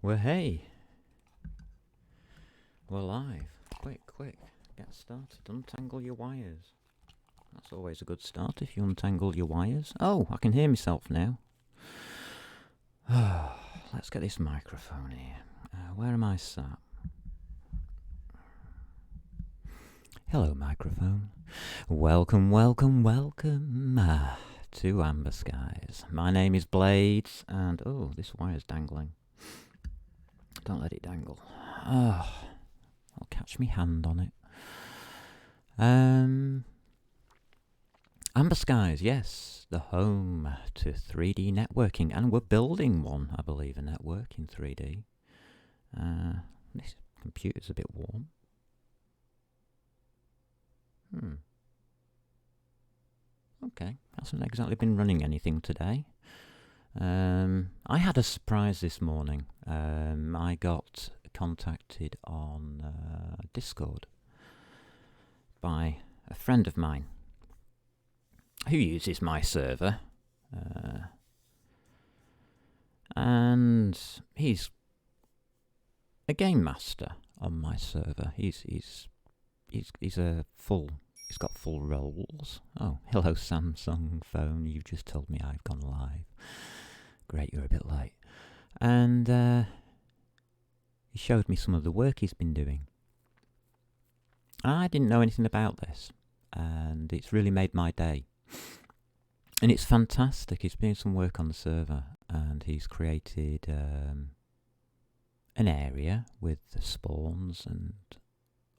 Well, hey, we're live. Quick, quick, get started. Untangle your wires. That's always a good start if you untangle your wires. Oh, I can hear myself now. Let's get this microphone here. Where am I sat? Hello, microphone. Welcome, welcome, welcome to Amber Skies. My name is Blades, and oh, this wire's dangling. Don't let it dangle. I'll catch me hand on it. Amber Skies, yes, the home to 3D networking, and we're building one, I believe, a network in 3D. This computer's a bit warm. Okay, hasn't exactly been running anything today. I had a surprise this morning. I got contacted on Discord by a friend of mine who uses my server, and he's a game master on my server. He's got full roles. Oh, hello Samsung phone, you've just told me I've gone live. Great, you're a bit late. And he showed me some of the work he's been doing. I didn't know anything about this, and it's really made my day. And it's fantastic. He's been doing some work on the server, and he's created an area with the spawns and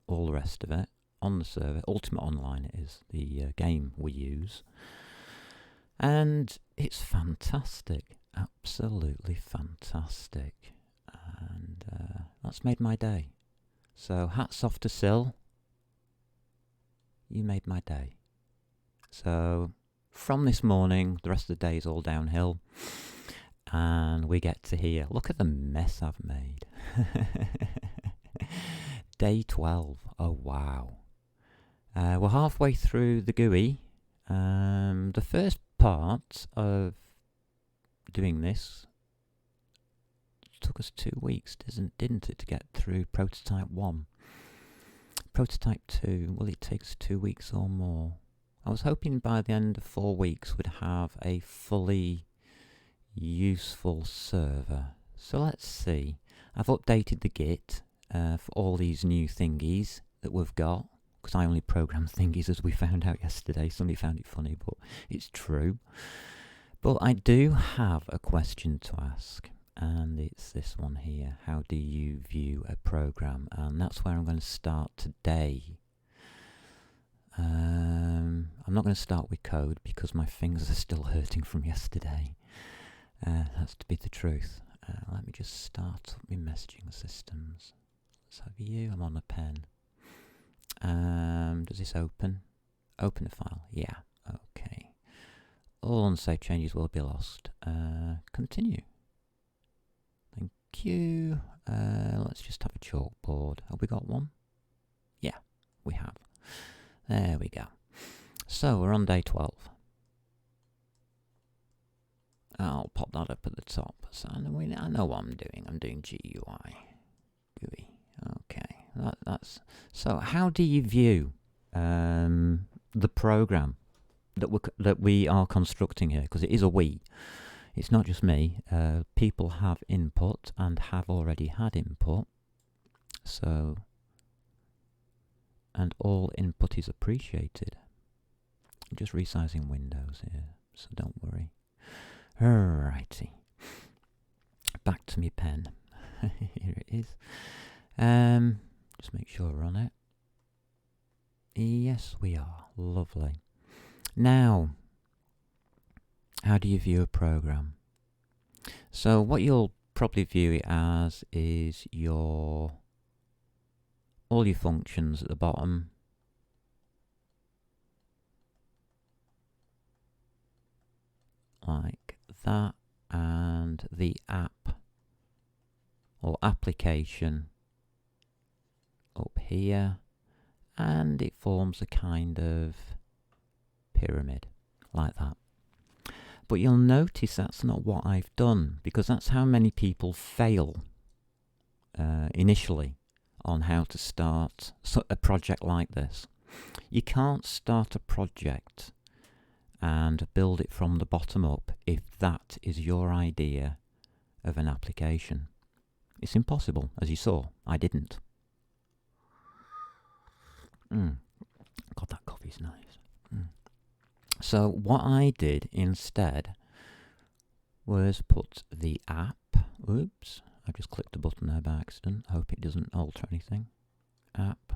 all the rest of it on the server. Ultimate Online is the game we use. And it's fantastic. Absolutely fantastic. And that's made my day. So hats off to Sil. You made my day. So from this morning, the rest of the day is all downhill. And we get to hear, look at the mess I've made. Day 12. Oh, wow. We're halfway through the GUI. The first part of doing this took us 2 weeks, didn't it, to get through Prototype 1. Prototype 2, well, it takes 2 weeks or more. I was hoping by the end of 4 weeks we'd have a fully useful server. So let's see. I've updated the Git for all these new thingies that we've got, because I only program thingies, as we found out yesterday. Somebody found it funny, but it's true. But I do have a question to ask, and it's this one here. How do you view a program? And that's where I'm going to start today. I'm not going to start with code because my fingers are still hurting from yesterday. That's to be the truth. Let me just start up my messaging systems. Let's have you. I'm on a pen. Does this open? Open a file. Yeah. Okay. All unsaved changes will be lost. Continue. Thank you. Let's just have a chalkboard. Have we got one? Yeah, we have. There we go. So we're on day 12. I'll pop that up at the top. So I know what I'm doing. I'm doing GUI. GUI. Okay. That's so. How do you view the program that we are constructing here? Because it is a we. It's not just me. People have input and have already had input. So, and all input is appreciated. I'm just resizing windows here, so don't worry. Alrighty. Back to me pen. Here it is. Just make sure we're on it. Yes, we are. Lovely. Now, how do you view a program? So what you'll probably view it as is all your functions at the bottom. Like that, and the app or application up here, and it forms a kind of pyramid like that. But you'll notice that's not what I've done, because that's how many people fail initially on how to start a project like this. You can't start a project and build it from the bottom up if that is your idea of an application. It's impossible, as you saw. I didn't. God, that coffee's nice. So what I did instead was put the app, oops, I just clicked a button there by accident, hope it doesn't alter anything, app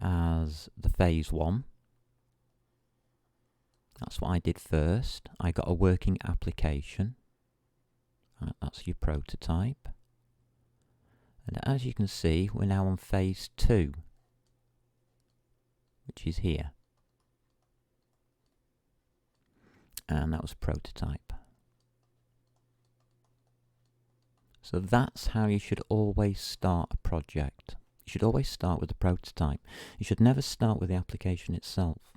as the phase 1. That's what I did first. I got a working application. That's your prototype. And as you can see, we're now on phase 2, which is here. And that was prototype. So that's how you should always start a project. You should always start with the prototype. You should never start with the application itself.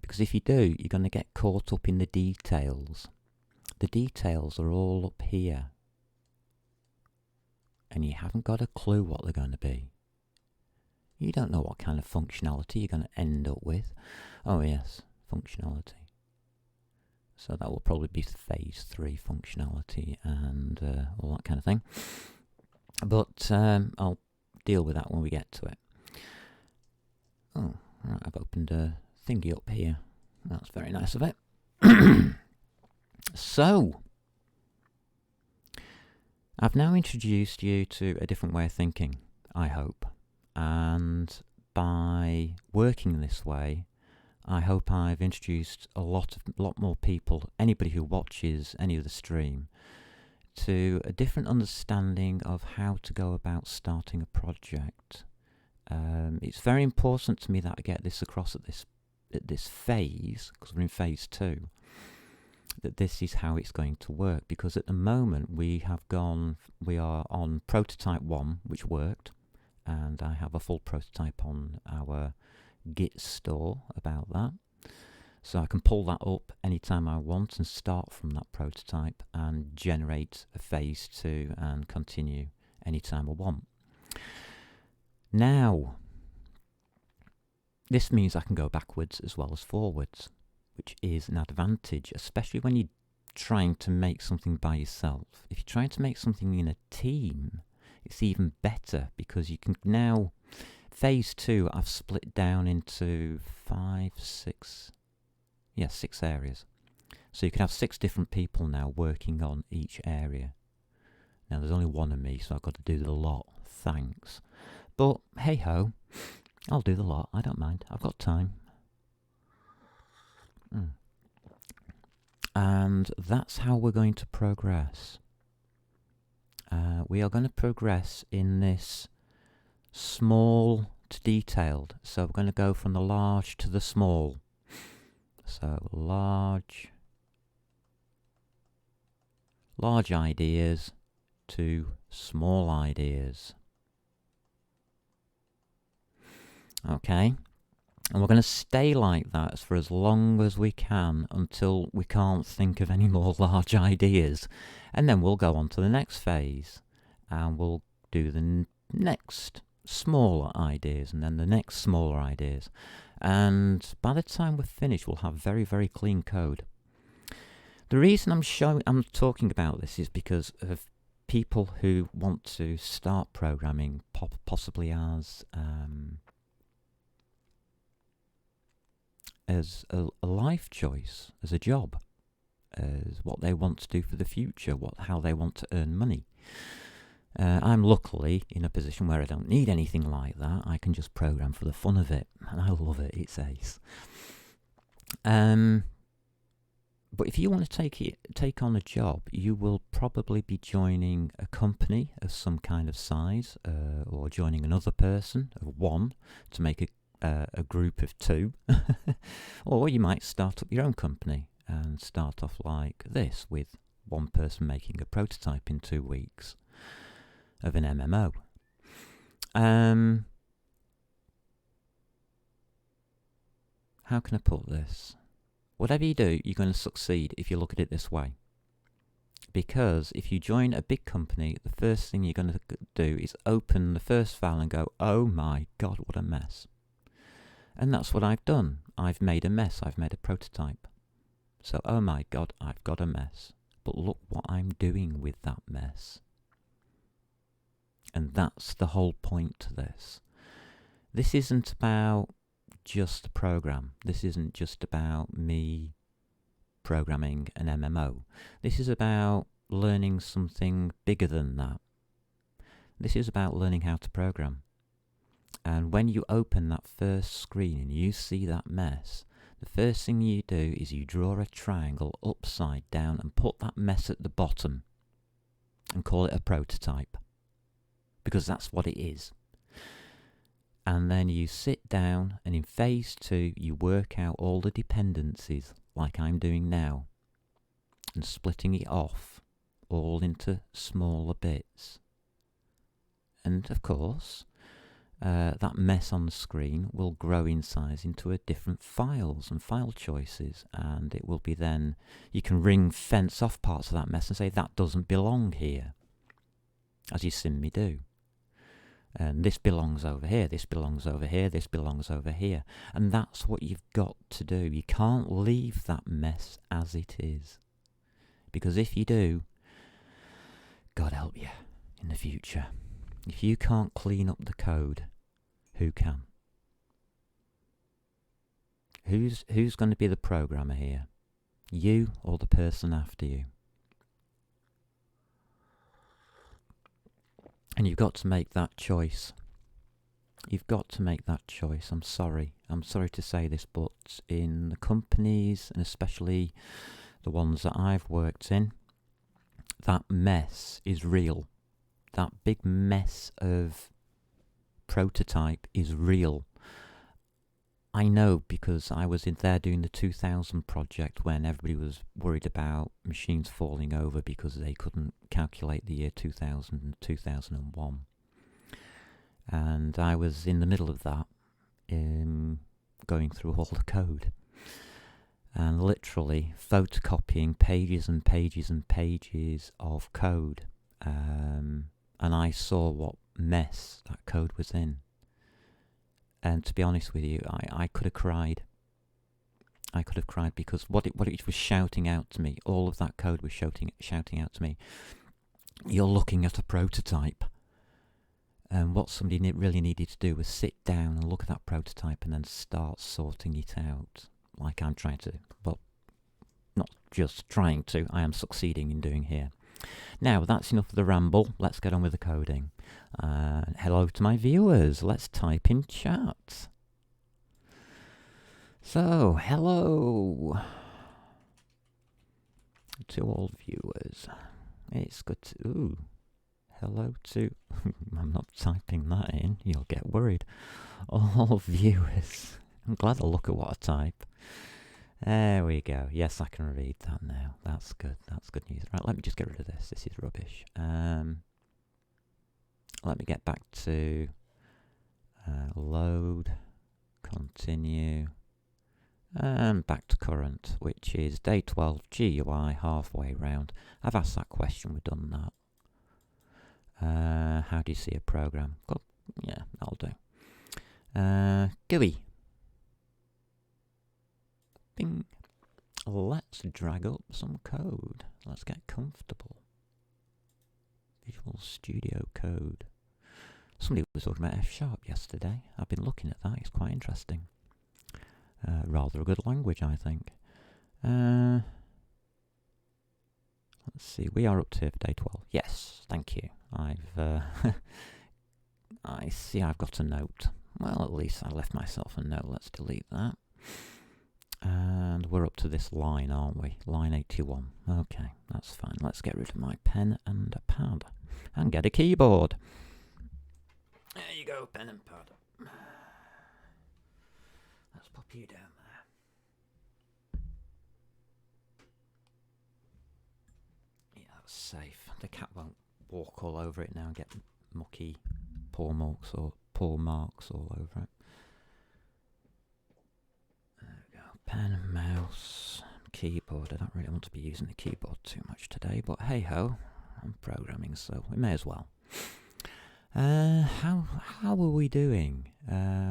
Because if you do, you're going to get caught up in the details. The details are all up here. And you haven't got a clue what they're going to be. You don't know what kind of functionality you're going to end up with. Oh yes, functionality. So that will probably be phase 3 functionality and all that kind of thing. But I'll deal with that when we get to it. Oh, right, I've opened a thingy up here. That's very nice of it. So, I've now introduced you to a different way of thinking, I hope. And by working this way, I hope I've introduced a lot more people, anybody who watches any of the stream, to a different understanding of how to go about starting a project. It's very important to me that I get this across at this phase, because we're in phase 2, that this is how it's going to work. Because at the moment we are on prototype 1, which worked, and I have a full prototype on our Git store about that. So I can pull that up anytime I want and start from that prototype and generate a phase 2 and continue anytime I want. Now, this means I can go backwards as well as forwards, which is an advantage, especially when you're trying to make something by yourself. If you're trying to make something in a team, it's even better because you can now... Phase 2 I've split down into 6 areas. So you can have 6 different people now working on each area. Now there's only one of me, so I've got to do the lot. Thanks. But hey ho, I'll do the lot. I don't mind. I've got time. And that's how we're going to progress. We are going to progress in this small to detailed. So we're going to go from the large to the small. So large ideas to small ideas. Okay, and we're going to stay like that for as long as we can until we can't think of any more large ideas, and then we'll go on to the next phase and we'll do the next smaller ideas and then the next smaller ideas, and by the time we're finished we'll have very, very clean code. The reason I'm talking about this is because of people who want to start programming possibly as a life choice, as a job, as what they want to do for the future, how they want to earn money. I'm luckily in a position where I don't need anything like that. I can just program for the fun of it, and I love it. It's ace. But if you want to take on a job, you will probably be joining a company of some kind of size, or joining another person of 1 to make a group of 2. Or you might start up your own company and start off like this, with one person making a prototype in 2 weeks of an MMO. How can I put this? Whatever you do, you're going to succeed if you look at it this way. Because if you join a big company, the first thing you're going to do is open the first file and go, oh my God, what a mess. And that's what I've done. I've made a mess. I've made a prototype. So, oh my God, I've got a mess. But look what I'm doing with that mess. And that's the whole point to this. This isn't about just a program. This isn't just about me programming an MMO. This is about learning something bigger than that. This is about learning how to program. And when you open that first screen and you see that mess, the first thing you do is you draw a triangle upside down and put that mess at the bottom and call it a prototype. Because that's what it is. And then you sit down and in phase 2 you work out all the dependencies like I'm doing now and splitting it off all into smaller bits. And of course, that mess on the screen will grow in size into a different files and file choices, and it will be then, you can ring fence off parts of that mess and say that doesn't belong here, as you see me do. And this belongs over here, this belongs over here, this belongs over here. And that's what you've got to do. You can't leave that mess as it is. Because if you do, God help you in the future. If you can't clean up the code, who can? Who's going to be the programmer here? You or the person after you? And you've got to make that choice. You've got to make that choice. I'm sorry to say this, but in the companies, and especially the ones that I've worked in, that mess is real. That big mess of prototype is real. I know, because I was in there doing the 2000 project when everybody was worried about machines falling over because they couldn't calculate the year 2000 and 2001. And I was in the middle of that, going through all the code and literally photocopying pages and pages and pages of code. And I saw what mess that code was in. And to be honest with you, I could have cried. I could have cried because what it was shouting out to me, all of that code was shouting out to me, you're looking at a prototype. And what somebody really needed to do was sit down and look at that prototype and then start sorting it out, like I'm trying to. Well, not just trying to, I am succeeding in doing here. Now, that's enough of the ramble. Let's get on with the coding. Hello to my viewers. Let's type in chat. So, hello to all viewers. It's good to... Ooh. Hello to... I'm not typing that in. You'll get worried. All viewers. I'm glad I look at what I type. There we go. Yes, I can read that now. That's good. That's good news. Right, let me just get rid of this. This is rubbish. Let me get back to load, continue, and back to current, which is day 12, GUI, halfway round. I've asked that question. We've done that. How do you see a program? Well, yeah, that'll do. GUI. Bing. Let's drag up some code. Let's get comfortable. Visual Studio Code. Somebody was talking about F# yesterday. I've been looking at that. It's quite interesting. Rather a good language, I think. Let's see. We are up to day 12. Yes, thank you. I've I see I've got a note. Well, at least I left myself a note. Let's delete that. And we're up to this line, aren't we? Line 81. Okay, that's fine. Let's get rid of my pen and a pad. And get a keyboard. There you go, pen and pad. Let's pop you down there. Yeah, that's safe. The cat won't walk all over it now and get mucky paw marks all over it. There we go. Pen, mouse, keyboard. I don't really want to be using the keyboard too much today, but hey ho, I'm programming, so we may as well. How were we doing?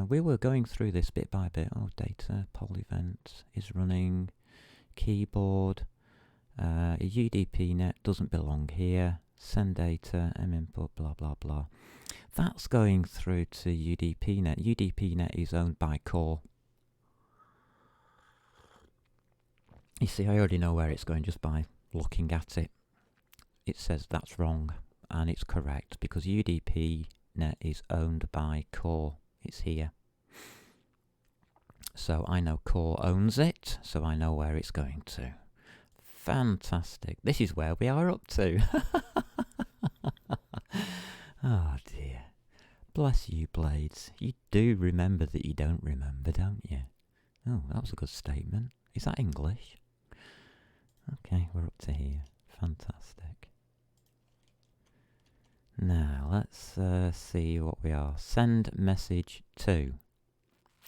We were going through this bit by bit. Oh, data, poll event is running, keyboard, UDP-net doesn't belong here, send data, minput, blah, blah, blah. That's going through to UDP-net. UDP-net is owned by Core. You see, I already know where it's going just by looking at it. It says that's wrong, and it's correct, because UDP-net is owned by Core. It's here. So I know Core owns it, so I know where it's going to. Fantastic. This is where we are up to. Oh dear. Bless you, Blades. You do remember that you don't remember, don't you? Oh, that was a good statement. Is that English? Okay, we're up to here. Fantastic. Now, let's see what we are. Send message to.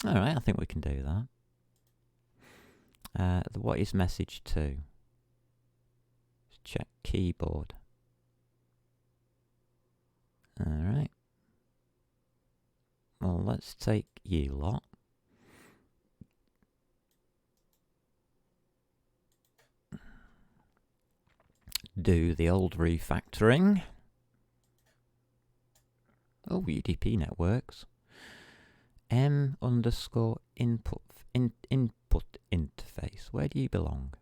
Alright, I think we can do that. What is message to? Check keyboard. Alright. Well, let's take you lot. Do the old refactoring. Oh, UDP networks. M underscore input interface. Where do you belong?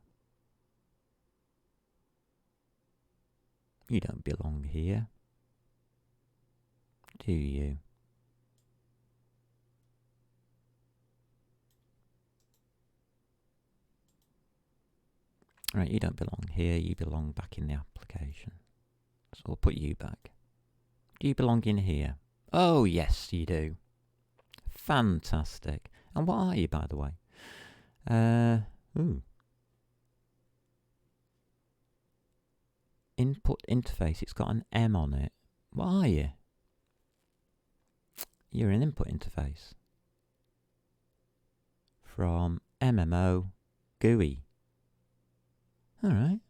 You don't belong here, do you? Right, you don't belong here, you belong back in the application. So we'll put you back. Do you belong in here? Oh, yes, you do. Fantastic. And what are you, by the way? Input interface, it's got an M on it. What are you? You're an input interface. From MMO GUI. Alright.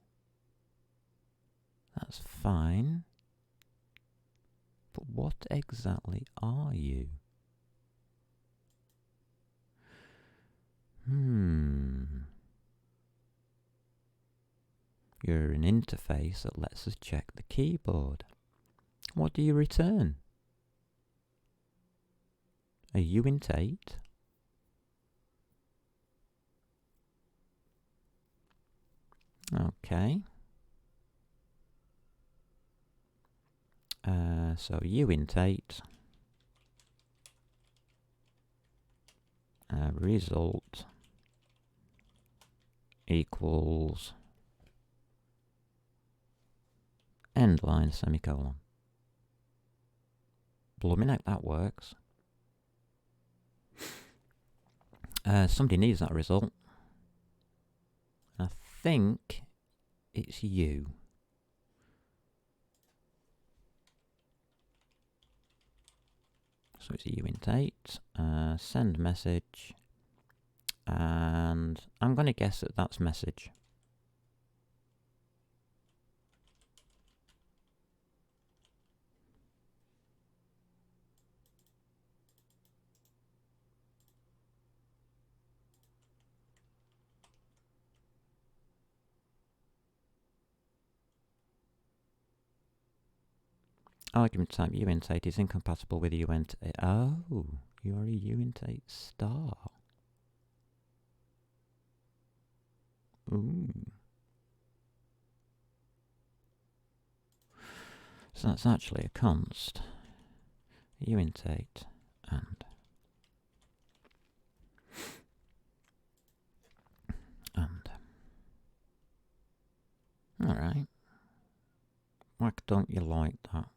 That's fine. But what exactly are you? You're an interface that lets us check the keyboard. What do you return? A uint8? Okay. So uint8 result equals end line semicolon. Blooming out, that works. Somebody needs that result. I think it's you. So it's uint8, send message, and I'm going to guess that that's message. Argument type uint8 is incompatible with uint8. Oh, you are a uint8 star. Ooh. So that's actually a const. Uint8 and. Alright. Why don't you like that?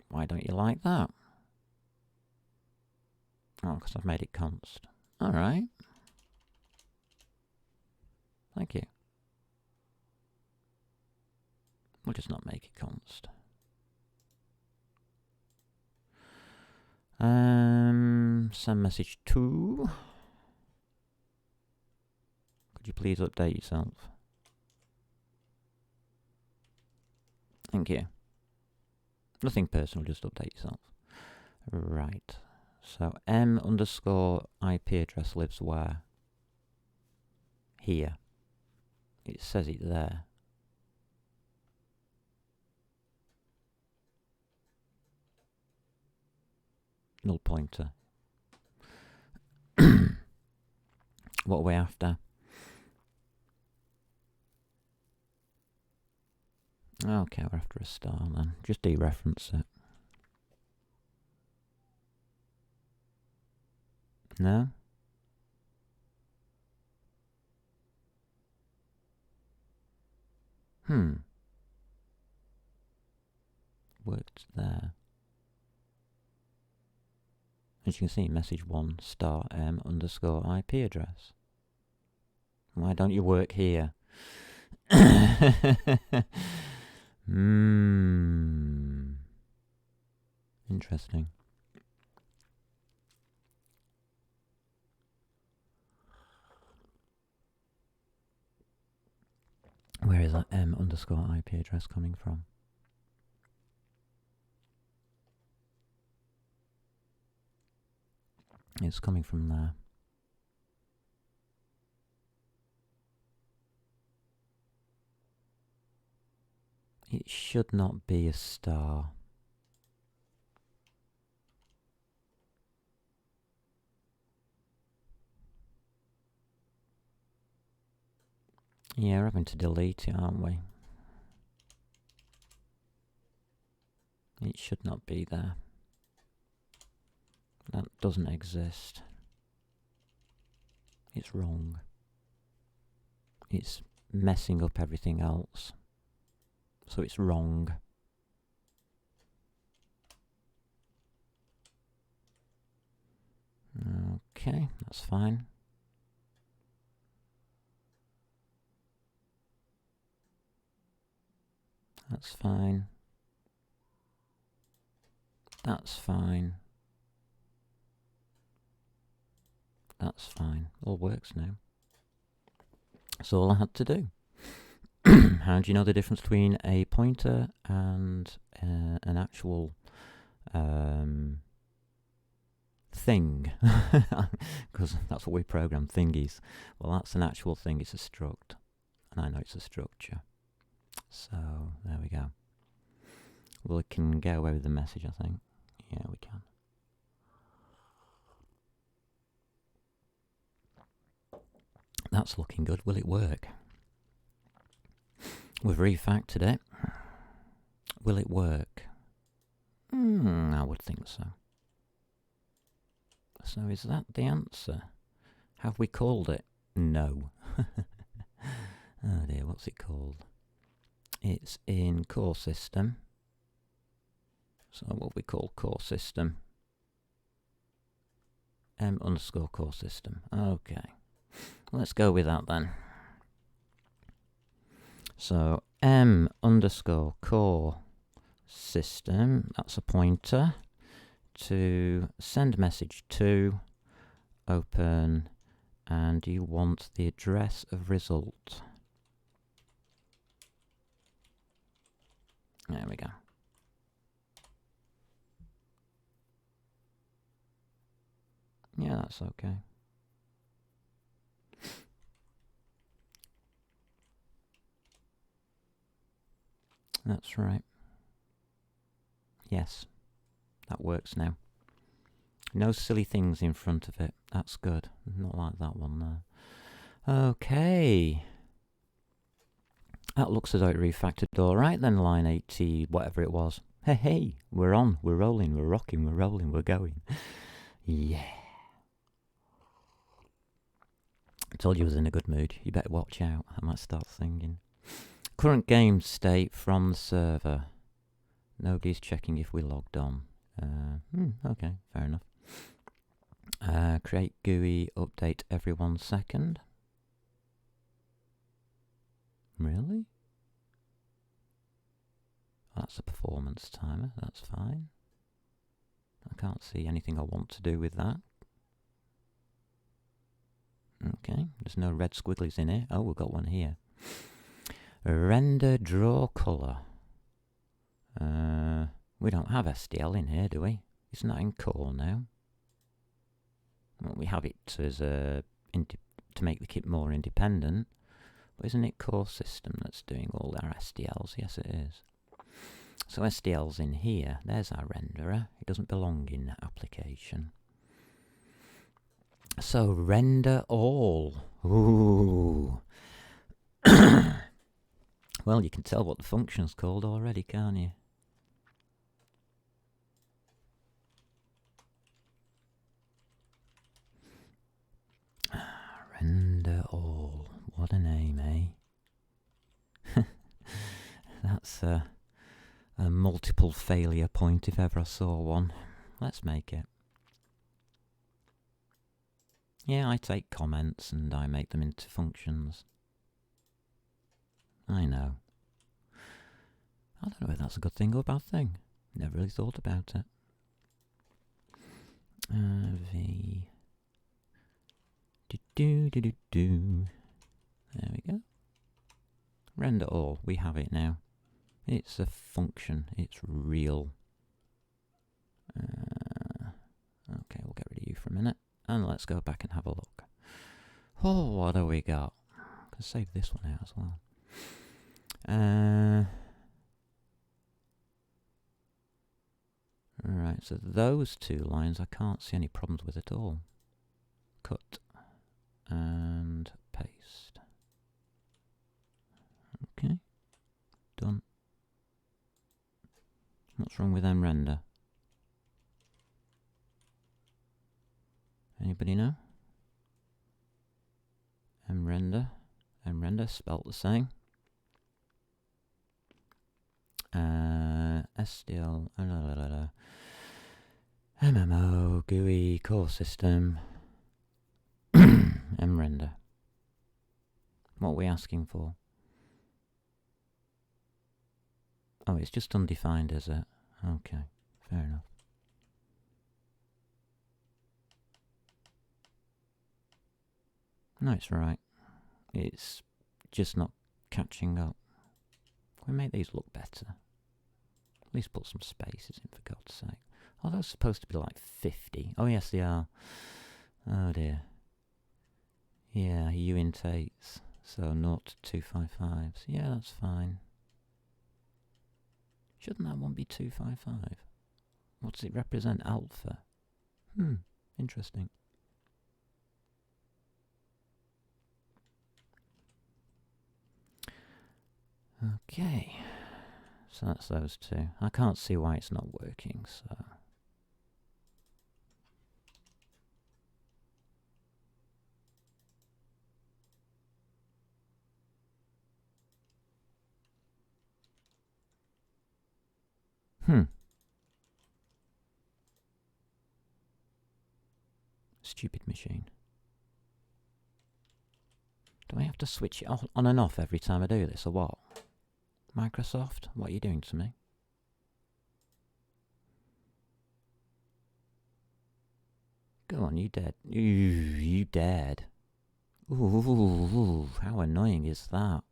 Why don't you like that? Oh, because I've made it const. Alright. Thank you. We'll just not make it const. Send message to. Could you please update yourself? Thank you. Nothing personal, just update yourself. Right. So M_IP address lives where? Here. It says it there. Null pointer. What are we after? Okay, we're after a star then. Just dereference it. No? Worked there. As you can see, message 1 star M_IP address. Why don't you work here? Interesting. Where is that M_IP address coming from? It's coming from there. It should not be a star. Yeah, we're having to delete it, aren't we? It should not be there. That doesn't exist. It's wrong. It's messing up everything else. So it's wrong. Okay, that's fine. That's fine. That's fine. That's fine. All works now. That's all I had to do. How do you know the difference between a pointer and an actual thing? Because that's what we program, thingies. Well, that's an actual thing. It's a struct. And I know it's a structure. So, there we go. We can get away with the message, I think. Yeah, we can. That's looking good. Will it work? We've refactored it. Will it work? I would think so. So is that the answer? Have we called it? No. Oh dear, what's it called? It's in core system. So what we call core system. M_core system. Okay. Let's go with that then. So M_core system, that's a pointer to send message to, open, and you want the address of result. There we go. Yeah, that's okay. That's right. Yes, that works now. No silly things in front of it. That's good. Not like that one there. Okay. That looks as though it refactored all right then, line 80, whatever it was. Hey, we're on, we're rolling, we're rocking, we're rolling, we're going. Yeah. I told you I was in a good mood. You better watch out. I might start singing. Current game state from the server. Nobody's checking if we logged on. Okay, fair enough. Create GUI update every 1 second. Really? That's a performance timer. That's fine. I can't see anything I want to do with that. Okay, there's no red squigglies in here. Oh, we've got one here. Render draw colour. We don't have SDL in here, do we? Isn't that in core now? Well, we have it as to make the kit more independent, but isn't it core system that's doing all our SDLs? Yes, it is. So SDL's in here. There's our renderer. It doesn't belong in that application. So render all. Ooh. Well, you can tell what the function's called already, can't you? Render all. What a name, eh? That's a multiple failure point if ever I saw one. Let's make it. Yeah, I take comments and I make them into functions. I know. I don't know if that's a good thing or a bad thing. Never really thought about it. V. There we go. Render all. We have it now. It's a function. It's real. Okay, we'll get rid of you for a minute. And let's go back and have a look. Oh, what have we got? I can save this one out as well. Right, so those two lines I can't see any problems with at all. Cut and paste. Okay, done. What's wrong with mrender? Anybody know? mrender spelt the same. SDL, MMO, GUI, core system, mrender. What are we asking for? Oh, it's just undefined, is it? Okay, fair enough. No, it's right. It's just not catching up. Can we make these look better? At least put some spaces in, for God's sake. Are those supposed to be like 50? Oh, yes, they are. Oh, dear. Yeah, uintates. So 0 to 255s. Yeah, that's fine. Shouldn't that one be 255? What does it represent? Alpha. Interesting. Okay. So that's those two. I can't see why it's not working, so... Stupid machine. Do I have to switch it on and off every time I do this, or what? Microsoft, what are you doing to me? Go on, you dead. Ooh, you dead. Ooh, how annoying is that?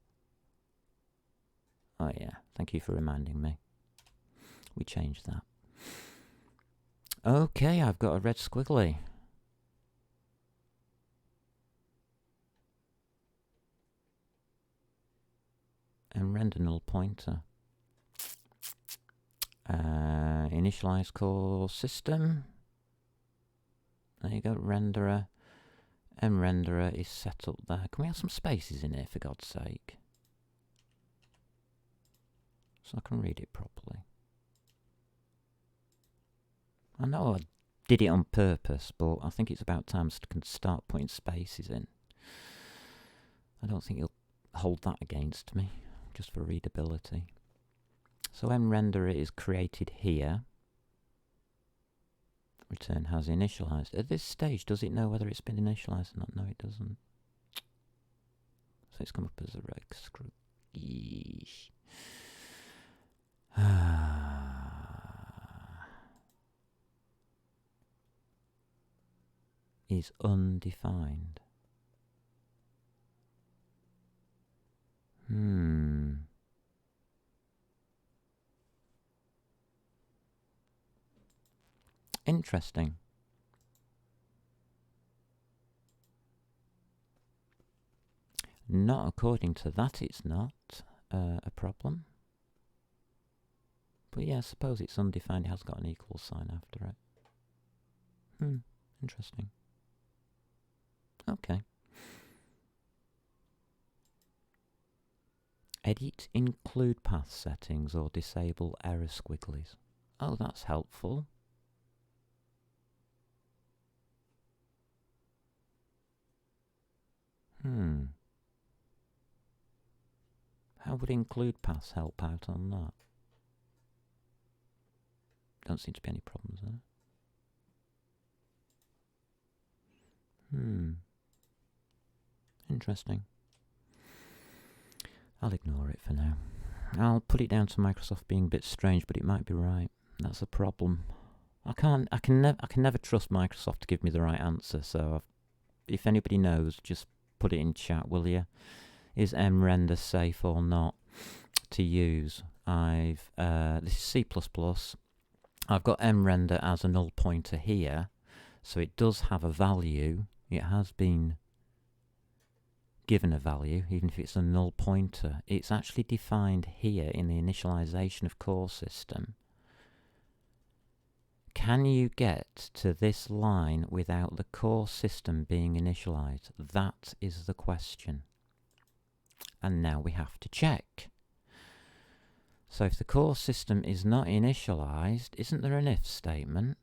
Oh yeah, thank you for reminding me. We changed that. Okay, I've got a red squiggly. And render null pointer. Initialize core system. There you go, renderer. mrenderer is set up there. Can we have some spaces in here, for God's sake? So I can read it properly. I know I did it on purpose, but I think it's about time to start putting spaces in. I don't think you'll hold that against me, just for readability. So mrenderer is created here. Return has initialized. At this stage, does it know whether it's been initialized or not? No, it doesn't. So it's come up as a red screw. Yeesh. Is undefined. Interesting. Not according to that, it's not a problem. But yeah, I suppose it's undefined. It has got an equal sign after it. Interesting. Okay. Edit include path settings or disable error squigglies. Oh, that's helpful. How would include paths help out on that? Don't seem to be any problems there. Interesting. I'll ignore it for now. I'll put it down to Microsoft being a bit strange, but it might be right. That's a problem. I can never trust Microsoft to give me the right answer. So if anybody knows, just put it in chat, will you? Is mrender safe or not to use? This is C++. I've got mrender as a null pointer here, so it does have a value. It has been given a value, even if it's a null pointer. It's actually defined here in the initialization of core system. Can you get to this line without the core system being initialized? That is the question. And now we have to check. So if the core system is not initialized, isn't there an if statement?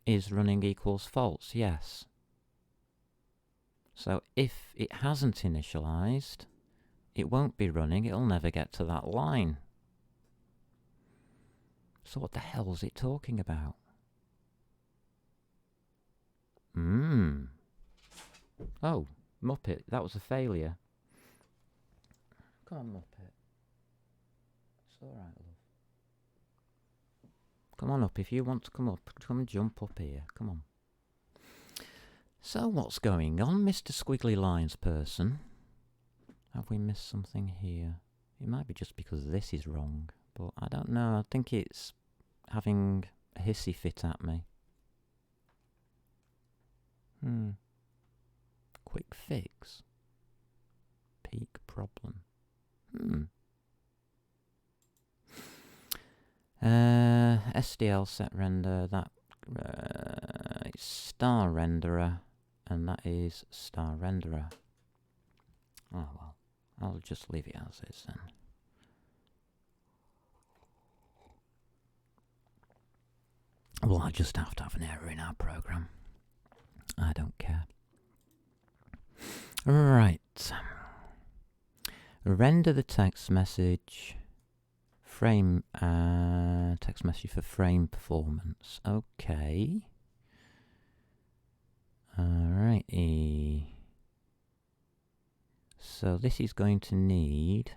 Is running equals false? Yes. So if it hasn't initialized, it won't be running. It'll never get to that line. So what the hell is it talking about? Oh, Muppet, that was a failure. Come on, Muppet. It's alright, love. Come on up. If you want to come up, come and jump up here. Come on. So what's going on, Mr. Squiggly Lines person? Have we missed something here? It might be just because this is wrong, but I don't know. I think it's having a hissy fit at me. Quick fix. Peak problem. SDL set render, that it's star renderer, and that is star renderer. Oh well, I'll just leave it as is then. Well, I just have to have an error in our program. I don't care. Right. Render the text message. Frame, text message for frame performance. Okay. Alrighty. So this is going to need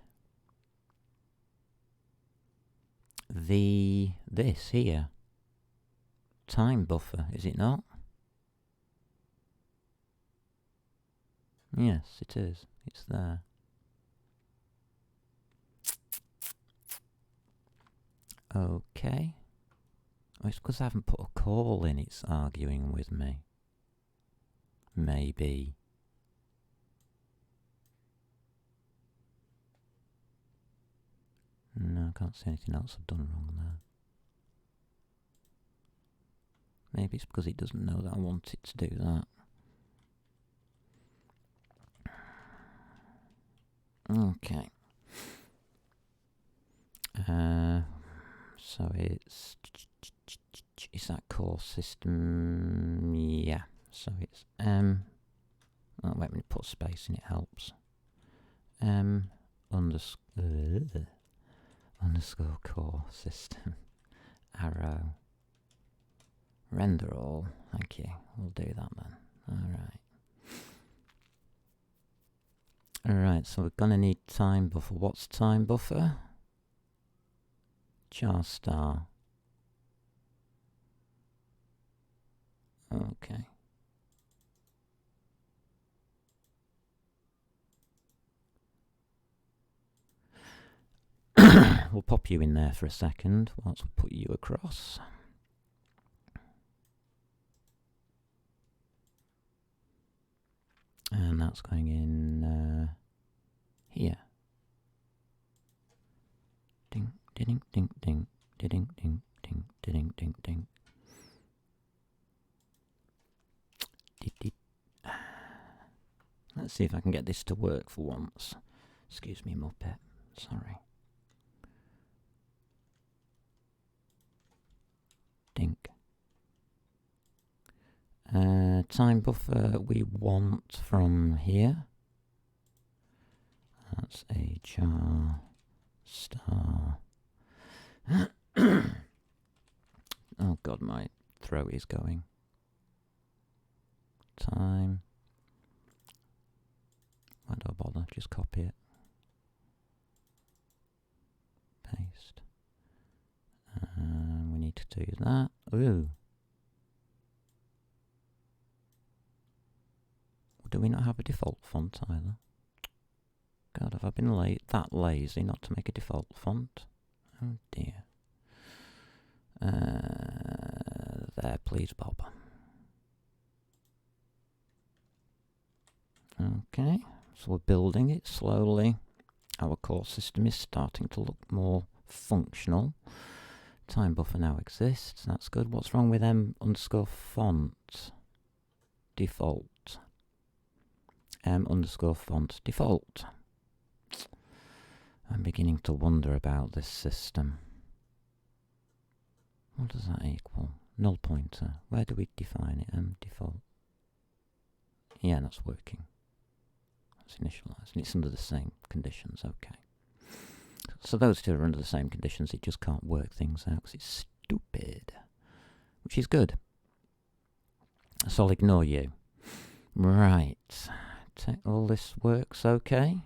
this here. Time buffer, is it not? Yes, it is. It's there. Okay. Oh, it's because I haven't put a call in, it's arguing with me. Maybe. No, I can't see anything else I've done wrong there. Maybe it's because it doesn't know that I want it to do that. Okay. So it's that core system? Yeah. So it's oh wait, when you put space in, it helps. Underscore core system arrow render all. Thank you. We'll do that then. Alright, so we're gonna need time buffer. What's time buffer? Char star. Okay. we'll pop you in there for a second whilst we put you across. And that's going in here. Ding, ding, ding, ding, ding, ding, ding, ding, ding, ding. Let's see if I can get this to work for once. Excuse me, Muppet. Sorry. Dink. Time buffer we want from here. That's a jar star. Oh god, my throat is going. Time. Why do I bother? Just copy it. Paste. We need to do that. Ooh. Do we not have a default font either? God, have I been that lazy not to make a default font? Oh dear. There, please, Bob. Okay, so we're building it slowly. Our core system is starting to look more functional. Time buffer now exists, that's good. What's wrong with m_font? Default. m_font default. I'm beginning to wonder about this system. What does that equal? Null pointer. Where do we define it? Default. Yeah, that's working. That's initialized. And it's under the same conditions. Okay. So those two are under the same conditions. It just can't work things out because it's stupid. Which is good. So I'll ignore you. Right. All this works okay?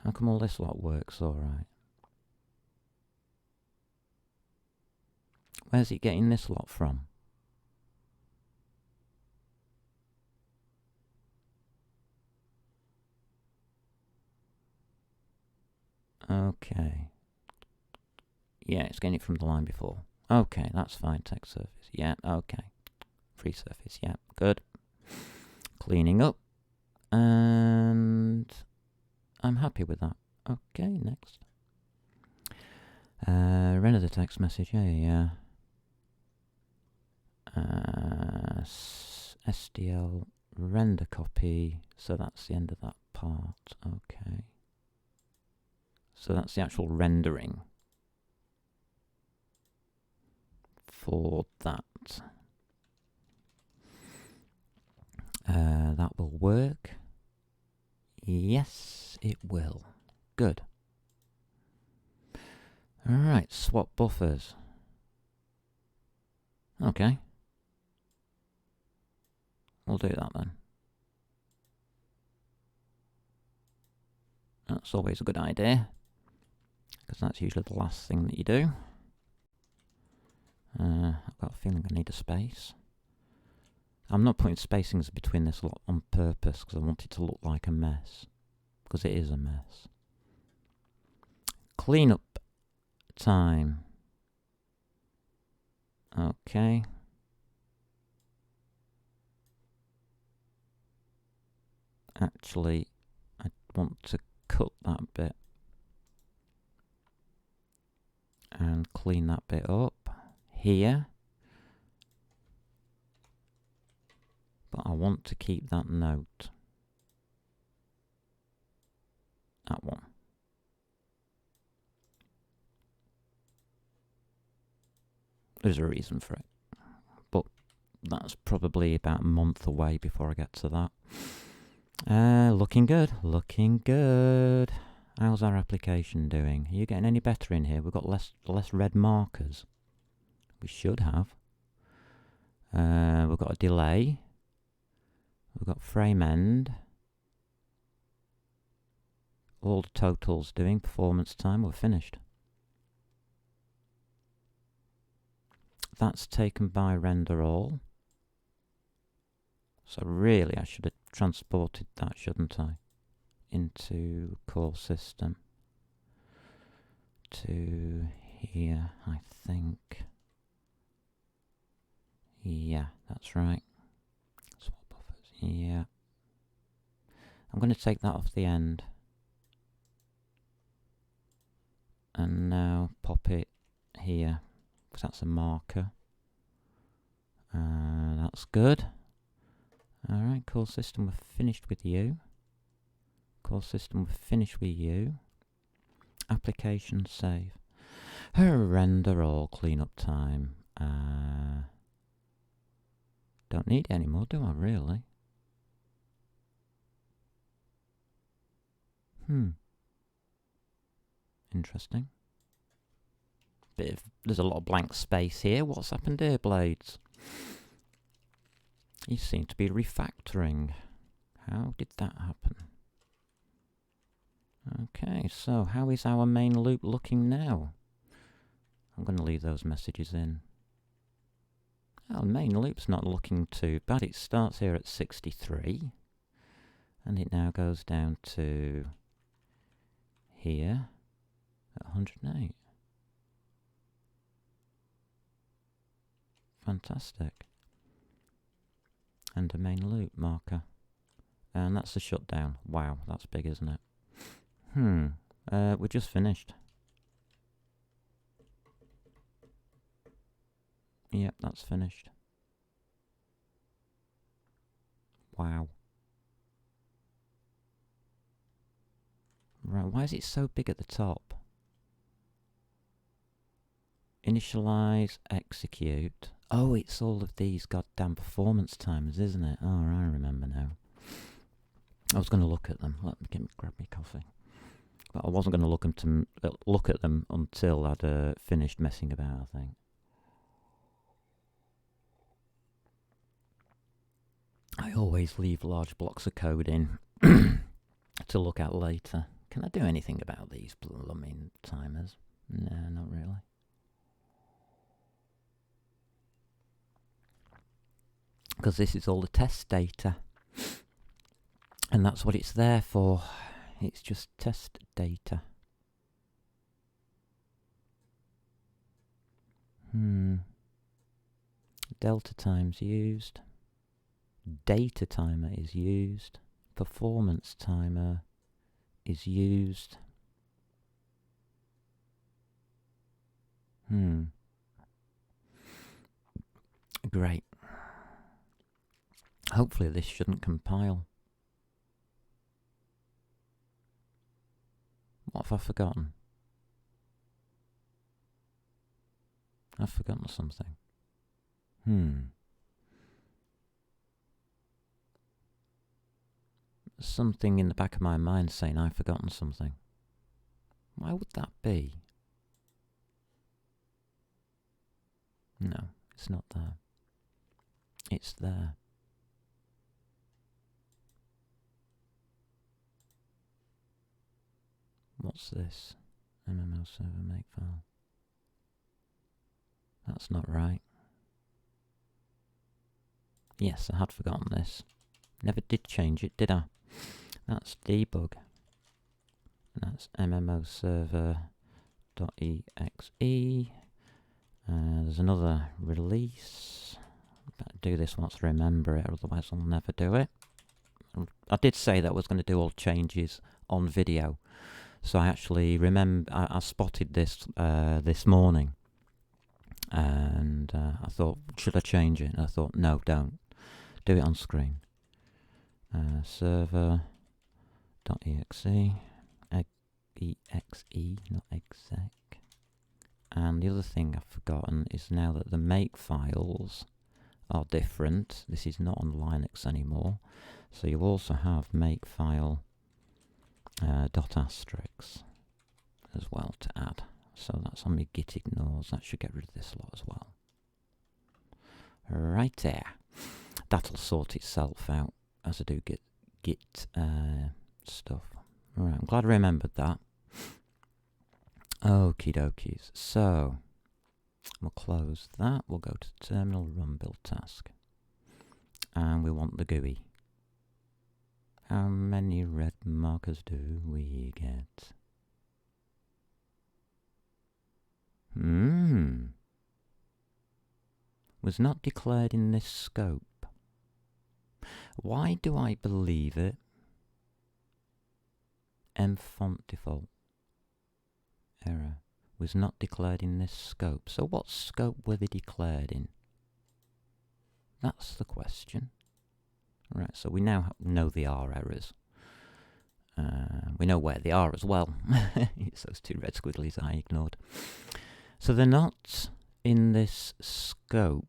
How come all this lot works alright? Where's it getting this lot from? Okay. Yeah, it's getting it from the line before. Okay, that's fine. Text surface. Yeah, okay. Free surface. Yeah, good. Cleaning up. And I'm happy with that. Okay, next. Render the text message. Yeah. SDL render copy. So that's the end of that part. Okay. So that's the actual rendering for that. That will work. Yes, it will. Good. Alright, swap buffers. Okay. We'll do that then. That's always a good idea, because that's usually the last thing that you do. I've got a feeling I need a space. I'm not putting spacings between this lot on purpose because I want it to look like a mess. Because it is a mess. Cleanup time. Okay. Actually, I want to cut that bit and clean that bit up here. But I want to keep that note. That one. There's a reason for it. But that's probably about a month away before I get to that. Looking good. Looking good. How's our application doing? Are you getting any better in here? We've got less red markers. We should have. We've got a delay. We've got frame end. All the totals doing. Performance time. We're finished. That's taken by render all. So really I should have transported that, shouldn't I? Into core system. to here, I think. Yeah, that's right. Swap buffers, yeah. I'm going to take that off the end. And now pop it here, because that's a marker. That's good. Alright, call system, we're finished with you. Call system, we're finished with you. Application save. Render all cleanup time. Don't need it anymore, do I really? Interesting. There's a lot of blank space here. What's happened here, Blades? You seem to be refactoring. How did that happen? Okay, so how is our main loop looking now? I'm going to leave those messages in. Oh, the main loop's not looking too bad. It starts here at 63. And it now goes down to here at 108. Fantastic. And a main loop marker. And that's the shutdown. Wow, that's big, isn't it? We're just finished. Yep, that's finished. Wow. Right, why is it so big at the top? Initialize, execute. Oh, it's all of these goddamn performance timers, isn't it? Oh, I remember now. I was going to look at them. Let me grab me coffee. But I wasn't going to look at them until I'd finished messing about, I think. I always leave large blocks of code in to look at later. Can I do anything about these blooming timers? No, not really. Because this is all the test data. And that's what it's there for. It's just test data. Delta time's used. Data timer is used. Performance timer is used. Great. Hopefully this shouldn't compile. What have I forgotten? I've forgotten something. Something in the back of my mind saying I've forgotten something. Why would that be? No, it's not there. It's there. What's this? MMO server makefile. That's not right. Yes, I had forgotten this. Never did change it, did I? That's debug. And that's MMO server.exe. There's another release. Better do this once I remember it, otherwise I'll never do it. I did say that I was going to do all changes on video. So I actually remember, I spotted this this morning. And I thought, should I change it? And I thought, no, don't. Do it on screen. Server.exe. exe, not exec. And the other thing I've forgotten is now that the make files are different. This is not on Linux anymore. So you also have makefile dot asterisk as well to add. So that's on my git ignores. That should get rid of this lot as well. Right there. That'll sort itself out as I do git stuff. Right, I'm glad I remembered that. Okie dokies. So we'll close that. We'll go to terminal, run build task. And we want the GUI. How many red markers do we get? was not declared in this scope. Why do I believe it? Font default error was not declared in this scope. So what scope were they declared in? That's the question. Right, so we now know the R errors. We know where they are as well. It's those two red squigglies I ignored. So they're not in this scope.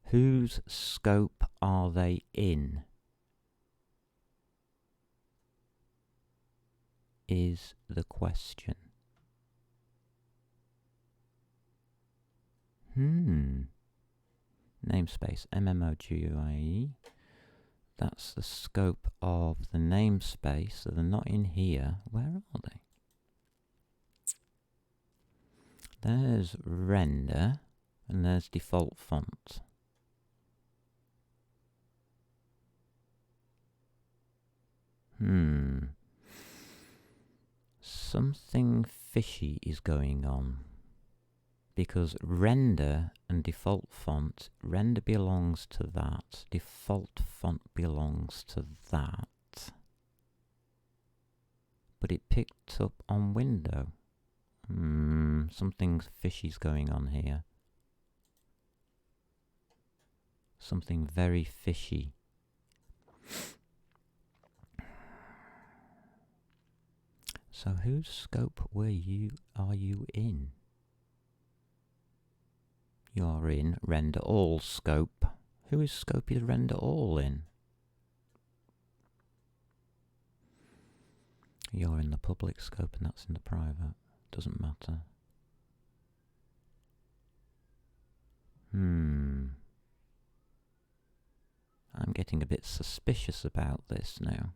Whose scope are they in? Is the question. Namespace MMOGUIE. That's the scope of the namespace, so they're not in here. Where are they? There's render, and there's default font. Something fishy is going on. Because render and default font, render belongs to that, default font belongs to that. But it picked up on window. Something fishy's going on here. Something very fishy. So whose scope are you in? You're in render all scope. Whose scope is render all in? You're in the public scope and that's in the private. Doesn't matter. I'm getting a bit suspicious about this now.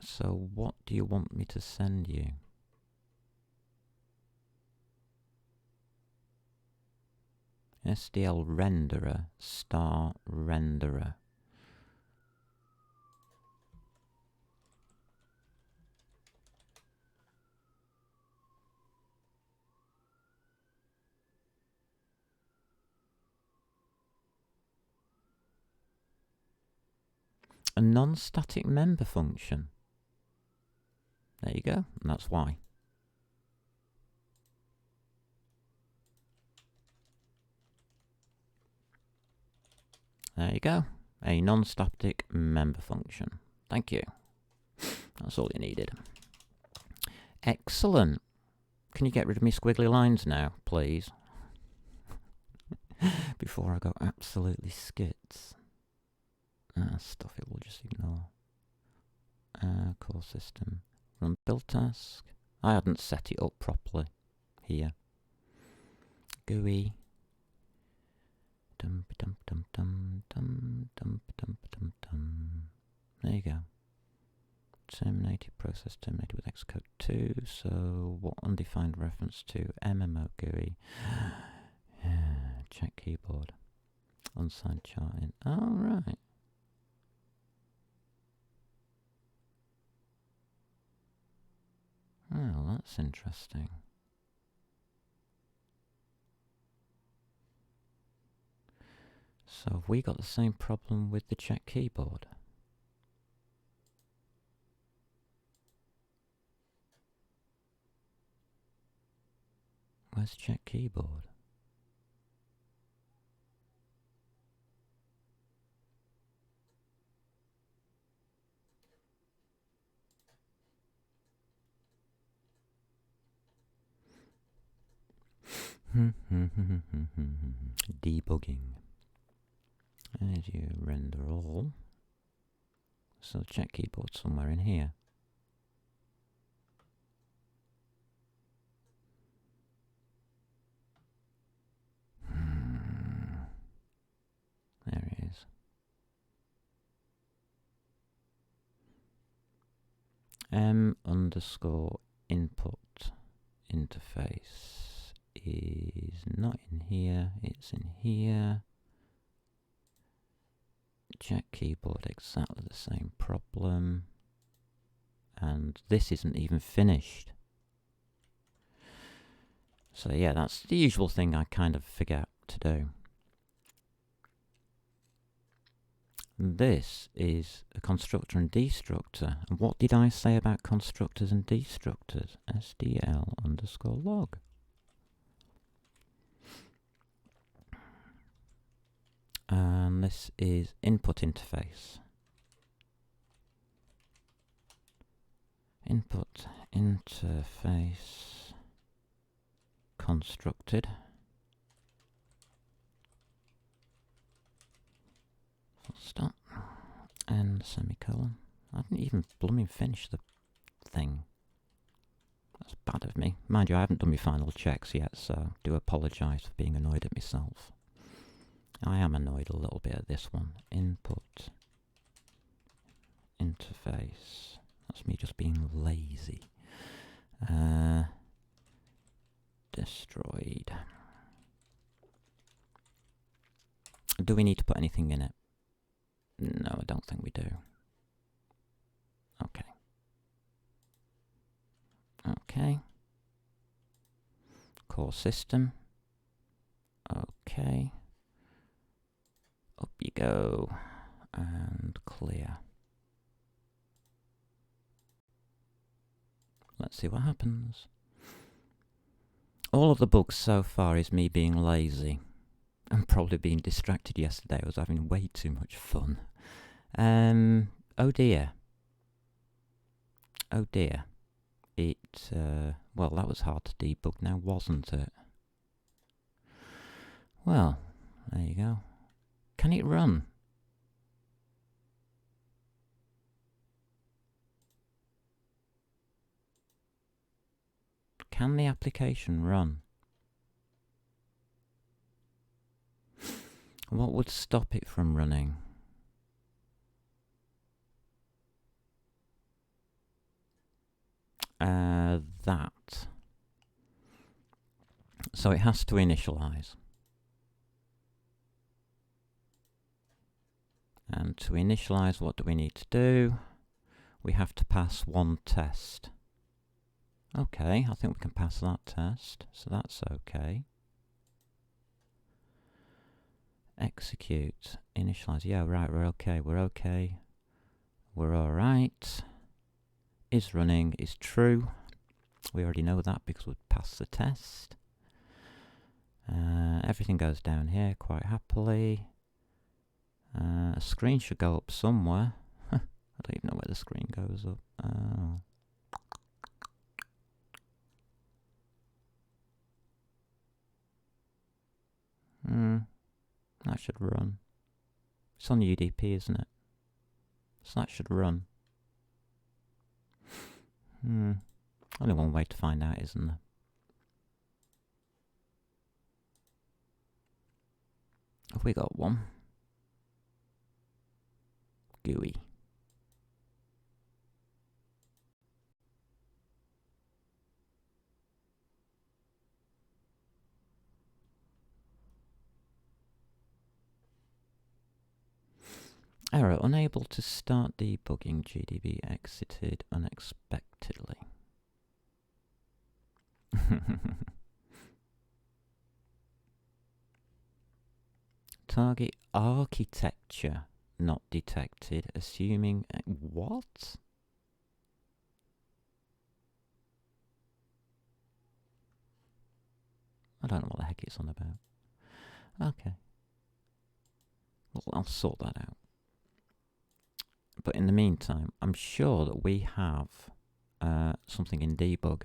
So what do you want me to send you? SDL renderer star renderer. A non-static member function. There you go, and that's why. There you go, a non-static member function. Thank you. That's all you needed. Excellent. Can you get rid of me squiggly lines now, please? Before I go absolutely skits. Stuff it, we'll just ignore. Core system. Run build task. I hadn't set it up properly here. GUI. Dum dum dum dum dum dum dum dum dum. There you go. Terminated process terminated with Xcode 2. So what undefined reference to MMO GUI? Check keyboard. Unsigned charting. Oh right. Well, that's interesting. So have we got the same problem with the check keyboard? Where's check keyboard? Debugging. As you render all. So check keyboard somewhere in here. There it is. M_input interface is not in here, it's in here. Check keyboard, exactly the same problem. And this isn't even finished. So yeah, that's the usual thing I kind of forget to do. This is a constructor and destructor. And what did I say about constructors and destructors? SDL_log. And this is input interface. Input interface constructed. Full stop. And semicolon. I didn't even blooming finish the thing. That's bad of me. Mind you, I haven't done my final checks yet, so do apologise for being annoyed at myself. I am annoyed a little bit at this one. Input interface. That's me just being lazy. Destroyed. Do we need to put anything in it? No, I don't think we do. Okay. Okay. Core system. Okay. Up you go. And clear. Let's see what happens. All of the bugs so far is me being lazy. And probably being distracted yesterday. I was having way too much fun. Oh dear. Oh dear. Well, that was hard to debug now, wasn't it? Well, there you go. Can it run? Can the application run? What would stop it from running? That. So it has to initialize. And to initialize, what do we need to do? We have to pass one test. Okay, I think we can pass that test, so that's okay. Execute, initialize, yeah, right, we're okay, we're alright. Is running, is true. We already know that because we've passed the test. Everything goes down here quite happily. A screen should go up somewhere. I don't even know where the screen goes up. Oh. That should run. It's on UDP, isn't it? So that should run. Only one way to find out, isn't there? Have we got one? GUI. Error, unable to start debugging. GDB exited unexpectedly. Target architecture not detected, assuming... what? I don't know what the heck it's on about. Okay. Well, I'll sort that out. But in the meantime, I'm sure that we have something in debug.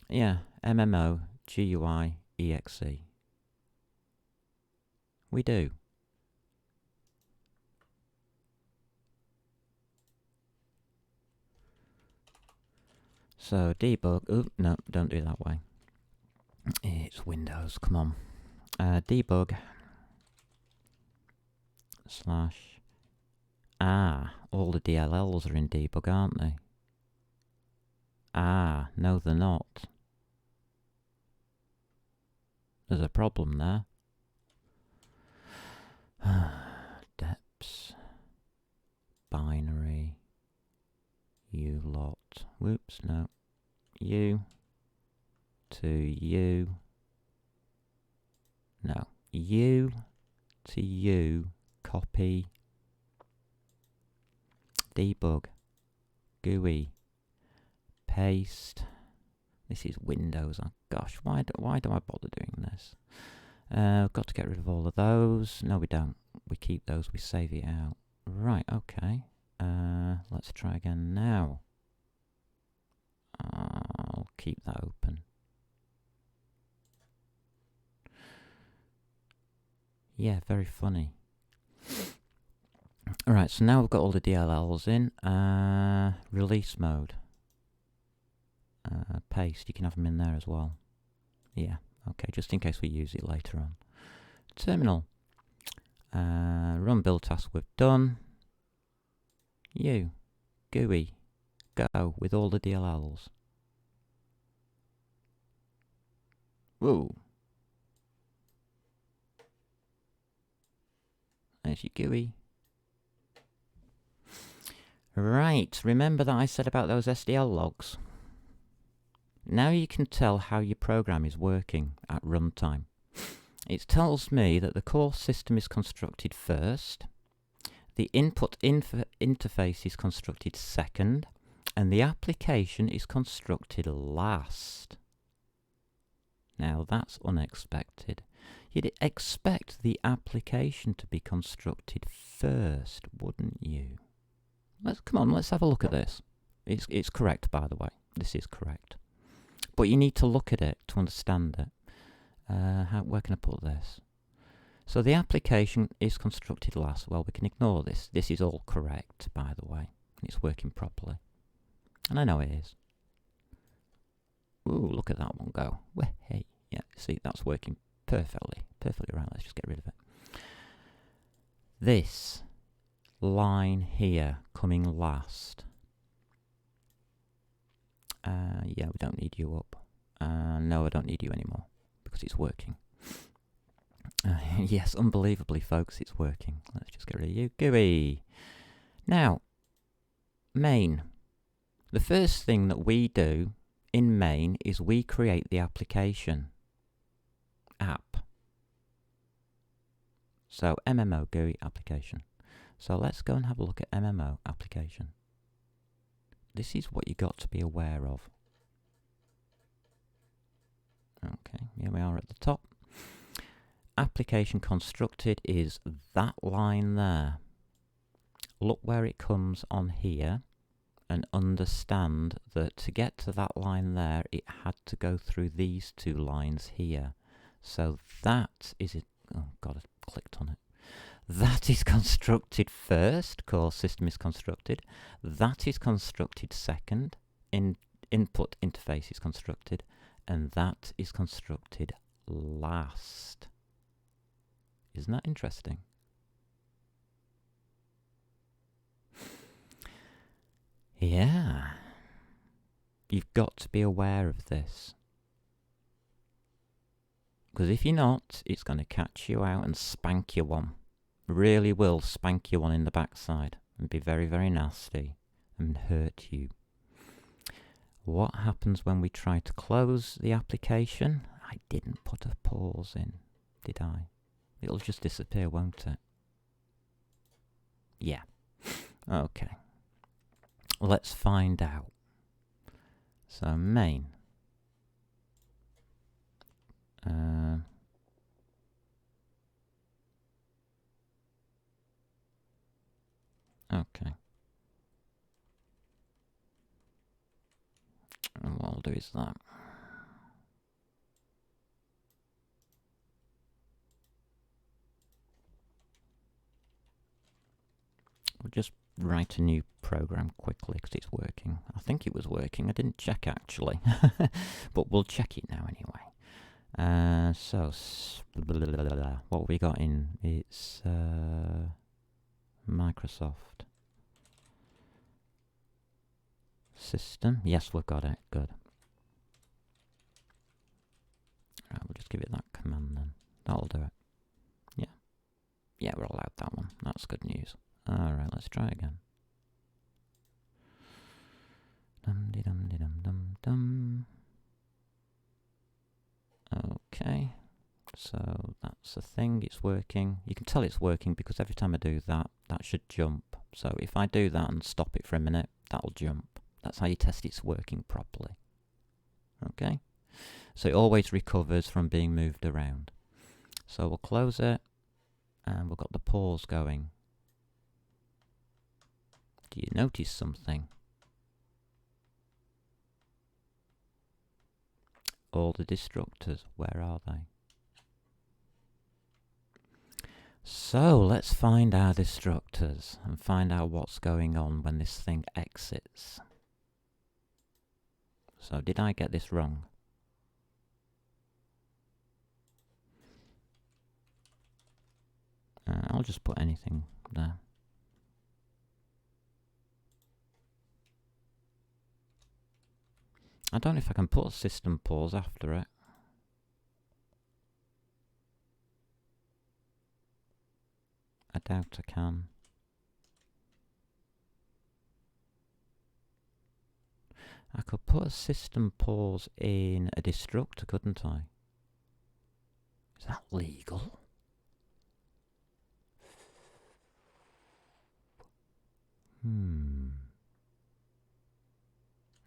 Yeah, MMO GUI exe. We do. So debug. Oh no, don't do it that way. It's Windows. Come on. Debug slash. All the DLLs are in debug, aren't they? No, they're not. There's a problem there. Deps. Binary. U lot. Whoops, no. U. To U. No. U to U. Copy. Debug. GUI. Paste. This is Windows. Oh gosh, why do I bother doing this? We've got to get rid of all of those. No, we don't. We keep those. We save it out. Right, okay. Let's try again now. I'll keep that open. Yeah, very funny. Alright, so now we've got all the DLLs in. Release mode. Paste, you can have them in there as well. Yeah, okay, just in case we use it later on. Terminal. Run build task we've done. U. GUI. Go with all the DLLs. Whoa. There's your GUI. Right, remember that I said about those SDL logs? Now you can tell how your program is working at runtime. It tells me that the core system is constructed first, the input interface is constructed second, and the application is constructed last. Now that's unexpected. You'd expect the application to be constructed first, wouldn't you? Come on, let's have a look at this. It's correct, by the way. This is correct. But you need to look at it to understand it. Where can I put this? So the application is constructed last. Well, we can ignore this. This is all correct, by the way. It's working properly. And I know it is. Ooh, look at that one go. Hey, yeah, see, that's working perfectly. Perfectly right. Let's just get rid of it. This line here coming last. Yeah, we don't need you up. No, I don't need you anymore because it's working. Yes, unbelievably, folks, it's working. Let's just get rid of you. GUI. Now, main. The first thing that we do in main is we create the application. App. So, MMO GUI application. So let's go and have a look at MMO application. This is what you got to be aware of. Okay, here we are at the top. Application constructed is that line there. Look where it comes on here and understand that to get to that line there, it had to go through these two lines here. So that is it. Oh God, I clicked on it. That is constructed first, core system is constructed. That is constructed second, input interface is constructed, and that is constructed last. Isn't that interesting? Yeah. You've got to be aware of this. Because if you're not, it's going to catch you out and spank you one. Really will spank you one in the backside and be very, very nasty and hurt you. What happens when we try to close the application? I didn't put a pause in, did I? It'll just disappear, won't it? Yeah. Okay. Let's find out. So main. Okay. And what I'll do is that. We'll just write a new program quickly because it's working. I think it was working. I didn't check actually, but we'll check it now anyway. So what we got in? It's Microsoft system. Yes, we've got it. Good. Right, we'll just give it that command then. That'll do it. Yeah. Yeah, we're allowed That's good news. Alright, let's try again. Dum-de-dum-de-dum-dum-dum. Okay, so that's the thing, it's working. You can tell it's working because every time I do that, that should jump. So if I do that and stop it for a minute, that'll jump. That's how you test it's working properly. Okay, so it always recovers from being moved around. So we'll close it, and we've got the pause going. Do you notice something? All the destructors, where are they? So let's find our destructors and find out what's going on when this thing exits. So did I get this wrong? I'll just put anything there. I don't know if I can put a system pause after it. I doubt I can. I could put a system pause in a destructor, couldn't I? Is that legal?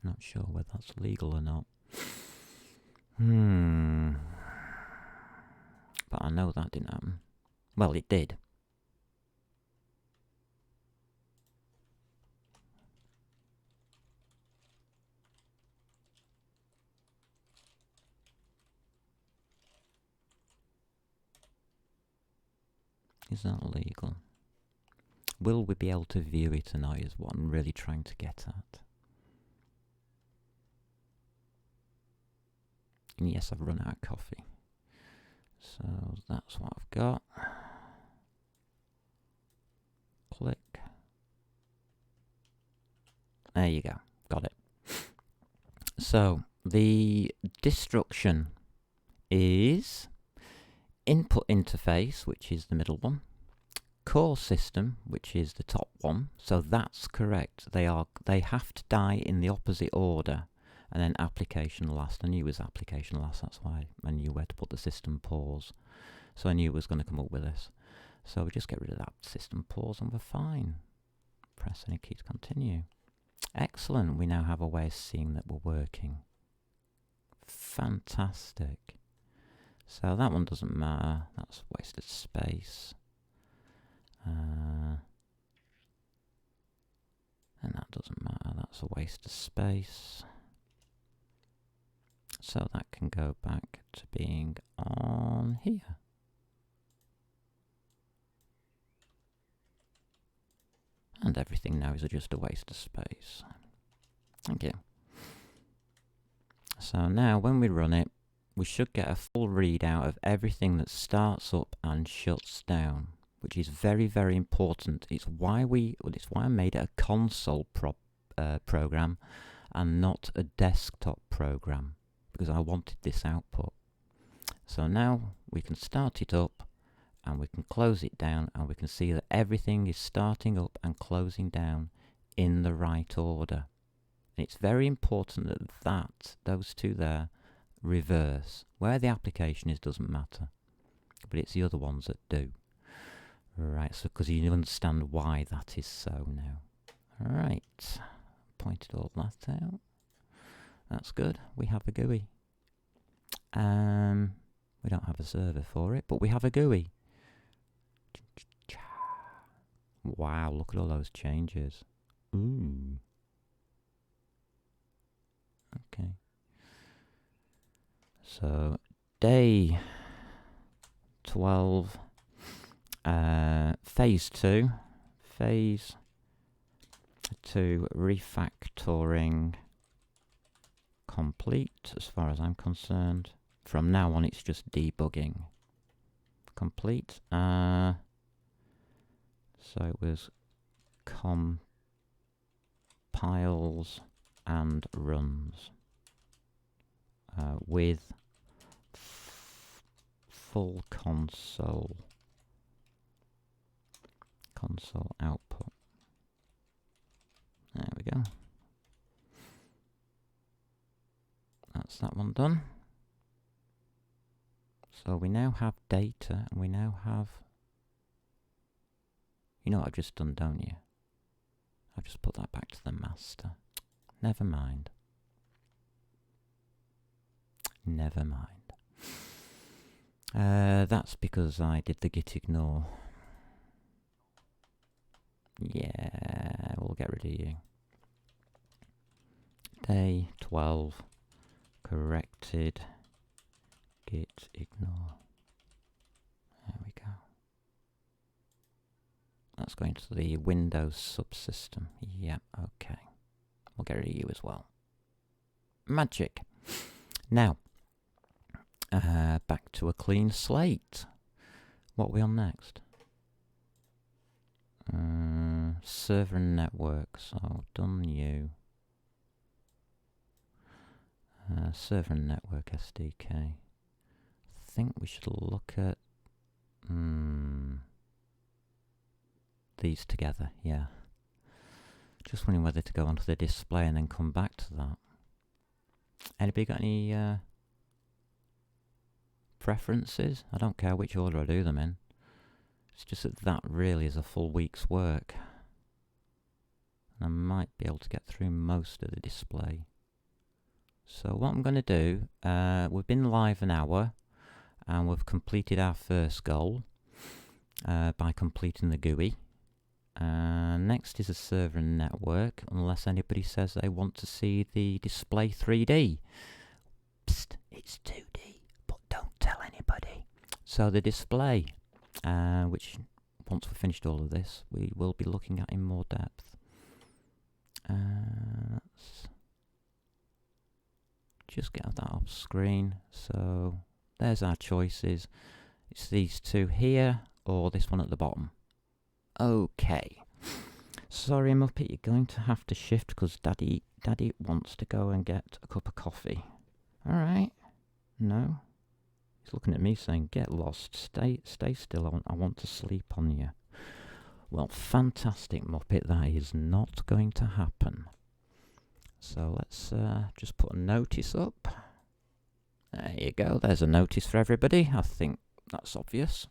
Not sure whether that's legal or not. But I know that didn't happen. Well, it did. Is that legal? Will we be able to view it or not is what I'm really trying to get at. And yes, I've run out of coffee. So that's what I've got. Click. There you go. Got it. So the destruction is input interface, which is the middle one. Core system, which is the top one. So that's correct. They have to die in the opposite order. And then application last. I knew it was application last, that's why I knew where to put the system pause. So I knew it was going to come up with this. So we just get rid of that system pause and we're fine. Press any key to continue. Excellent, we now have a way of seeing that we're working. Fantastic. So that one doesn't matter, that's wasted space. And that doesn't matter, that's a waste of space. So that can go back to being on here. And everything now is just a waste of space. Thank you. So now when we run it, we should get a full readout of everything that starts up and shuts down, which is very, very important. It's why I made it a console program and not a desktop program, because I wanted this output. So now we can start it up and we can close it down, and we can see that everything is starting up and closing down in the right order. And it's very important that those two there reverse. Where the application is doesn't matter, but it's the other ones that do. Right, so because you understand why that is so now. Right, pointed all that out. That's good. We have a GUI. We don't have a server for it, but we have a GUI. Wow, look at all those changes. Ooh. Okay. So, day 12, phase 2. Phase 2 refactoring complete, as far as I'm concerned. From now on, it's just debugging. Complete. So it was compiles and runs with full console console output. There we go. That's that one done. So we now have data, and we now have... You know what I've just done, don't you? I've just put that back to the master. Never mind. Never mind. That's because I did the git ignore. Yeah, we'll get rid of you. Day 12. Corrected. Git ignore. There we go. That's going to the Windows subsystem. Yep, okay. We'll get rid of you as well. Magic. Now, back to a clean slate. What are we on next? Server and network. So, done you. Server and network SDK. I think we should look at these together, yeah. Just wondering whether to go onto the display and then come back to that. Anybody got any preferences? I don't care which order I do them in. It's just that that really is a full week's work. And I might be able to get through most of the display. So what I'm going to do, we've been live an hour and we've completed our first goal by completing the GUI. Next is a server and network, unless anybody says they want to see the display 3D. Psst, it's 2D, but don't tell anybody. So the display, which once we've finished all of this, we will be looking at in more depth. Let's just get that off screen. So there's our choices. It's these two here, or this one at the bottom. Okay. Sorry, Muppet, you're going to have to shift because Daddy wants to go and get a cup of coffee. Alright. No. He's looking at me saying, get lost. Stay still. I want to sleep on you. Well, fantastic, Muppet. That is not going to happen. So let's just put a notice up. There you go. There's a notice for everybody. I think that's obvious.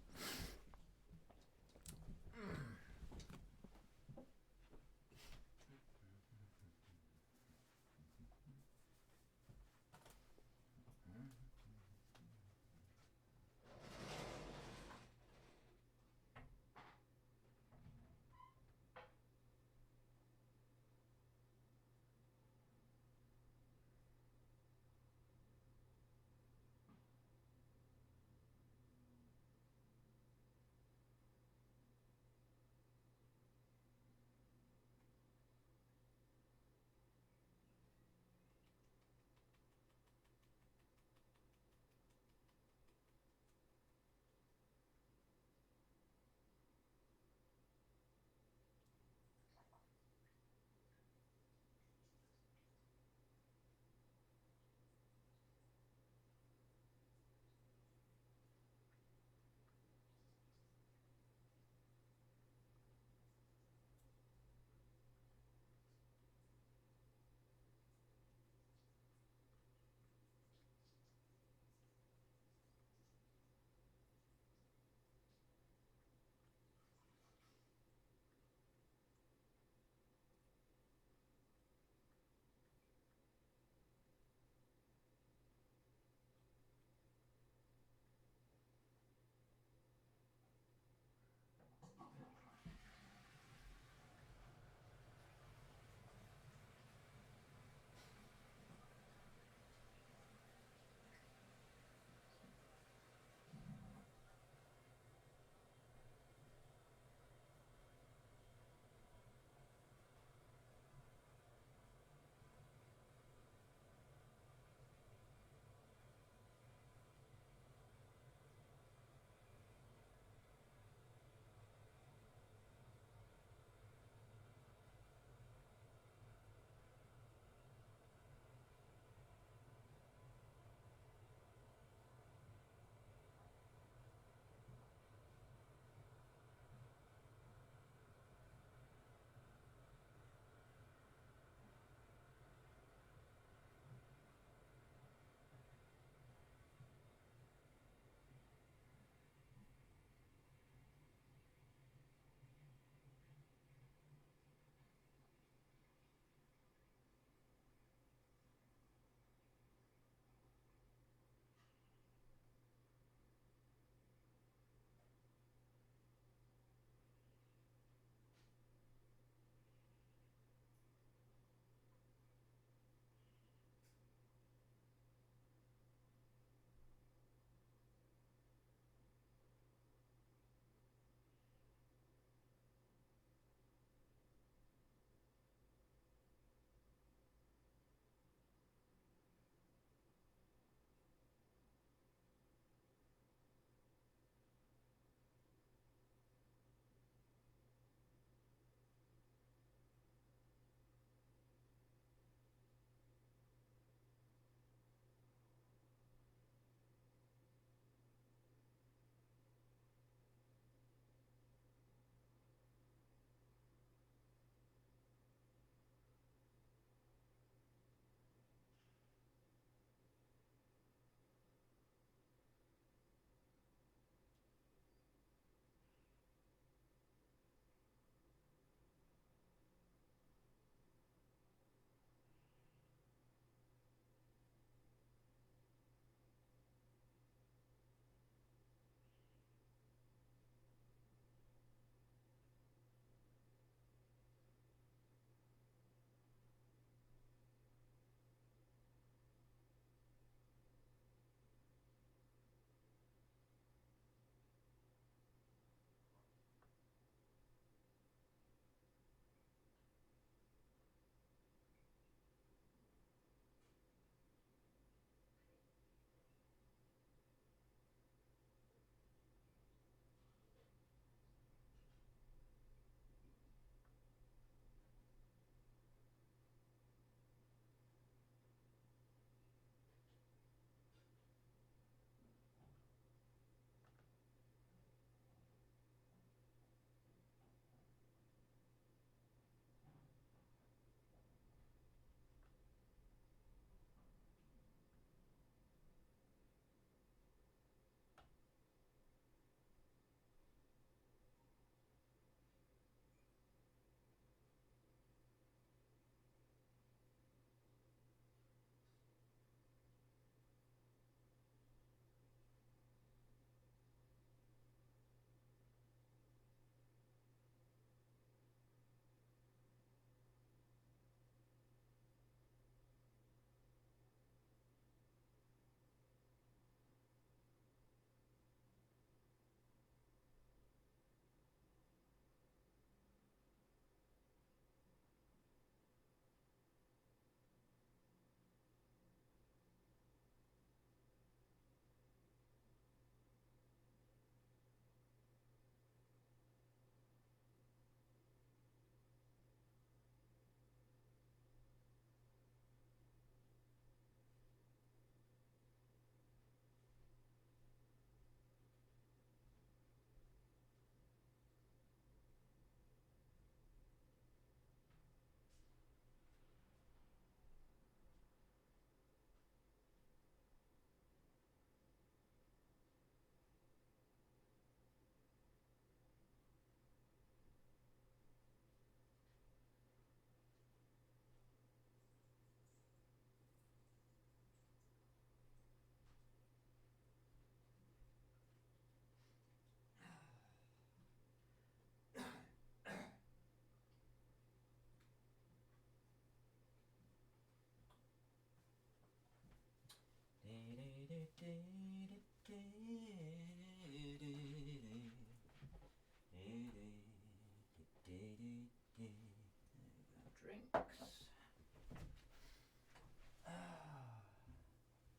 Drinks.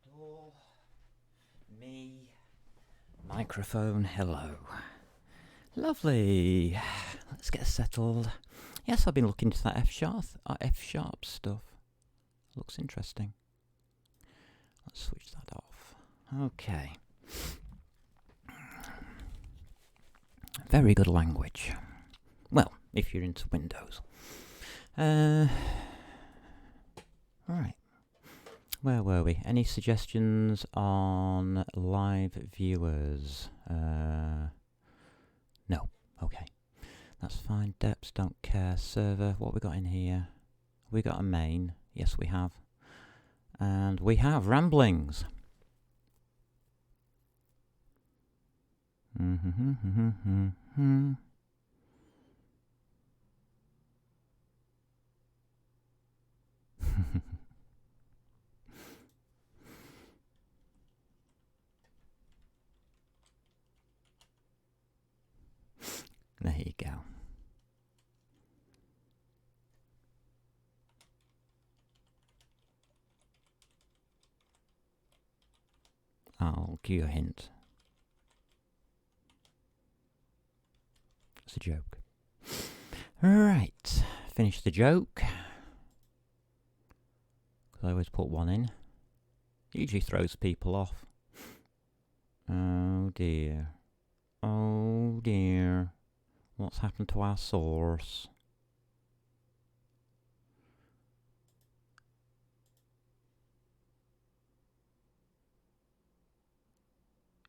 Door. Me. Microphone. Hello. Lovely. Let's get settled. Yes, I've been looking into that F sharp stuff. Looks interesting. Let's switch that off. Okay. Very good language. Well, if you're into Windows. Right. Where were we? Any suggestions on live viewers? No. Okay. That's fine. Depths, don't care. Server, what we got in here? We got a main. Yes, we have. And we have ramblings. There you go. I'll give you a hint. It's a joke. Right. Finish the joke. Because I always put one in. Usually throws people off. Oh dear. Oh dear. What's happened to our source?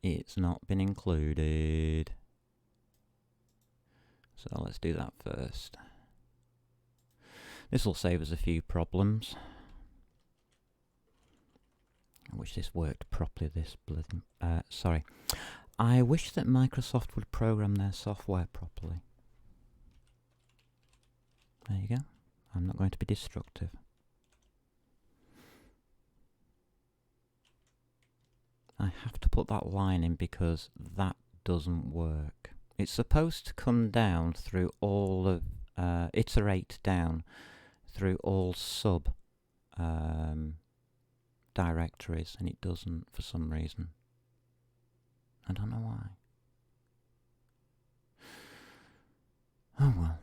It's not been included. So let's do that first. This will save us a few problems. I wish this worked properly, this bloody... sorry. I wish that Microsoft would program their software properly. There you go. I'm not going to be destructive. I have to put that line in because that doesn't work. It's supposed to come down through all of... iterate down through all sub directories, and it doesn't for some reason. I don't know why. Oh well.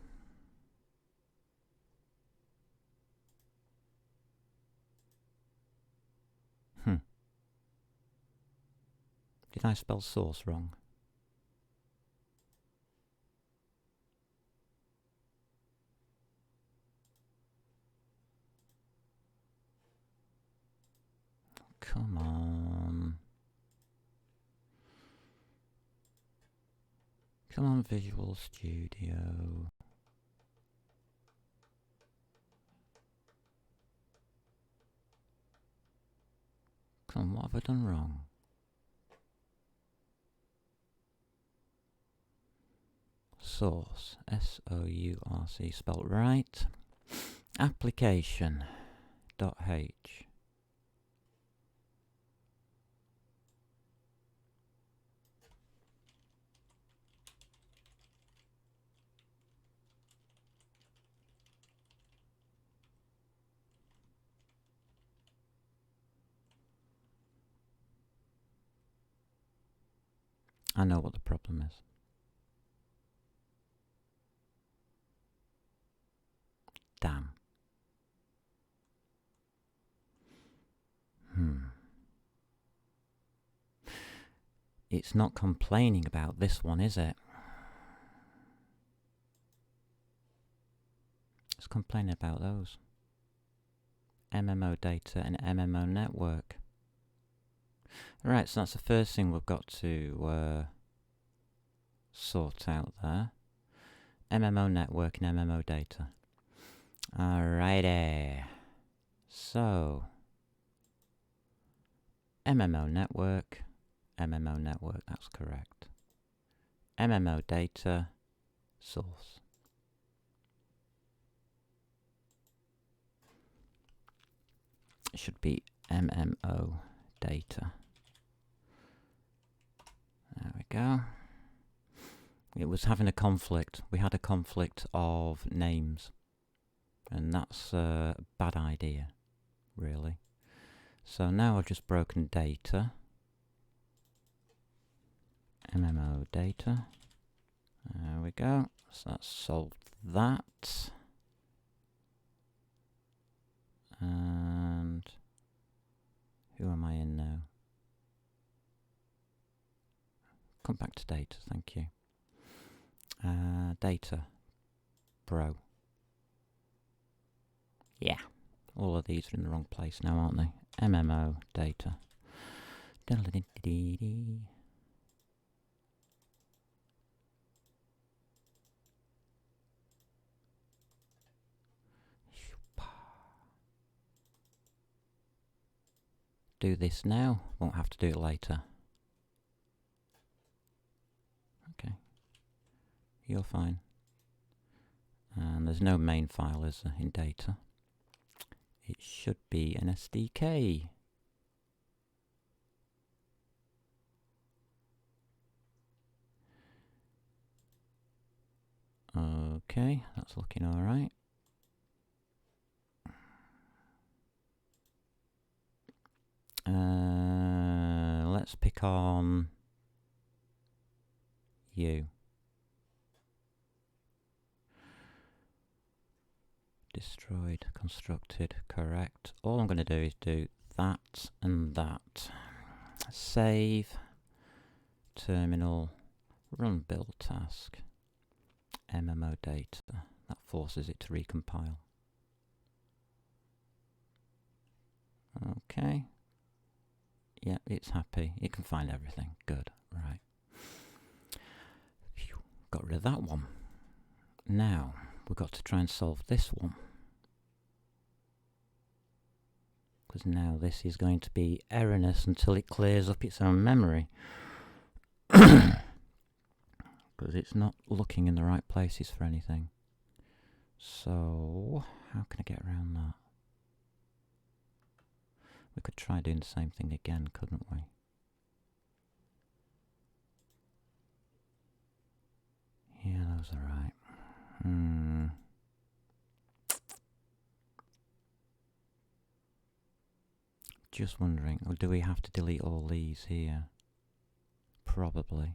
Did I spell source wrong? Come on. Come on, Visual Studio. Come on, what have I done wrong? Source, S-O-U-R-C, spelt right. Application, .h. I know what the problem is. Damn. It's not complaining about this one, is it? It's complaining about those. MMO data and MMO network. Right, so that's the first thing we've got to sort out there. MMO network and MMO data. Alrighty. So, MMO network, that's correct. MMO data, source. It should be MMO data. go. It was having a conflict. We had a conflict of names. And that's a bad idea, really. So now I've just broken data. MMO data. There we go. So that's solved that. And who am I in now? Come back to data, thank you. Data. Bro. Yeah. All of these are in the wrong place now, aren't they? MMO data. Do this now, won't have to do it later. Okay. You're fine. And there's no main file, is there, in data? It should be an SDK. Okay, that's looking alright. Let's pick on you. Destroyed, constructed, correct. All I'm going to do is do that and that. Save, terminal, run build task, MMO data. That forces it to recompile. Okay. Yeah, it's happy. It can find everything. Good. Right. Phew. Got rid of that one. Now, we've got to try and solve this one. Because now this is going to be erroneous until it clears up its own memory. Because it's not looking in the right places for anything. So, how can I get around that? We could try doing the same thing again, couldn't we? Yeah, those are right. Just wondering, or do we have to delete all these here? Probably.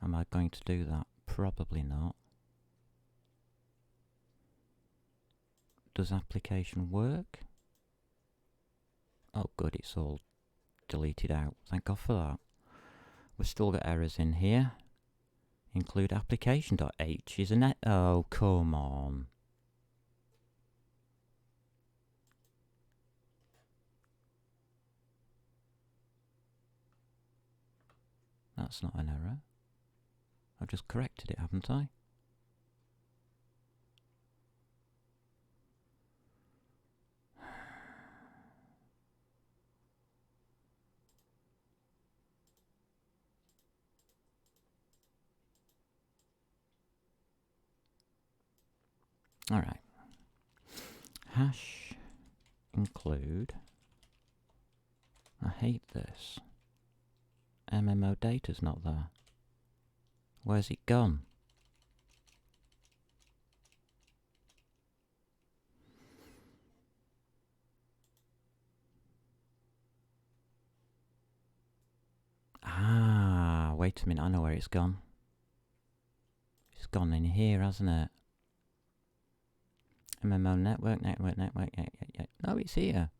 Am I going to do that? Probably not. Does application work? Oh good, it's all deleted out. Thank God for that. We've still got errors in here. Include application.h is a net. Oh, come on. That's not an error. I've just corrected it, haven't I? Alright. Hash include. I hate this. MMO data's not there. Where's it gone? Ah, wait a minute, I know where it's gone. It's gone in here, hasn't it? MMO network, yeah. No, it's here.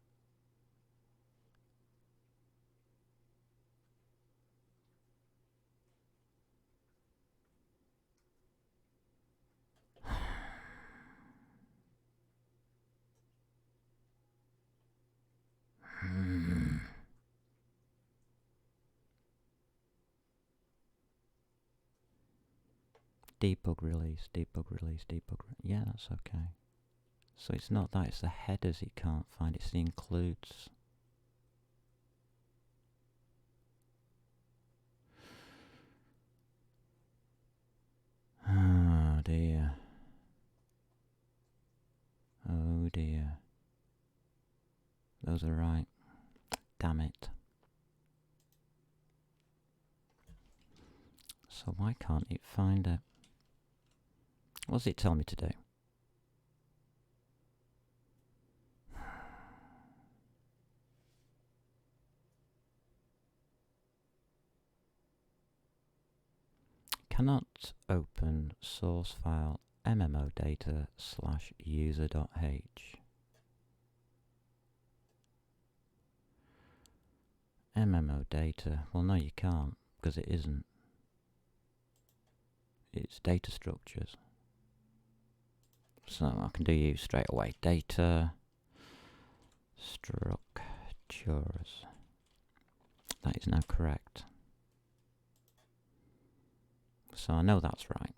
Debug release, yeah, that's okay. So it's not that, it's the headers it can't find, it's the includes. Oh dear. Oh dear. Those are right. Damn it. So why can't it find it? What does it tell me to do? Cannot open source file MMO data / user.h. MMO data. Well, no, you can't, because it isn't. It's data structures. So I can do you straight away. Data structures. That is now correct. So I know that's right.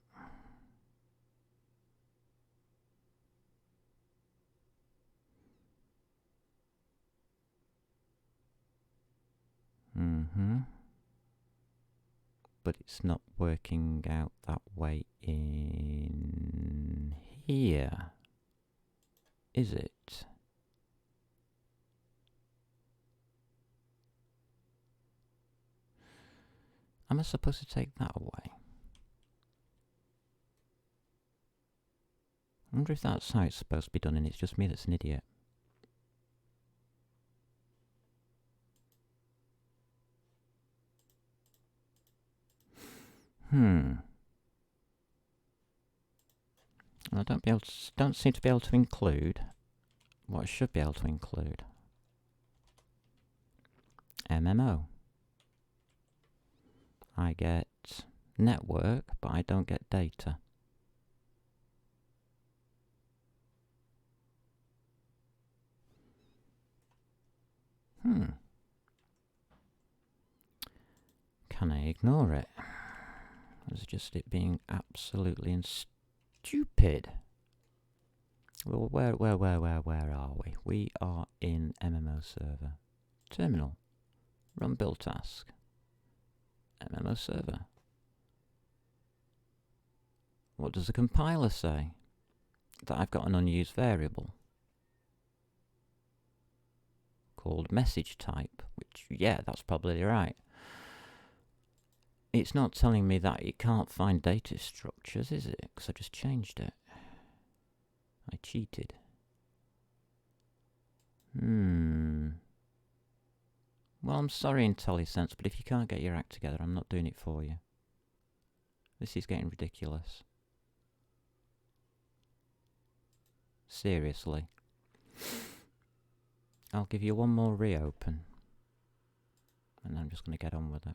But it's not working out that way in here, is it? Am I supposed to take that away? I wonder if that's how it's supposed to be done and it's just me that's an idiot. I don't seem to be able to include what I should be able to include. MMO. I get network, but I don't get data. Can I ignore it? It's just it being absolutely stupid. Well, where are we? We are in MMO server. Terminal. Run build task. MMO server. What does the compiler say? That I've got an unused variable called message type, which, yeah, that's probably right. It's not telling me that it can't find data structures, is it? Because I just changed it. I cheated. Well, I'm sorry, IntelliSense, but if you can't get your act together, I'm not doing it for you. This is getting ridiculous. Seriously. I'll give you one more reopen. And I'm just going to get on with it.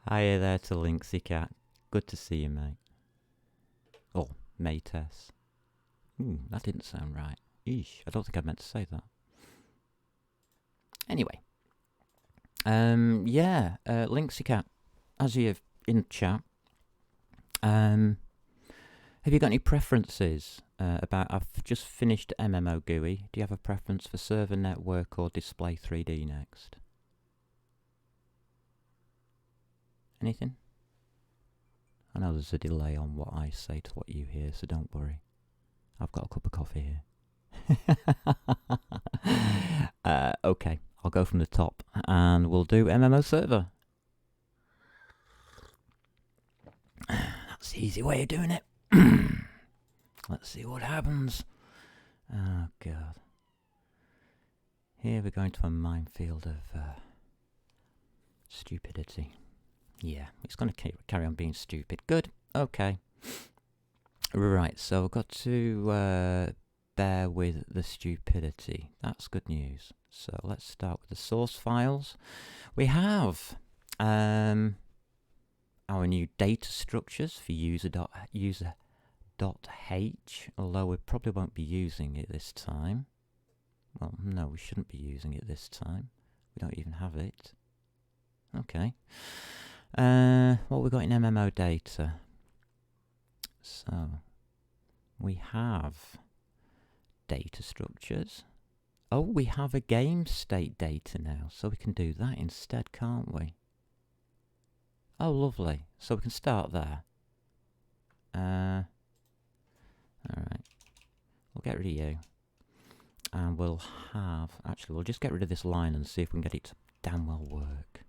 Hiya there to Linksy Cat. Good to see you, mate. Oh, Maytess. That didn't sound right. Eesh, I don't think I meant to say that. Anyway. Yeah, Linksy Cat, as you're in chat, have you got any preferences about, I've just finished MMO GUI. Do you have a preference for server, network, or display 3D next? Anything? I know there's a delay on what I say to what you hear, so don't worry. I've got a cup of coffee here. Okay, I'll go from the top, and we'll do MMO server. That's the easy way of doing it. Let's see what happens. Oh, God. Here we're going to a minefield of stupidity. Yeah, it's going to carry on being stupid. Good. Okay. Right, so I've got to bear with the stupidity. That's good news. So let's start with the source files. We have our new data structures for user.h, although we probably won't be using it this time. Well, no, we shouldn't be using it this time. We don't even have it. Okay. What we got in MMO data? So we have data structures. Oh, we have a game state data now, so we can do that instead, can't we? Oh, lovely. So we can start there. Alright. We'll get rid of you. and we'll have... Actually, we'll just get rid of this line and see if we can get it to damn well work.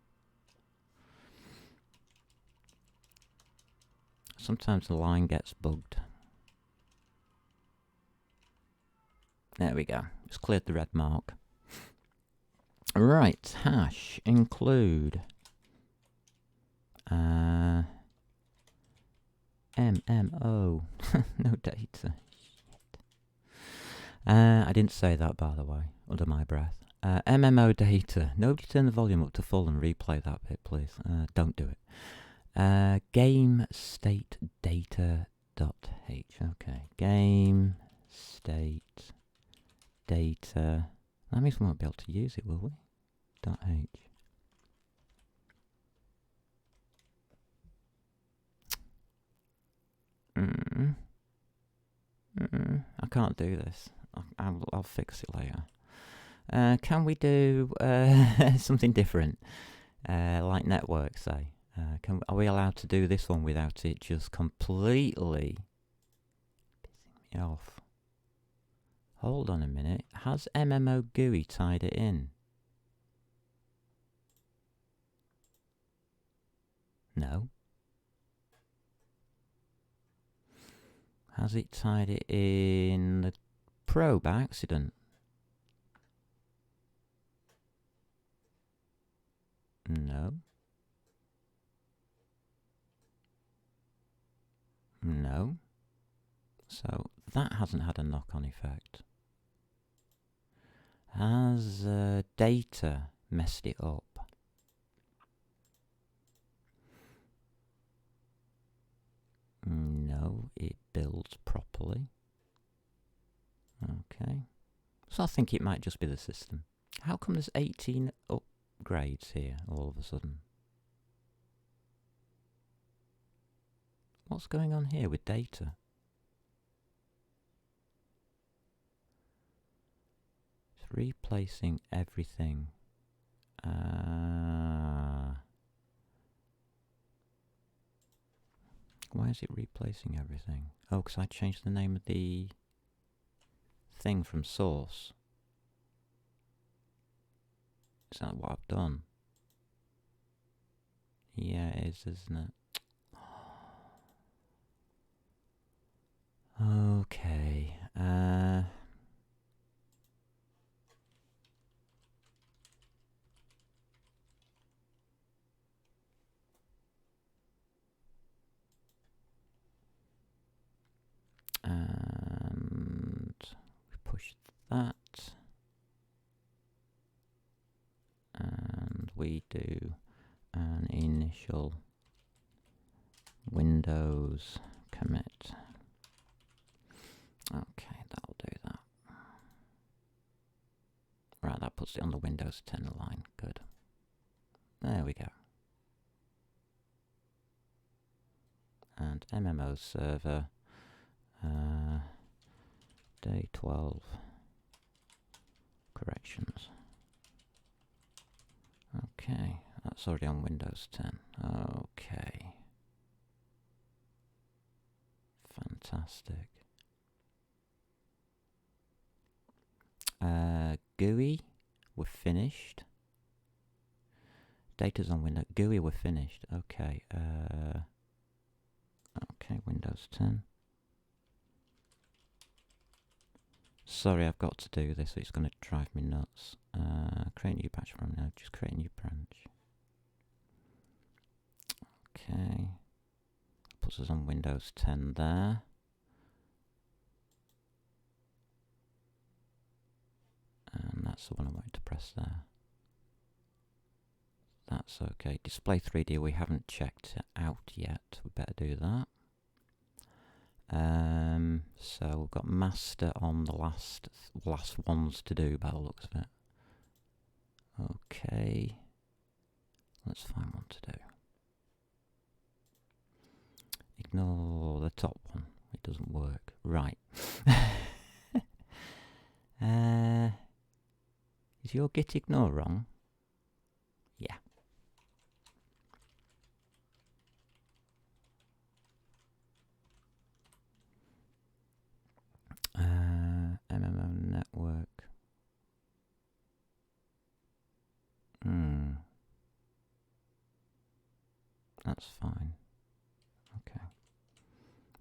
Sometimes the line gets bugged. There we go. It's cleared the red mark. Right, hash include MMO. No data. I didn't say that, by the way, under my breath. MMO data. Nobody turn the volume up to full and replay that bit, please. Don't do it. Game state data.h. Okay. Game state data. That means we won't be able to use it, will we? .h. I can't do this. I'll fix it later. Can we do something different? Like network, say. Are we allowed to do this one without it just completely pissing me off? Hold on a minute. Has MMO GUI tied it in? No. Has it tied it in the Pro by accident? No. No. So that hasn't had a knock-on effect. Has data messed it up? No, it builds properly. Okay. So I think it might just be the system. How come there's 18 upgrades here all of a sudden? What's going on here with data? It's replacing everything. Why is it replacing everything? Oh, because I changed the name of the thing from source. Is that what I've done? Yeah, it is, isn't it? Okay. And we push that. And we do an initial Windows commit. Okay, that'll do that. Right, that puts it on the Windows 10 line. Good. There we go. And MMO server, day 12 corrections. Okay, that's already on Windows 10. Okay. Fantastic. GUI, we're finished. Data's on Windows. GUI, we're finished. Okay. Okay, Windows 10. Sorry, I've got to do this. It's going to drive me nuts. Create a new batch from now. Just create a new branch. Okay. Puts us on Windows 10 there. And that's the one I wanted to press there. That's okay. Display 3D, we haven't checked out yet. We better do that. So we've got master on the last ones to do by the looks of it. Okay. Let's find one to do. Ignore the top one. It doesn't work. Right. Is your git ignore wrong? Yeah. MMO network. That's fine. Okay.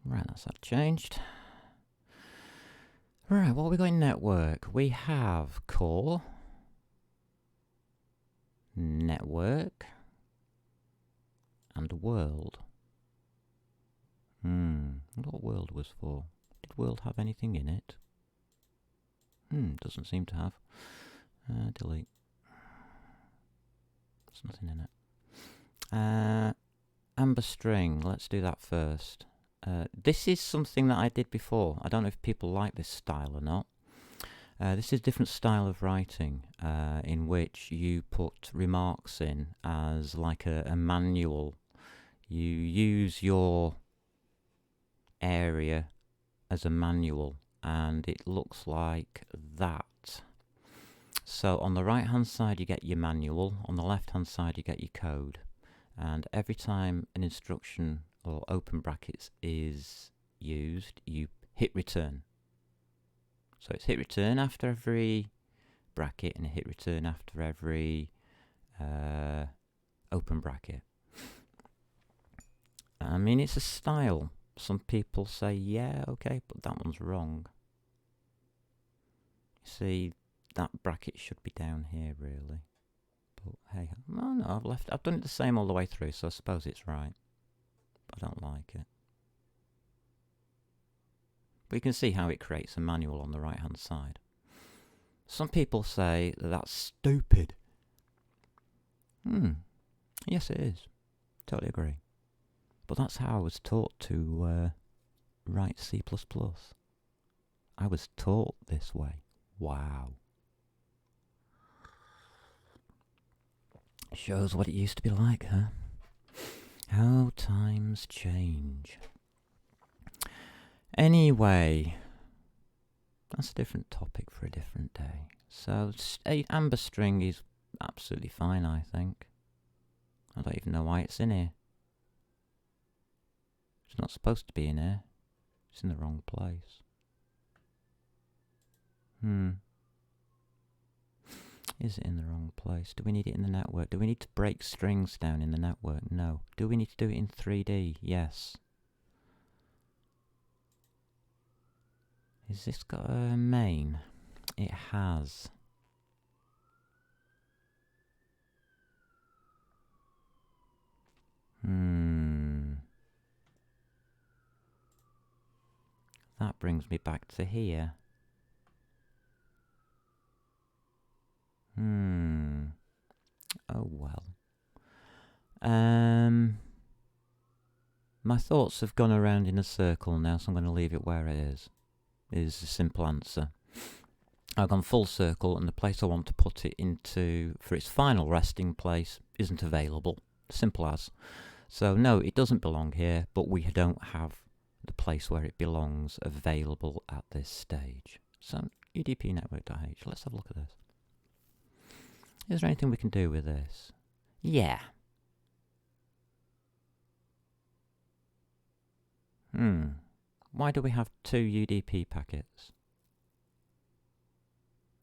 Right, that's that changed. Right, what have we got in network? We have core, network, and world. What world was for? Did world have anything in it? Doesn't seem to have. Delete. There's nothing in it. Amber string, let's do that first. This is something that I did before. I don't know if people like this style or not. This is a different style of writing in which you put remarks in as like a manual. You use your area as a manual, and it looks like that. So on the right hand side you get your manual, on the left hand side you get your code, and every time an instruction or open brackets is used, you hit return. So it's hit return after every bracket and hit return after every open bracket. I mean, it's a style. Some people say, yeah, okay, but that one's wrong. See, that bracket should be down here, really. But hey, no, I've done it the same all the way through, so I suppose it's right. But I don't like it. But you can see how it creates a manual on the right-hand side. Some people say that that's stupid. Yes, it is. Totally agree. But that's how I was taught to write C++. I was taught this way. Wow. Shows what it used to be like, huh? How times change. Anyway, that's a different topic for a different day. So, amber string is absolutely fine, I think. I don't even know why it's in here. It's not supposed to be in here. It's in the wrong place. Is it in the wrong place? Do we need it in the network? Do we need to break strings down in the network? No. Do we need to do it in 3D? Yes. Has this got a main? It has. That brings me back to here. Oh well. My thoughts have gone around in a circle now, so I'm going to leave it where it is. Is a simple answer. I've gone full circle, and the place I want to put it into for its final resting place isn't available. Simple as. So no, it doesn't belong here, but we don't have the place where it belongs available at this stage. So udpnetwork.h, let's have a look at this. Is there anything we can do with this? Yeah. Why do we have 2 UDP packets?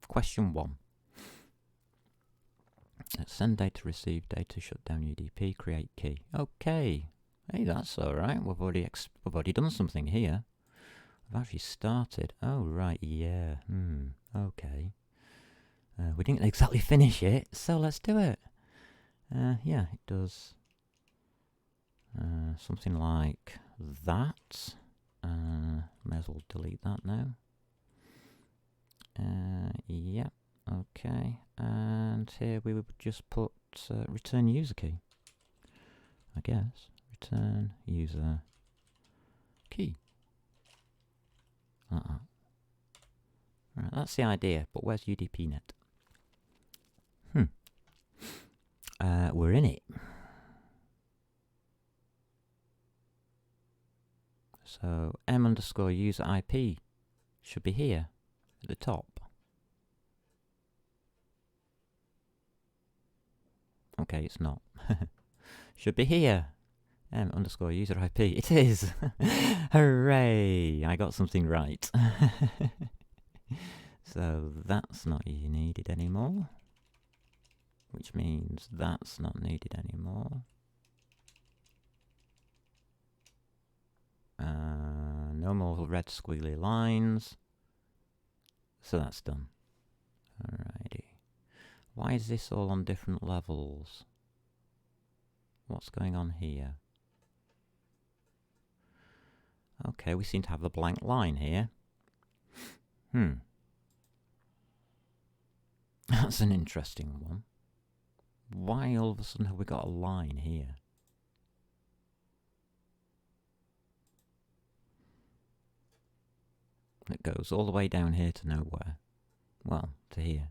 Question 1. Let's send data, receive data, shut down UDP, create key. Okay. Hey, that's alright. We've already done something here. We've actually started. Oh, right, yeah. Okay. We didn't exactly finish it, so let's do it. Yeah, it does something like that. May as well delete that now. Yeah, okay. And here we would just put return user key, I guess. Return user key. Right, that's the idea, but where's UDPnet? We're in it. So m_user IP should be here at the top. Okay, it's not. Should be here. m_user IP. It is. Hooray! I got something right. So that's not needed anymore. Which means that's not needed anymore. No more red squiggly lines. So that's done. Alrighty. Why is this all on different levels? What's going on here? Okay, we seem to have a blank line here. That's an interesting one. Why all of a sudden have we got a line here? It goes all the way down here to nowhere. Well, to here.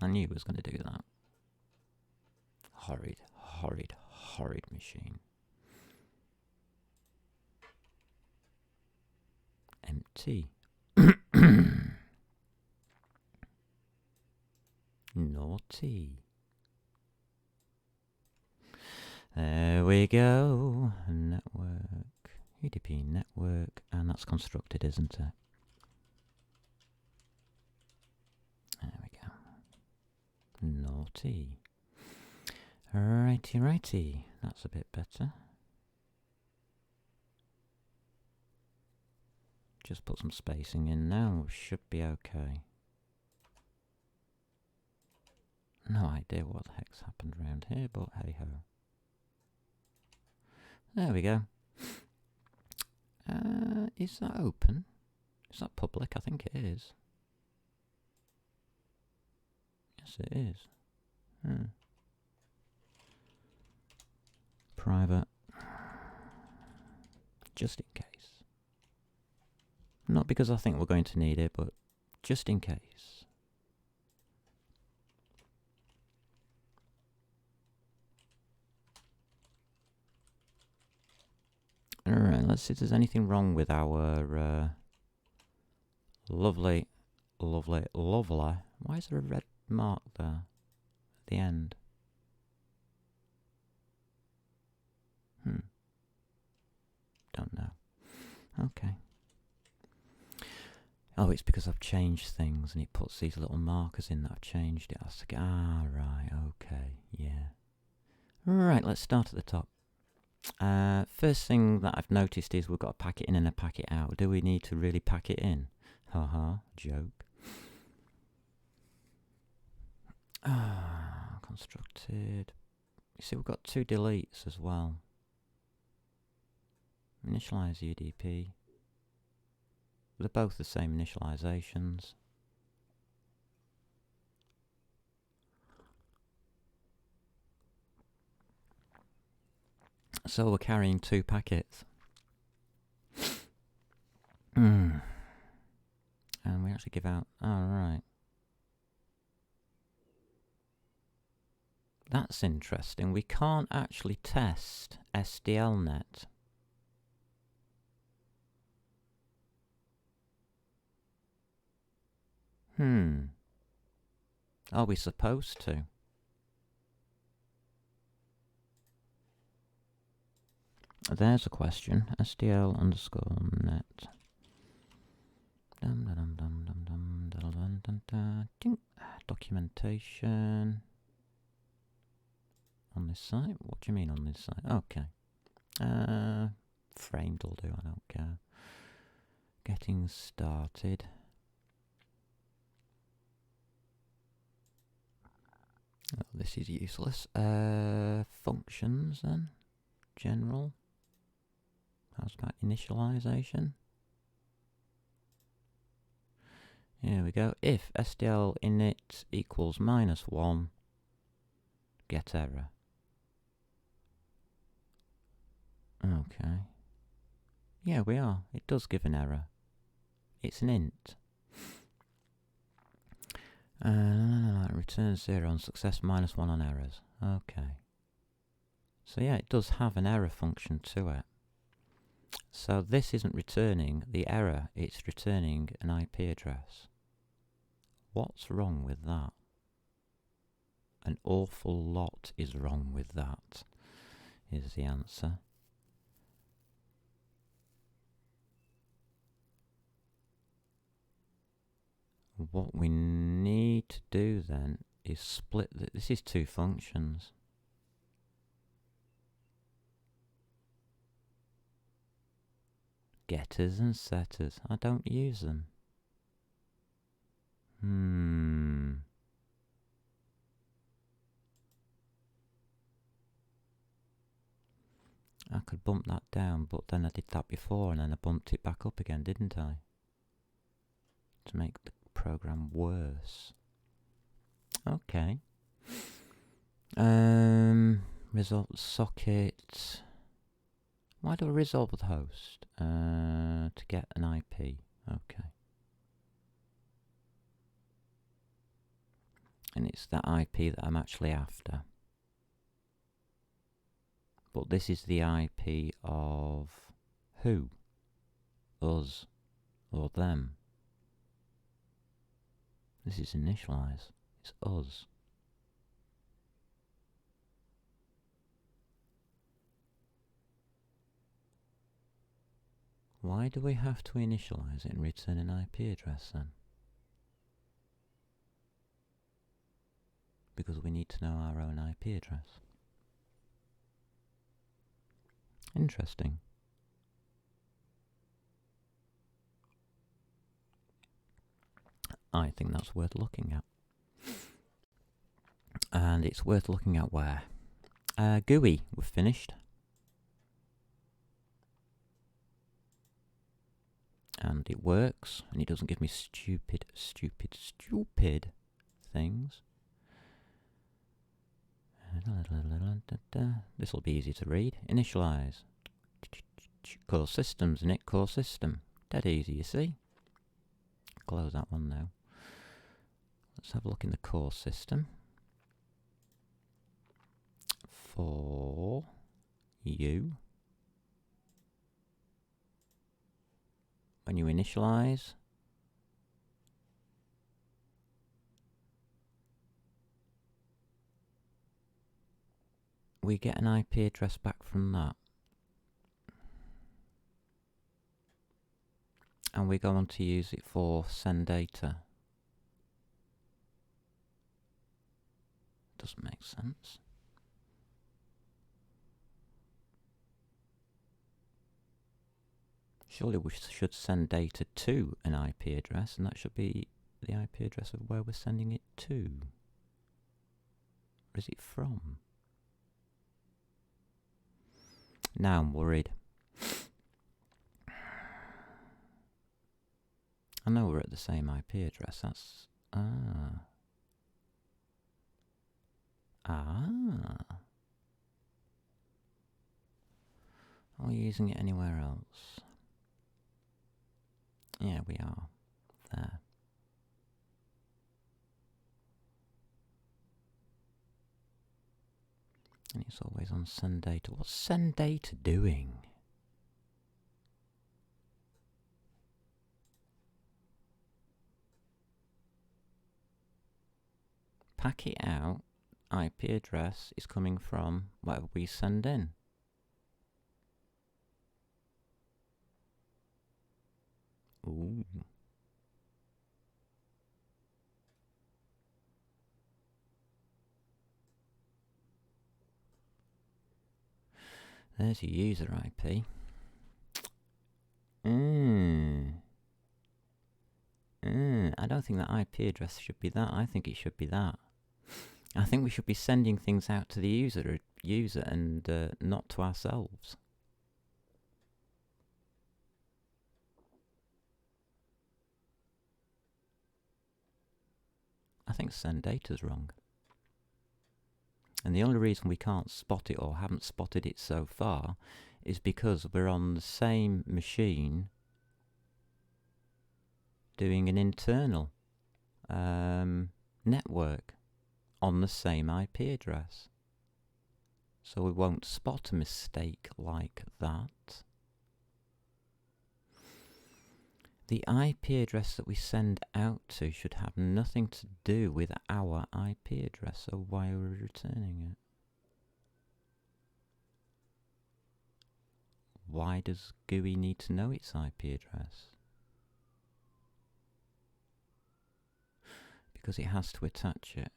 I knew it was going to do that. Horrid, horrid, horrid machine. Empty. Naughty. There we go. Network. UDP network. And that's constructed, isn't it? There we go. Naughty. Righty, righty. That's a bit better. Just put some spacing in now. Should be okay. No idea what the heck's happened around here, but hey ho. There we go. Is that open? Is that public? I think it is. Yes, it is. Private. Just in case. Not because I think we're going to need it, but just in case. Alright, let's see if there's anything wrong with our lovely. Why is there a red mark there at the end? Don't know. Okay. Oh, it's because I've changed things and it puts these little markers in that I've changed it. Right, okay, yeah. Right, let's start at the top. First thing that I've noticed is we've got a packet in and a packet out. Do we need to really pack it in? Haha, joke. Constructed. You see, we've got two deletes as well. Initialize UDP. They're both the same initializations. So we're carrying two packets. And we actually give out... right. That's interesting. We can't actually test SDLNet. Are we supposed to? There's a question. SDL underscore net. Documentation. On this site? What do you mean on this site? Okay. Framed will do, I don't care. Getting started. Oh, this is useless. Functions then. General. How's about initialization? Here we go. If SDL init equals -1, get error. Okay. Yeah, we are. It does give an error. It's an int. Returns 0 on success, -1 on errors. Okay. So yeah, it does have an error function to it. So this isn't returning the error, it's returning an IP address. What's wrong with that? An awful lot is wrong with that, is the answer. What we need to do then is split this is two functions. Getters and setters. I don't use them. I could bump that down, but then I did that before and then I bumped it back up again, didn't I? To make the program worse. Okay. Resolve socket. Why do I resolve the host? To get an IP. Okay. And it's that IP that I'm actually after. But this is the IP of who? Us or them? This is initialize. It's us. Why do we have to initialize it and return an IP address then? Because we need to know our own IP address. Interesting. I think that's worth looking at. And it's worth looking at where? GUI, we've finished. And it works, and it doesn't give me stupid things. This will be easy to read. Initialize. Core systems, init core system. Dead easy, you see. Close that one now. Let's have a look in the core system. For you. When you initialize, we get an IP address back from that. And we go on to use it for send data. Doesn't make sense. Surely we should send data to an IP address, and that should be the IP address of where we're sending it to. Where is it from? Now I'm worried. I know we're at the same IP address. That's... Are we using it anywhere else? Yeah, we are. There. And it's always on send data. What's send data doing? Packet out, IP address is coming from whatever we send in. Ooh. There's your user IP. I don't think that IP address should be that. I think it should be that. I think we should be sending things out to the user and not to ourselves. I think send data's wrong. And the only reason we can't spot it or haven't spotted it so far is because we're on the same machine doing an internal network on the same IP address. So we won't spot a mistake like that. The IP address that we send out to should have nothing to do with our IP address, so why are we returning it? Why does GUI need to know its IP address? because it has to attach it.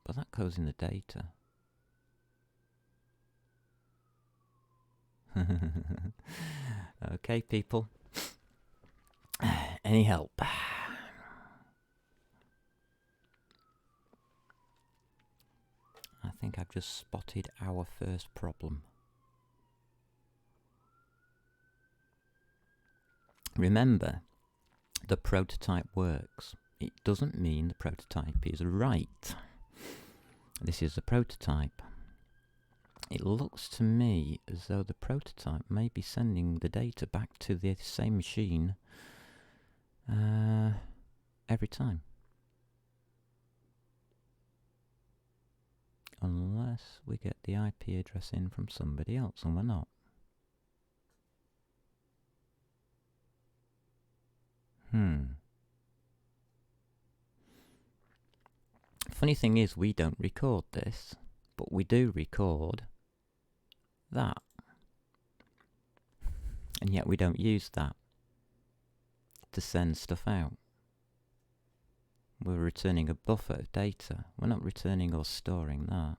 But that goes in the data. Okay, people. Any help? I think I've just spotted our first problem. Remember, the prototype works. It doesn't mean the prototype is right. This is a prototype. It looks to me as though the prototype may be sending the data back to the same machine every time. Unless we get the IP address in from somebody else, and we're not. Funny thing is, we don't record this, but we do record that. And yet we don't use that to send stuff out. We're returning a buffer of data. We're not returning or storing that.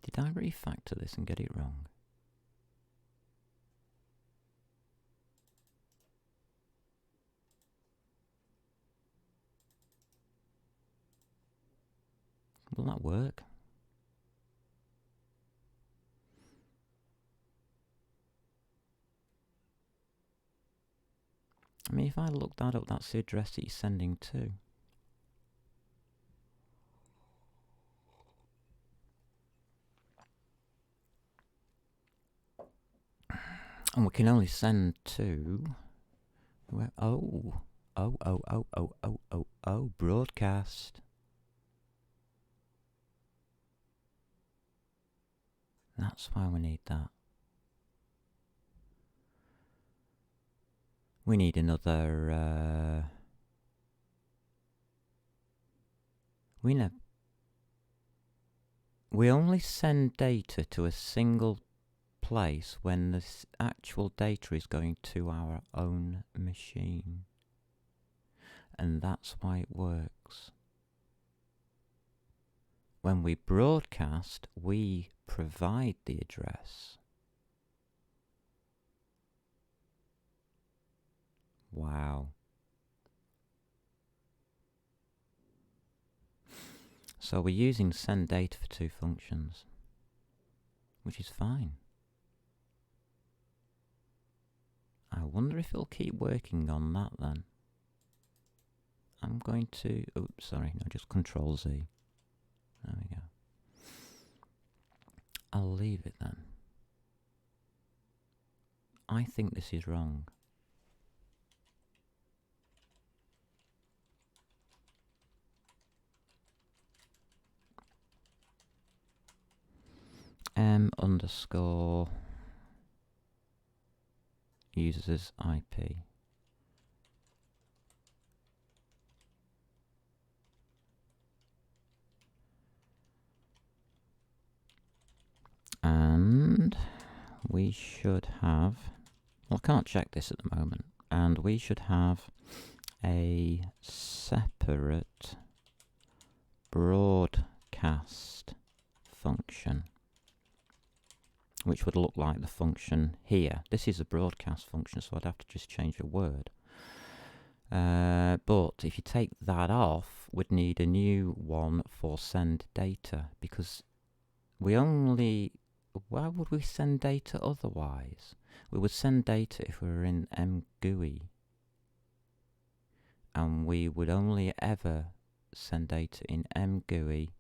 Did I refactor this and get it wrong? Will that work? I mean, if I look that up, that's the address that you're sending to. And we can only send to... Where, oh, broadcast. That's why we need that. We need another... We only send data to a single place when the actual data is going to our own machine. And that's why it works. When we broadcast, we provide the address. Wow. So we're using send data for two functions, which is fine. I wonder if it'll keep working on that then. I'm going to... Oops, sorry, no, just Control Z. There we go. I'll leave it then. I think this is wrong. M_users IP. And we should have, well, I can't check this at the moment, and we should have a separate broadcast function, which would look like the function here. This is a broadcast function, so I'd have to just change a word. But if you take that off, we'd need a new one for send data, because we only... Why would we send data otherwise? We would send data if we were in mGUI. And we would only ever send data in mGUI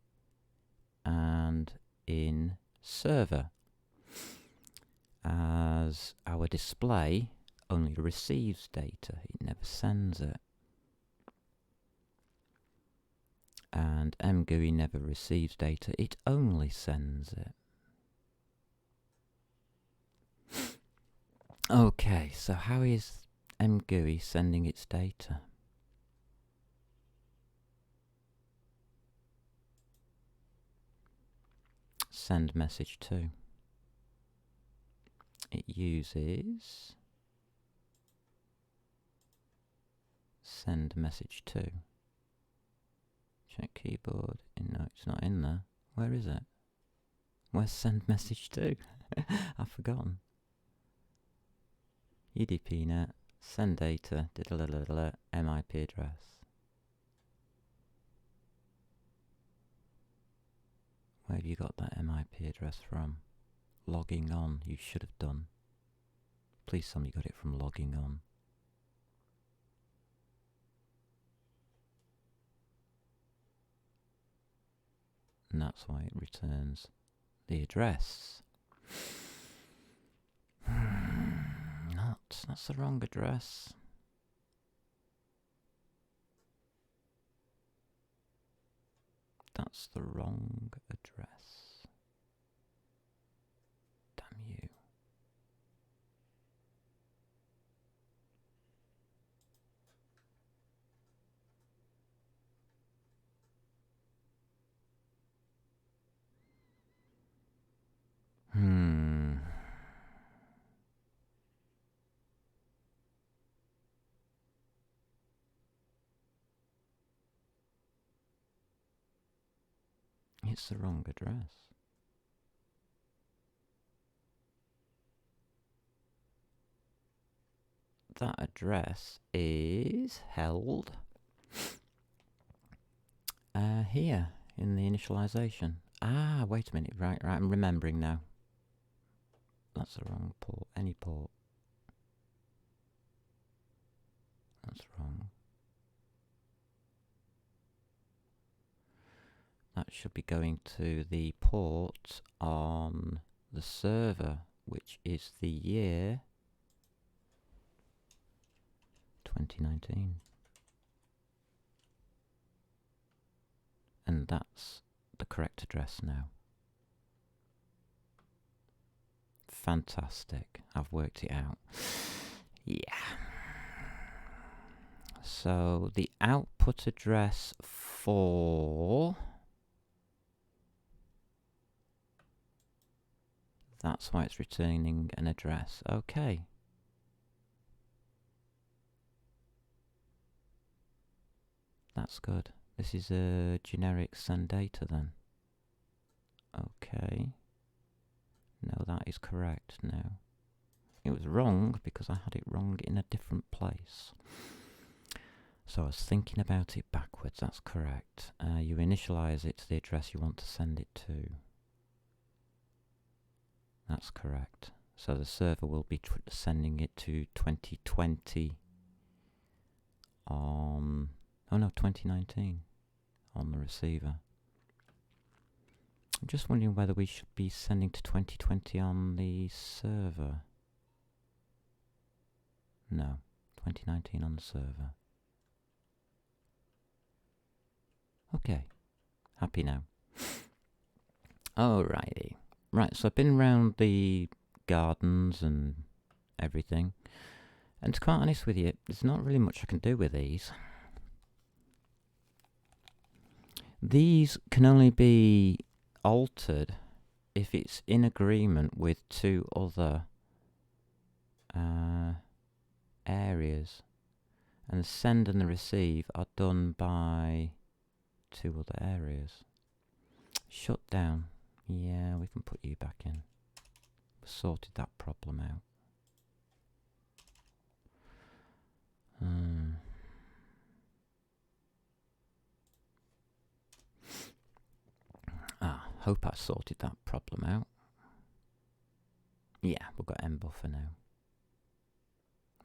and in server, as our display only receives data, it never sends it. And mGUI never receives data, it only sends it. Okay, so how is mGUI sending its data? Send message to. It uses send message to. Check keyboard. No, it's not in there. Where is it? Where's send message to? I've forgotten. UDPnet, send data, MIP address. Where have you got that MIP address from? Logging on, you should have done. Please tell me you got it from logging on. And that's why it returns the address. That's the wrong address. That's the wrong address. Damn you. It's the wrong address. That address is held here in the initialization. Ah, wait a minute. Right, I'm remembering now. That's the wrong port. Any port. That's wrong. That should be going to the port on the server, which is the year 2019. And that's the correct address now. Fantastic. I've worked it out. Yeah. So the output address for... That's why it's returning an address. Okay. That's good. This is a generic send data then. Okay. No, that is correct now. It was wrong because I had it wrong in a different place. So I was thinking about it backwards. That's correct. You initialize it to the address you want to send it to. That's correct. So the server will be sending it to 2020 on... Oh no, 2019 on the receiver. I'm just wondering whether we should be sending to 2020 on the server. No, 2019 on the server. Okay, happy now. Alrighty. Right, so I've been around the gardens and everything, and to be quite honest with you, there's not really much I can do with these. These can only be altered if it's in agreement with two other areas, and the send and the receive are done by two other areas. Shut down. Yeah, we can put you back in. We've sorted that problem out. Hope I sorted that problem out. Yeah, we've got mbuffer now.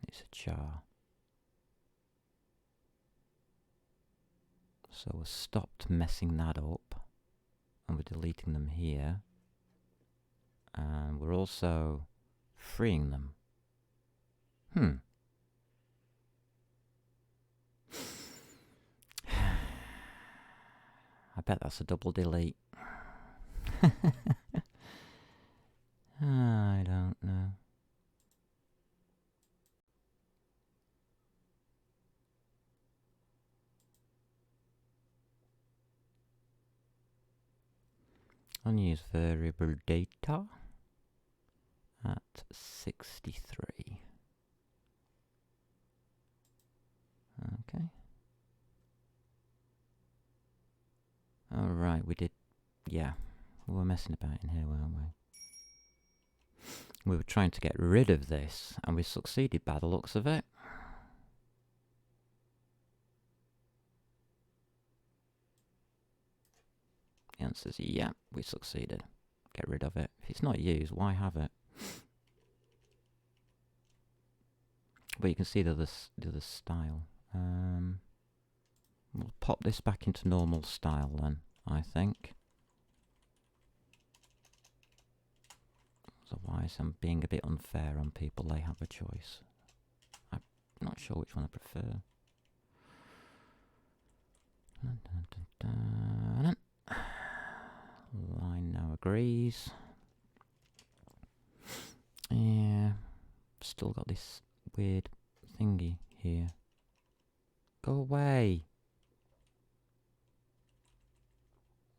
It's a char. So we've stopped messing that up, and we're deleting them here, and we're also freeing them. I bet that's a double delete. I don't know. Unused variable data at 63. Okay. Alright, we did... Yeah, we were messing about in here, weren't we? We were trying to get rid of this, and we succeeded by the looks of it. The answer is yeah, we succeeded. Get rid of it. If it's not used, why have it? But you can see the other style. We'll pop this back into normal style then, I think. Otherwise, I'm being a bit unfair on people. They have a choice. I'm not sure which one I prefer. Line now agrees. Yeah, still got this weird thingy here. Go away.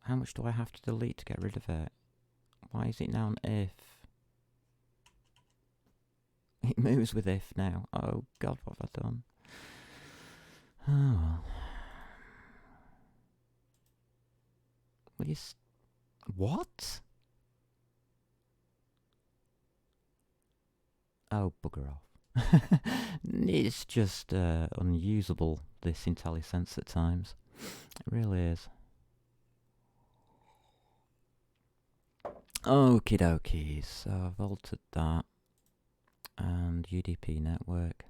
How much do I have to delete to get rid of it? Why is it now an if? It moves with if now. Oh God, what have I done? Oh well. Will you what? Oh, bugger off. It's just unusable, this IntelliSense at times. It really is. Okie dokies, so I've altered that. And UDP network.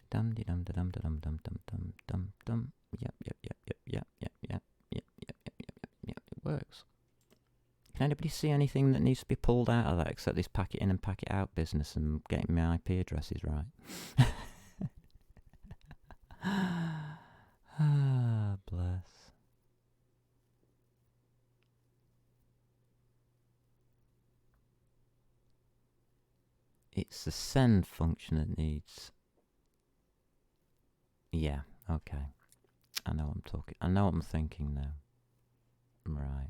Dum de dum de dum de dum dum dum dum dum dum. Yep. It works. Can anybody see anything that needs to be pulled out of that except this pack it in and pack it out business and getting my IP addresses right? Ah, bless. It's the send function that needs. Yeah, okay. I know what I'm talking. I know what I'm thinking now. Right.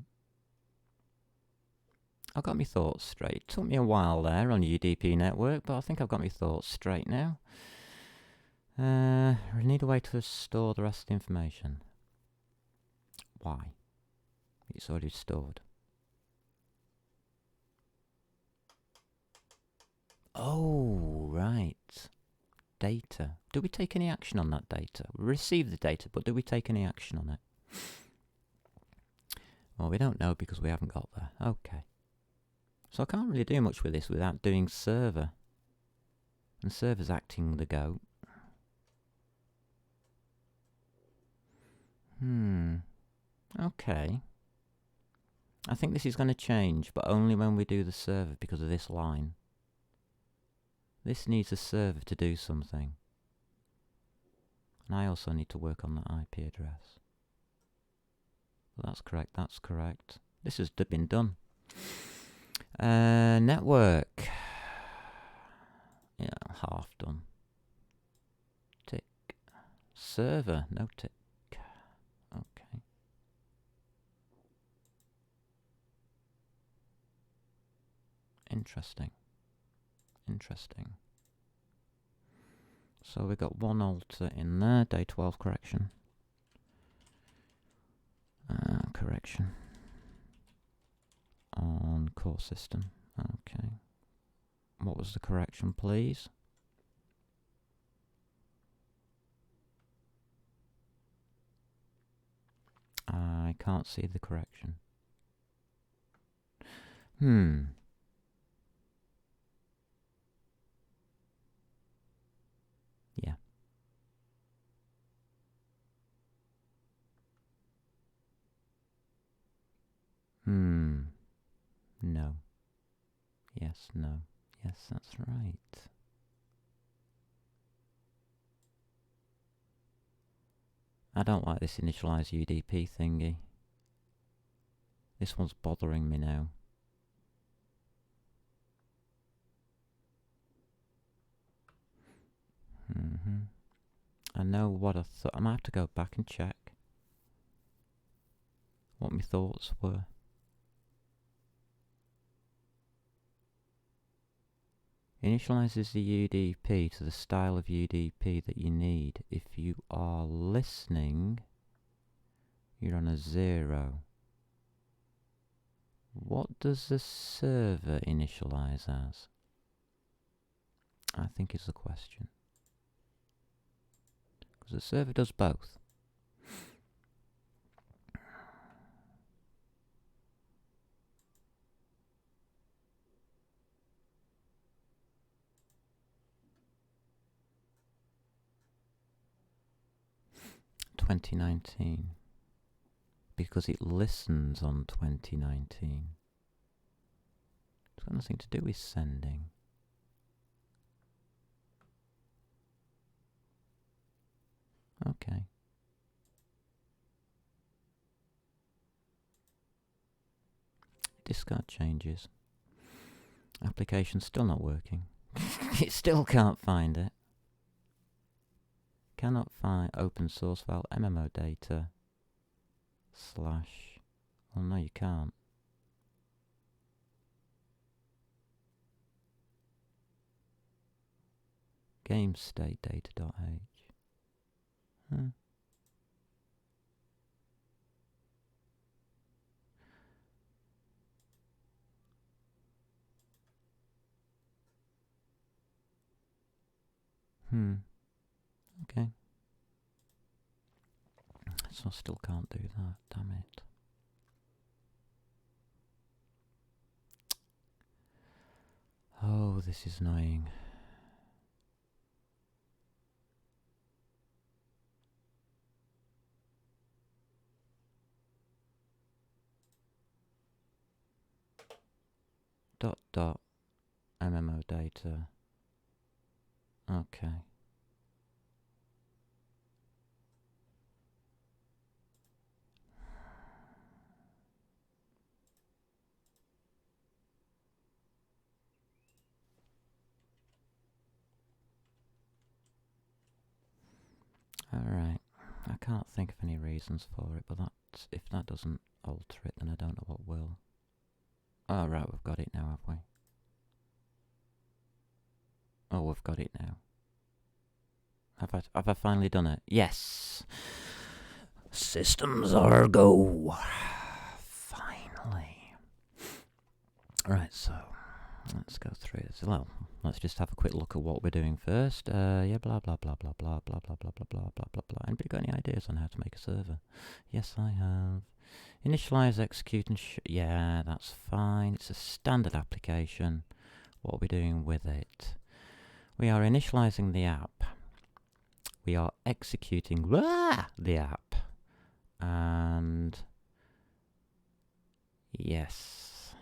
I've got my thoughts straight. It took me a while there on UDP network, but I think I've got my thoughts straight now. We need a way to store the rest of the information. Why? It's already stored. Oh, right. Data. Do we take any action on that data? We receive the data, but do we take any action on it? Well, we don't know because we haven't got there. Okay. So I can't really do much with this without doing server. And server's acting the goat. Okay. I think this is going to change, but only when we do the server because of this line. This needs a server to do something. And I also need to work on that IP address. Well, that's correct, that's correct. This has been done. Network. Yeah, half done. Tick. Server, no tick. Okay. Interesting. Interesting. So we've got one alter in there, day 12 correction. Correction. On core system. Okay. What was the correction, please? I can't see the correction. Yeah. No. Yes, no. Yes, that's right. I don't like this initialize UDP thingy. This one's bothering me now. I know what I thought. I might have to go back and check what my thoughts were. Initializes the UDP to the style of UDP that you need. If you are listening, you're on a 0. What does the server initialize as? I think is the question. Because the server does both. $2019. Because it listens on 2019. It's got nothing to do with sending. Okay. Discard changes. Application still not working. It still can't find it. Cannot find open source file MMO data / oh no, you can't. Game state data.h. Huh. Okay. So I still can't do that, damn it. Oh, this is annoying. MMO data. Okay. Alright. I can't think of any reasons for it, but that's, if that doesn't alter it, then I don't know what will. Oh, right, we've got it now, have we? Oh, we've got it now. Have I finally done it? Yes! Systems are go! Finally. Right, so let's go through this. Well, let's just have a quick look at what we're doing first. Yeah, blah, blah, blah, blah, blah, blah, blah, blah, blah, blah, blah, blah, blah. Anybody got any ideas on how to make a server? Yes, I have. Initialize, execute, and yeah, that's fine. It's a standard application. What are we doing with it? We are initializing the app. We are executing the app. And yes,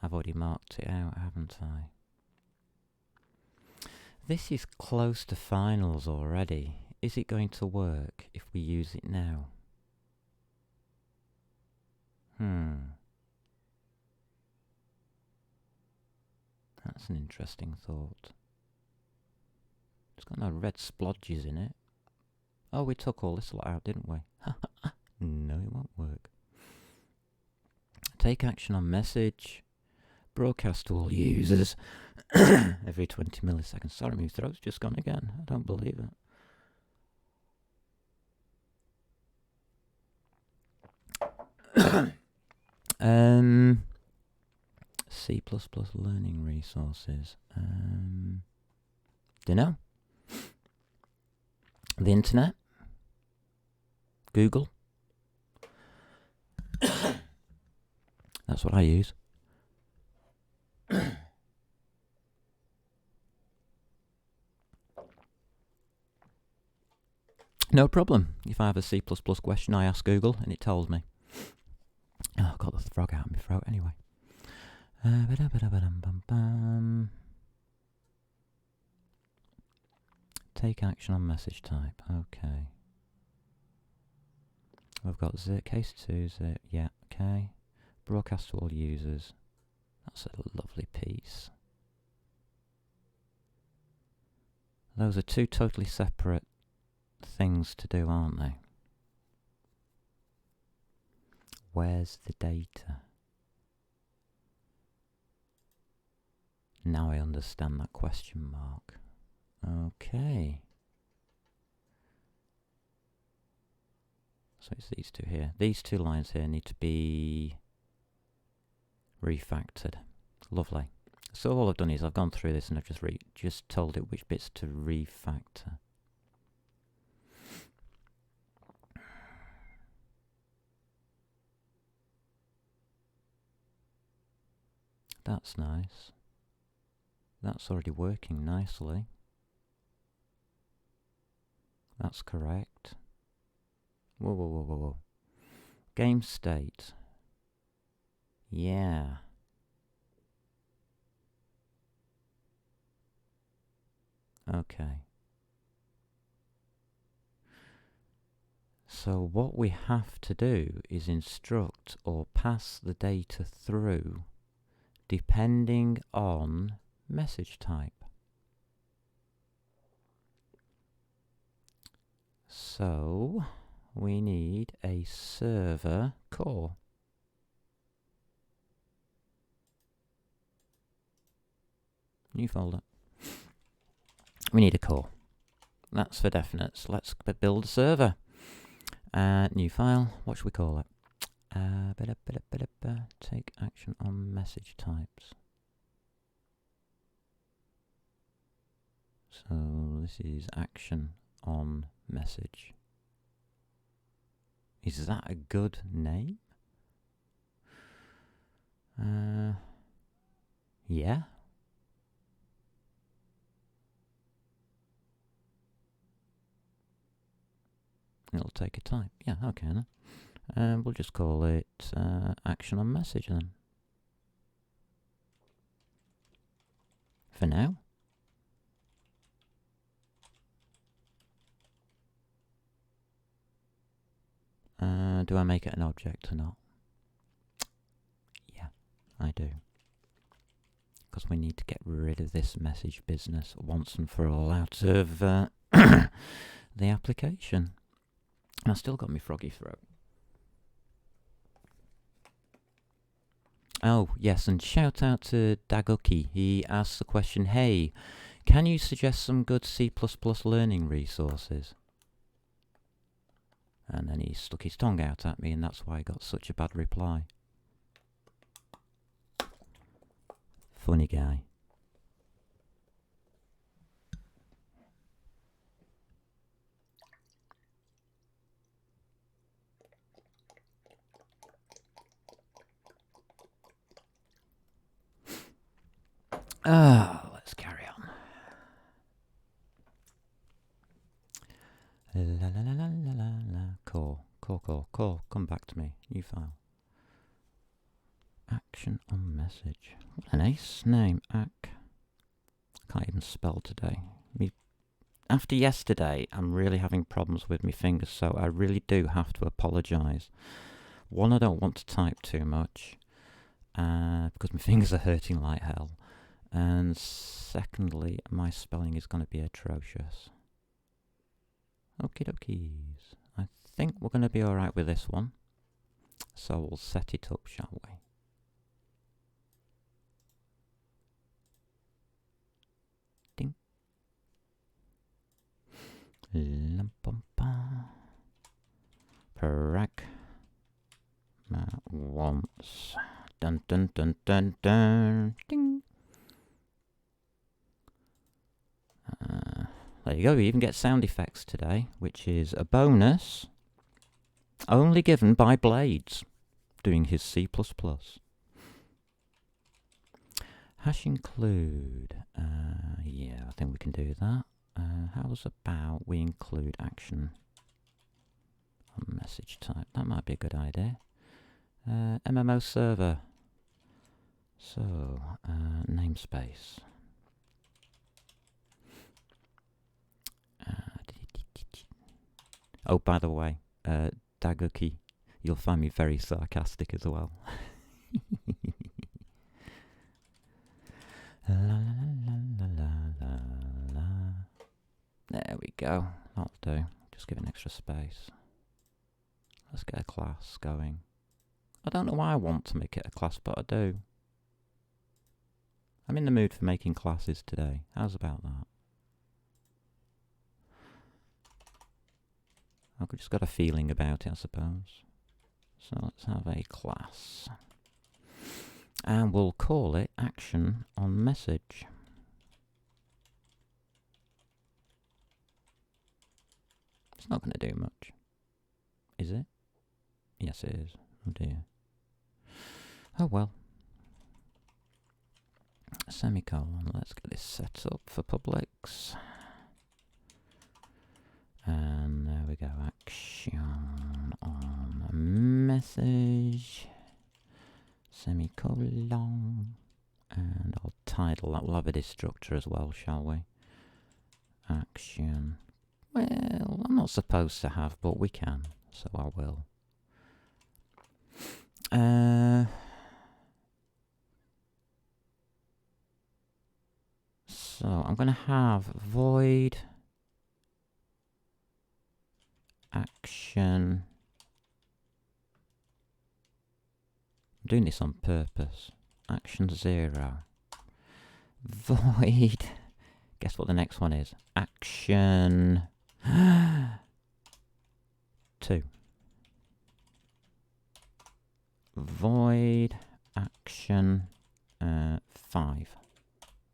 I've already marked it out, haven't I? This is close to finals already. Is it going to work if we use it now? That's an interesting thought. It's got no red splodges in it. Oh, we took all this lot out, didn't we? No, it won't work. Take action on message. Broadcast to all users every 20 milliseconds. Sorry, my throat's just gone again. I don't believe it. C++ learning resources. Dunno. The internet. Google. That's what I use. No problem. If I have a C++ question, I ask Google and it tells me. Oh, I've got the frog out of my throat anyway. Take action on message type. Okay. We've got case 2, yeah, okay. Broadcast to all users. That's a lovely piece. Those are two totally separate things to do, aren't they? Where's the data? Now I understand that question mark. Okay. So it's these two here. These two lines here need to be refactored. Lovely. So all I've done is I've gone through this and I've just told it which bits to refactor. That's nice. That's already working nicely. That's correct. Whoa, whoa, whoa, whoa, whoa. Game state. Yeah. Okay. So what we have to do is instruct or pass the data through depending on message type. So we need a server core. New folder. We need a core. That's for definite. So let's build a server. New file. What should we call it? Take action on message types. So this is action on message. Is that a good name? Yeah. It'll take a type. Yeah, okay then. We'll just call it action on message then. For now. Do I make it an object or not? Yeah, I do. Because we need to get rid of this message business once and for all out of the application. And I still got my froggy throat. Oh, yes, and shout out to Dagoki. He asked the question, hey, can you suggest some good C++ learning resources? And then he stuck his tongue out at me, and that's why I got such a bad reply. Funny guy. Let's carry on. La la la la la la la. Core. Come back to me. New file. Action on message. What a nice name. I can't even spell today. After yesterday, I'm really having problems with my fingers, so I really do have to apologise. One, I don't want to type too much, because my fingers are hurting like hell. And secondly, my spelling is going to be atrocious. Okie dokies. I think we're going to be alright with this one. So we'll set it up, shall we? Ding. Pragma once. Dun dun dun dun dun. Ding. There you go, we even get sound effects today, which is a bonus only given by Blades doing his C++. Hash include. Yeah, I think we can do that. How's about we include action on message type? That might be a good idea. MMO server. So, namespace. Oh, by the way, Dagoki, you'll find me very sarcastic as well. La, la, la, la, la, la. There we go. That'll do. Just give it an extra space. Let's get a class going. I don't know why I want to make it a class, but I do. I'm in the mood for making classes today. How's about that? I've just got a feeling about it, I suppose. So let's have a class. And we'll call it action on message. It's not going to do much. Is it? Yes, it is. Oh dear. Oh well. Semicolon. Let's get this set up for publics. And there we go. Action on message. Semicolon. And I'll title that. We'll have a destructor as well, shall we? Action. Well, I'm not supposed to have, but we can. So I will. So I'm going to have void action. I'm doing this on purpose. Action 0. Void. Guess what the next one is? Action 2. Void action 5.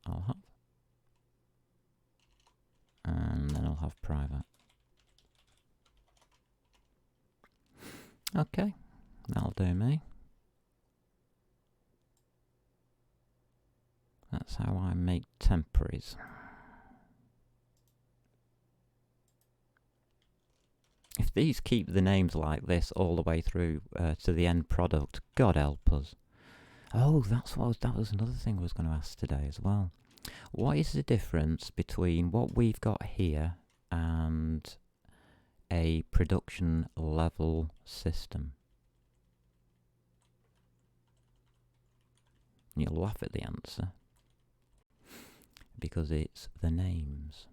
I'll have. And then I'll have private. Okay, that'll do me. That's how I make temporaries. If these keep the names like this all the way through to the end product, God help us. Oh, that was another thing I was going to ask today as well. What is the difference between what we've got here and a production level system? You'll laugh at the answer. Because it's the names.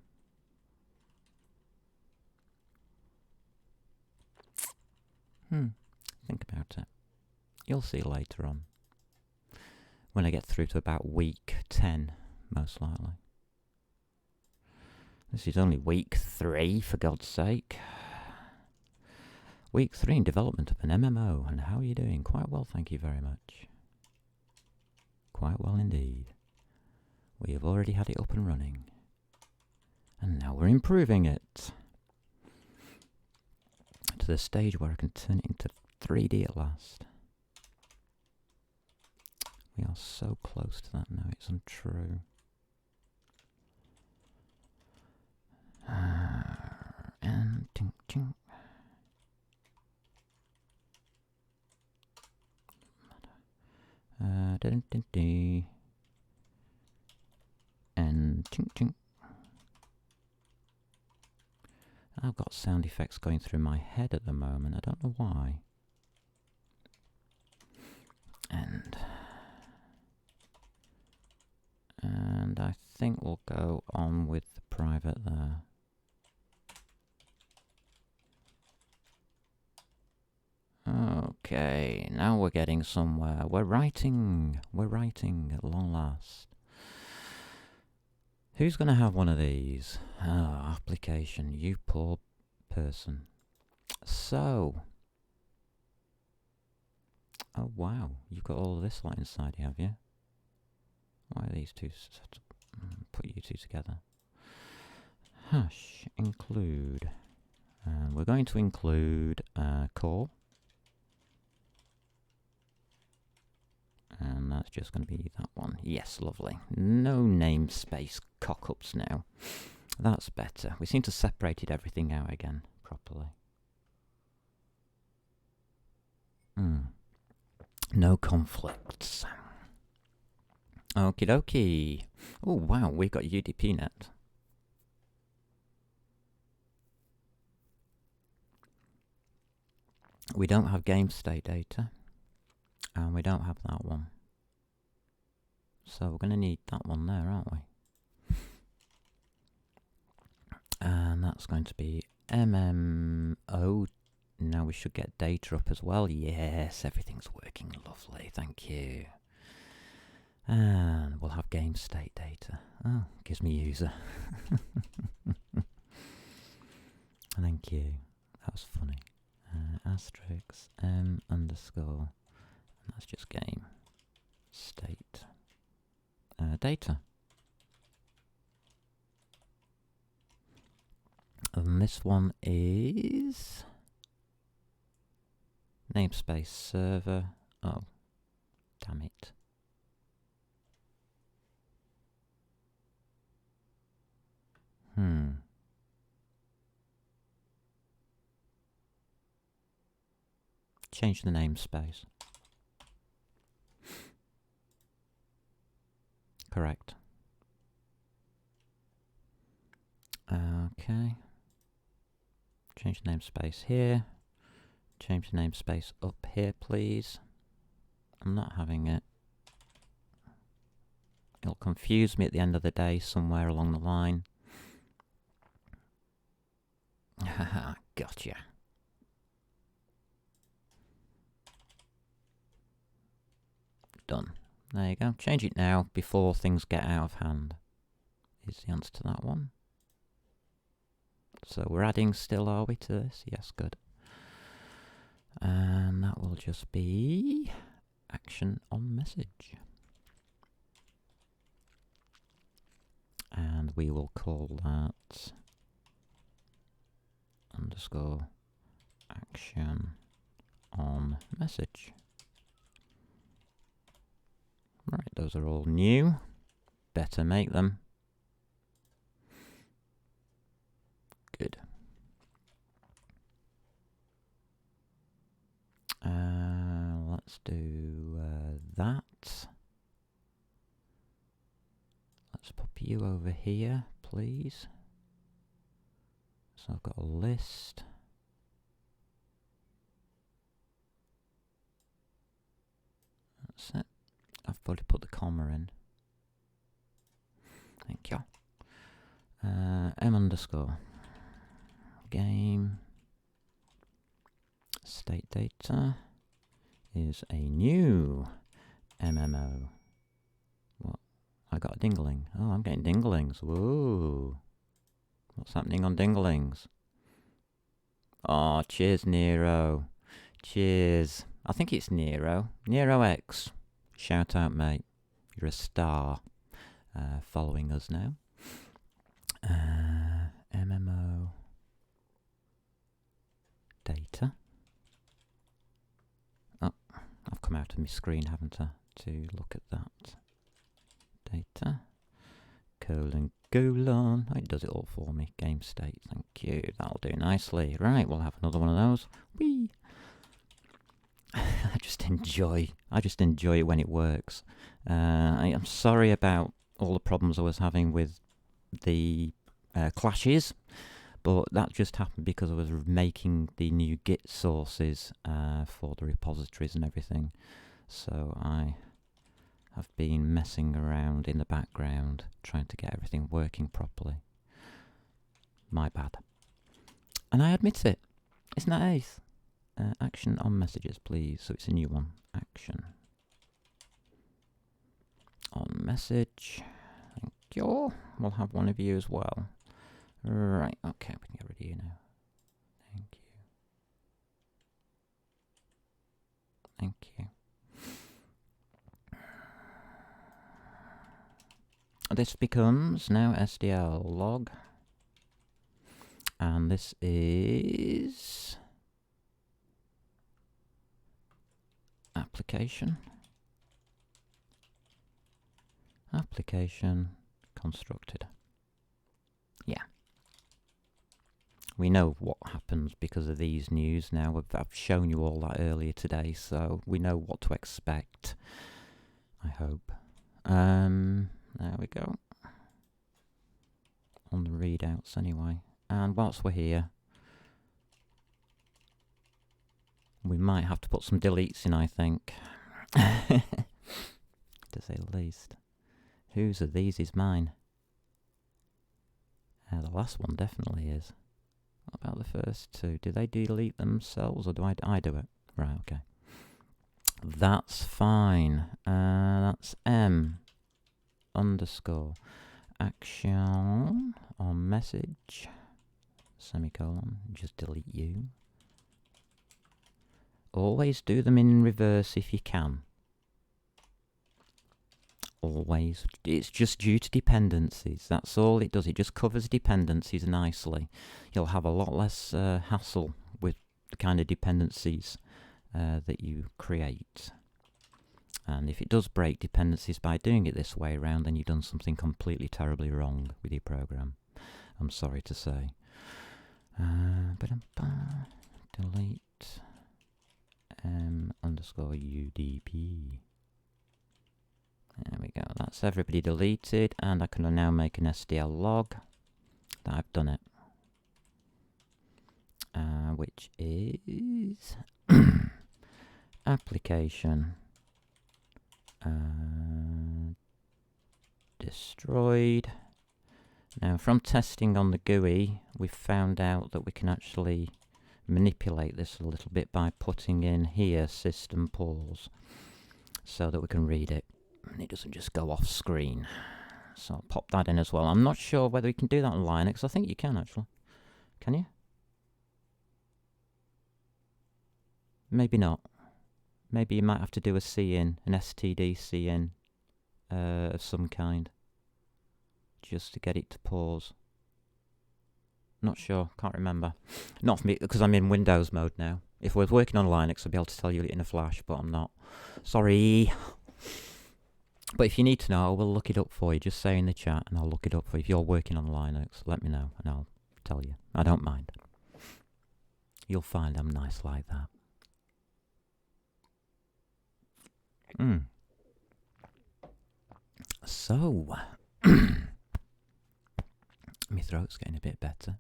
Think about it. You'll see later on. When I get through to about week 10, most likely. This is only week 3, for God's sake. Week 3 in development of an MMO. And how are you doing? Quite well, thank you very much. Quite well indeed. We have already had it up and running. And now we're improving it. To the stage where I can turn it into 3D at last. We are so close to that now, it's untrue. And tink tink. And tink tink. I've got sound effects going through my head at the moment. I don't know why. And I think we'll go on with the private there. Okay, now we're getting somewhere. We're writing at long last. Who's going to have one of these? Oh, application, you poor person. So, oh wow, you've got all of this light inside you, have you? Why are these two set up? Put you two together. Hash include. And we're going to include core. And that's just going to be that one. Yes, lovely. No namespace cock-ups now. That's better. We seem to have separated everything out again properly. No conflicts. Okie dokie. Oh wow, we've got UDPnet. We don't have game state data. And we don't have that one. So we're going to need that one there, aren't we? And that's going to be MMO. Now we should get data up as well. Yes, everything's working lovely. Thank you. And we'll have game state data. Oh, gives me user. Thank you. That was funny. Asterisk m underscore. And that's just game state data. And this one is namespace server. Oh, damn it. Change the namespace. Correct. Okay. Change the namespace here. Change the namespace up here, please. I'm not having it. It'll confuse me at the end of the day somewhere along the line. Haha, gotcha. Done. There you go. Change it now before things get out of hand. Is the answer to that one. So we're adding still, are we, to this? Yes, good. And that will just be action on message. And we will call that underscore action on message. Right, those are all new. Better make them. Good. Let's do that. Let's pop you over here, please. So I've got a list. That's it. I've probably put the comma in. Thank you. M underscore game state data is a new MMO. What? I got a dingling. Oh, I'm getting dinglings. Whoa. What's happening on dinglings? Oh, cheers, Nero. Cheers. I think it's Nero. Nero X. Shout out, mate. You're a star. Following us now. MMO data. Oh, I've come out of my screen, haven't I? To look at that. Data. Colon. It does it all for me. Game state. Thank you. That'll do nicely. Right, we'll have another one of those. Whee! I just enjoy it when it works. I am sorry about all the problems I was having with the clashes, but that just happened because I was making the new Git sources for the repositories and everything. So I have been messing around in the background trying to get everything working properly. My bad. And I admit it. Isn't that ace? Action on messages, please. So it's a new one. Action on message. Thank you. We'll have one of you as well. Right, okay, we can get rid of you now. Thank you. Thank you. This becomes now SDL log. And this is application constructed. Yeah. We know what happens because of these news now. I've shown you all that earlier today, so we know what to expect. I hope. There we go. On the readouts anyway. And whilst we're here, we might have to put some deletes in, I think. To say the least. Whose of these is mine? The last one definitely is. What about the first two? Do they delete themselves or do I do it? Right, okay. That's fine. That's M underscore action on message semicolon. Just delete you. Always do them in reverse if you can. Always. It's just due to dependencies. That's all it does. It just covers dependencies nicely. You'll have a lot less hassle with the kind of dependencies that you create. And if it does break dependencies by doing it this way around, then you've done something completely terribly wrong with your program. I'm sorry to say. Delete M underscore UDP. There we go. That's everybody deleted, and I can now make an SDL log that I've done it. Which is application destroyed. Now, from testing on the GUI, we've found out that we can actually manipulate this a little bit by putting in here system pause so that we can read it and it doesn't just go off screen. So I'll pop that in as well. I'm not sure whether you can do that on Linux. I think you can actually. Can you? Maybe not. Maybe you might have to do a cin, an std cin of some kind, just to get it to pause. Not sure, can't remember. Not for me, because I'm in Windows mode now. If I was working on Linux, I'd be able to tell you it in a flash, but I'm not. Sorry. But if you need to know, I will look it up for you. Just say in the chat, and I'll look it up for you. If you're working on Linux, let me know, and I'll tell you. I don't mind. You'll find I'm nice like that. So, my throat's getting a bit better.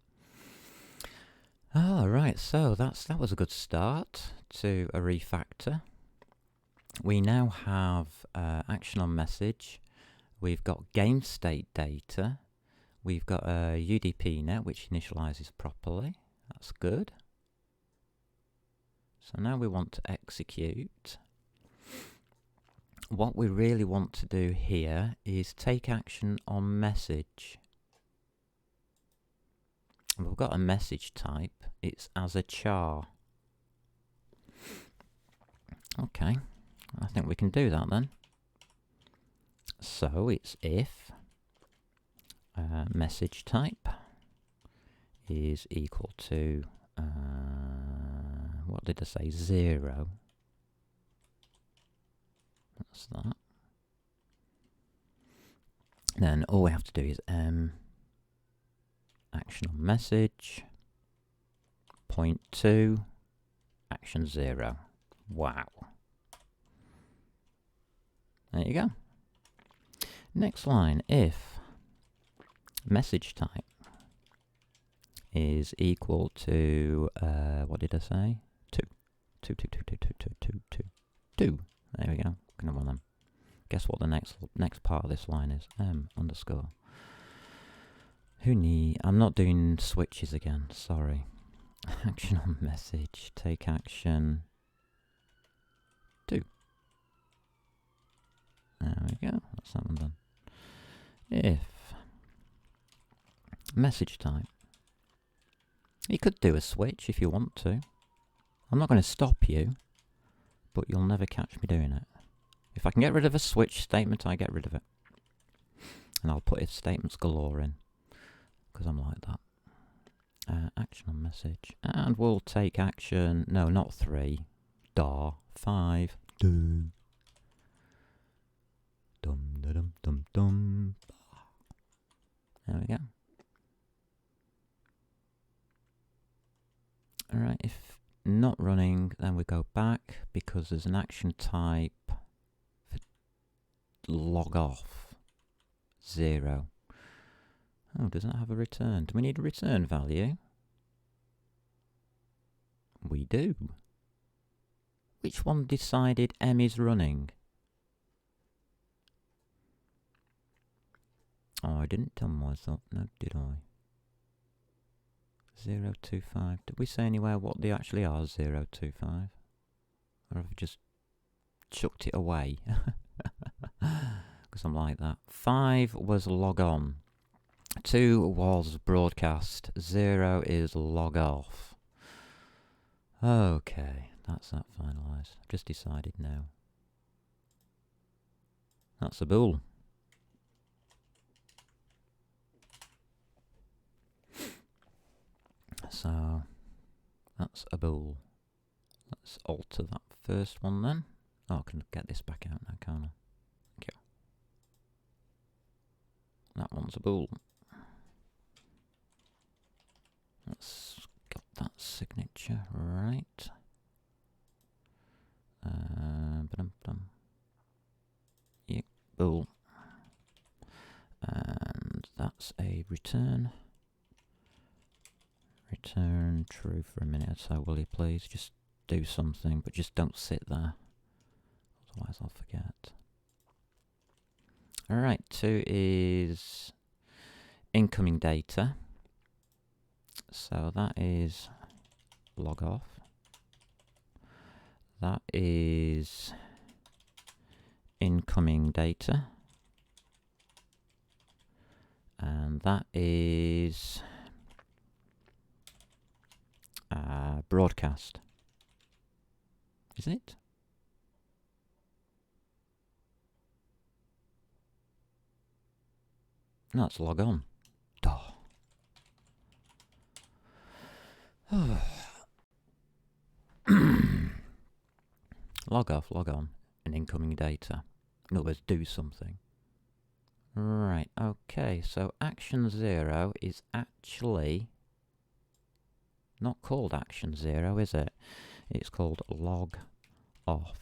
Right, so that was a good start to a refactor. We now have action on message. We've got game state data. We've got a UDP net which initializes properly. That's good. So now we want to execute. What we really want to do here is take action on message. We've got a message type. It's as a char. Okay, I think we can do that then. So it's if message type is equal to, what did I say, 0. That's that. Then all we have to do is action on message, point 2, action 0. Wow. There you go. Next line, if message type is equal to, what did I say? 2. 2. There we go. Gonna want them. Guess what the next part of this line is? Underscore. I'm not doing switches again, sorry. Action on message, take action 2. There we go, that's that one done. If message type, you could do a switch if you want to. I'm not going to stop you, but you'll never catch me doing it. If I can get rid of a switch statement, I get rid of it. And I'll put if statements galore in, because I'm like that. Action on message. And we'll take action, no, not 3, 5, Dum dum dum dum. There we go. Alright, if not running, then we go back because there's an action type for log off 0. Oh, doesn't it have a return? Do we need a return value? We do. Which one decided M is running? Oh, I didn't tell myself, no, did I? 025. Did we say anywhere what they actually are, 025? Or have I just chucked it away. Because I'm like that. 5 was log on. 2 was broadcast. 0 is log off. Okay, that's that finalised. I've just decided now. That's a bool. So, that's a bool. Let's alter that first one then. Oh, I can get this back out now, can't I? Thank you. That one's a bool. Let's get that signature right. Yep, bool. And that's a return. Return true for a minute or so, will you please? Just do something, but just don't sit there. Otherwise I'll forget. Alright, 2 is incoming data. So that is log off. That is incoming data. And that is broadcast. Is it? No, it's log on. Duh. Log off, log on, and incoming data. In other words, do something. Right, okay, so action 0 is actually not called action 0, is it? It's called log off.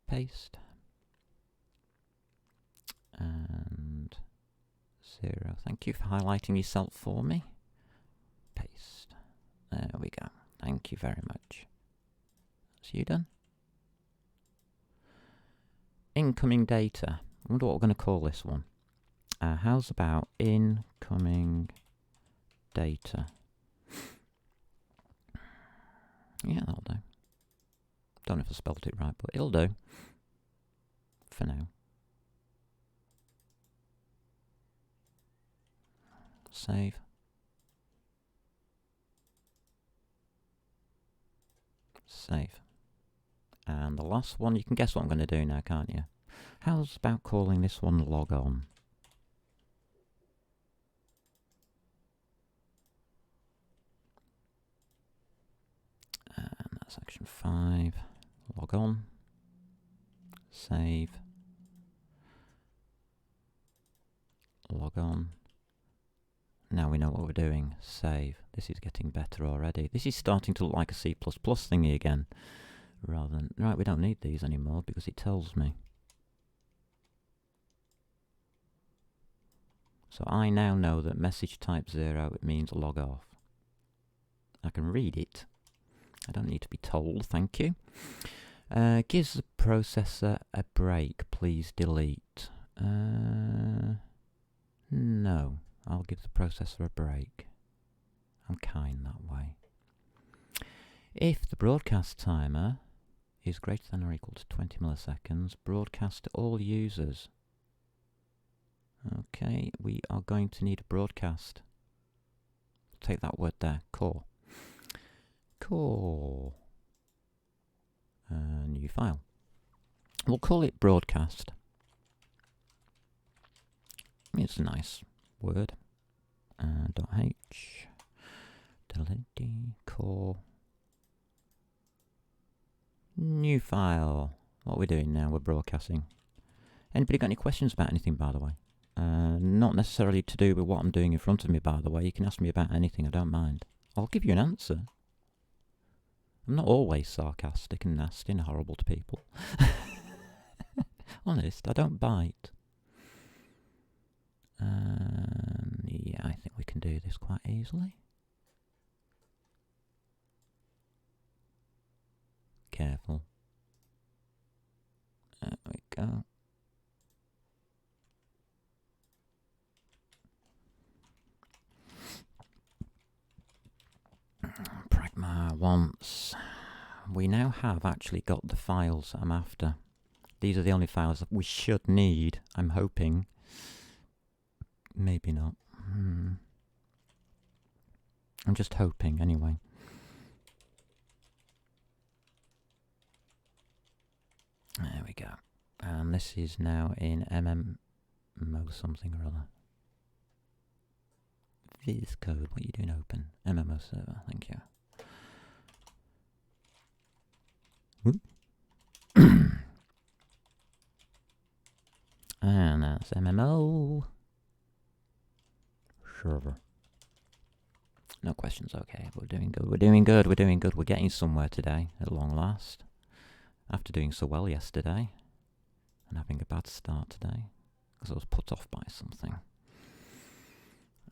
Paste. And 0. Thank you for highlighting yourself for me. Paste. There we go. Thank you very much. That's you done. Incoming data. I wonder what we're going to call this one. How's about incoming data? Yeah, that'll do. Don't know if I spelled it right, but it'll do. For now. Save. Save. And the last one, you can guess what I'm going to do now, can't you? How's about calling this one log on? And that's action 5. Log on. Save. Log on. Now we know what we're doing. Save. This is getting better already. This is starting to look like a C++ thingy again. Rather than... Right, we don't need these anymore because it tells me. So I now know that message type 0, it means log off. I can read it. I don't need to be told, thank you. Gives the processor a break, please delete. No, I'll give the processor a break. I'm kind that way. If the broadcast timer is greater than or equal to 20 milliseconds, broadcast to all users. Okay, we are going to need a broadcast. Take that word there, core. Core. New file. We'll call it broadcast. It's a nice word. .h. Core. New file. What are we doing now? We're broadcasting. Anybody got any questions about anything, by the way? Not necessarily to do with what I'm doing in front of me, by the way. You can ask me about anything, I don't mind. I'll give you an answer. I'm not always sarcastic and nasty and horrible to people. Honest, I don't bite. Yeah, I think we can do this quite easily. Careful. There we go. once. We now have actually got the files I'm after. These are the only files that we should need, I'm hoping. Maybe not. I'm just hoping, anyway. There we go. And this is now in MMO something or other. Viz code, what are you doing open? MMO server, thank you. And that's MMO server. No questions, okay. We're doing good, we're doing good, we're doing good. We're getting somewhere today, at long last. After doing so well yesterday, and having a bad start today, because I was put off by something.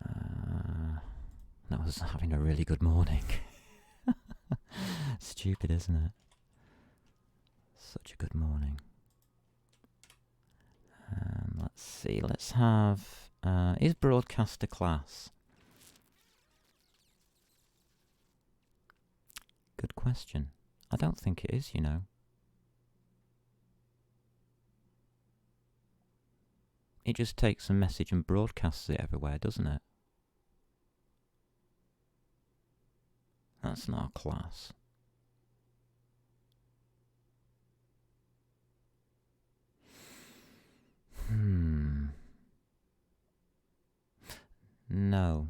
I was having a really good morning. Stupid, isn't it? Such a good morning. Let's see, let's have... is broadcast a class? Good question. I don't think it is, you know. It just takes a message and broadcasts it everywhere, doesn't it? That's not a class. No.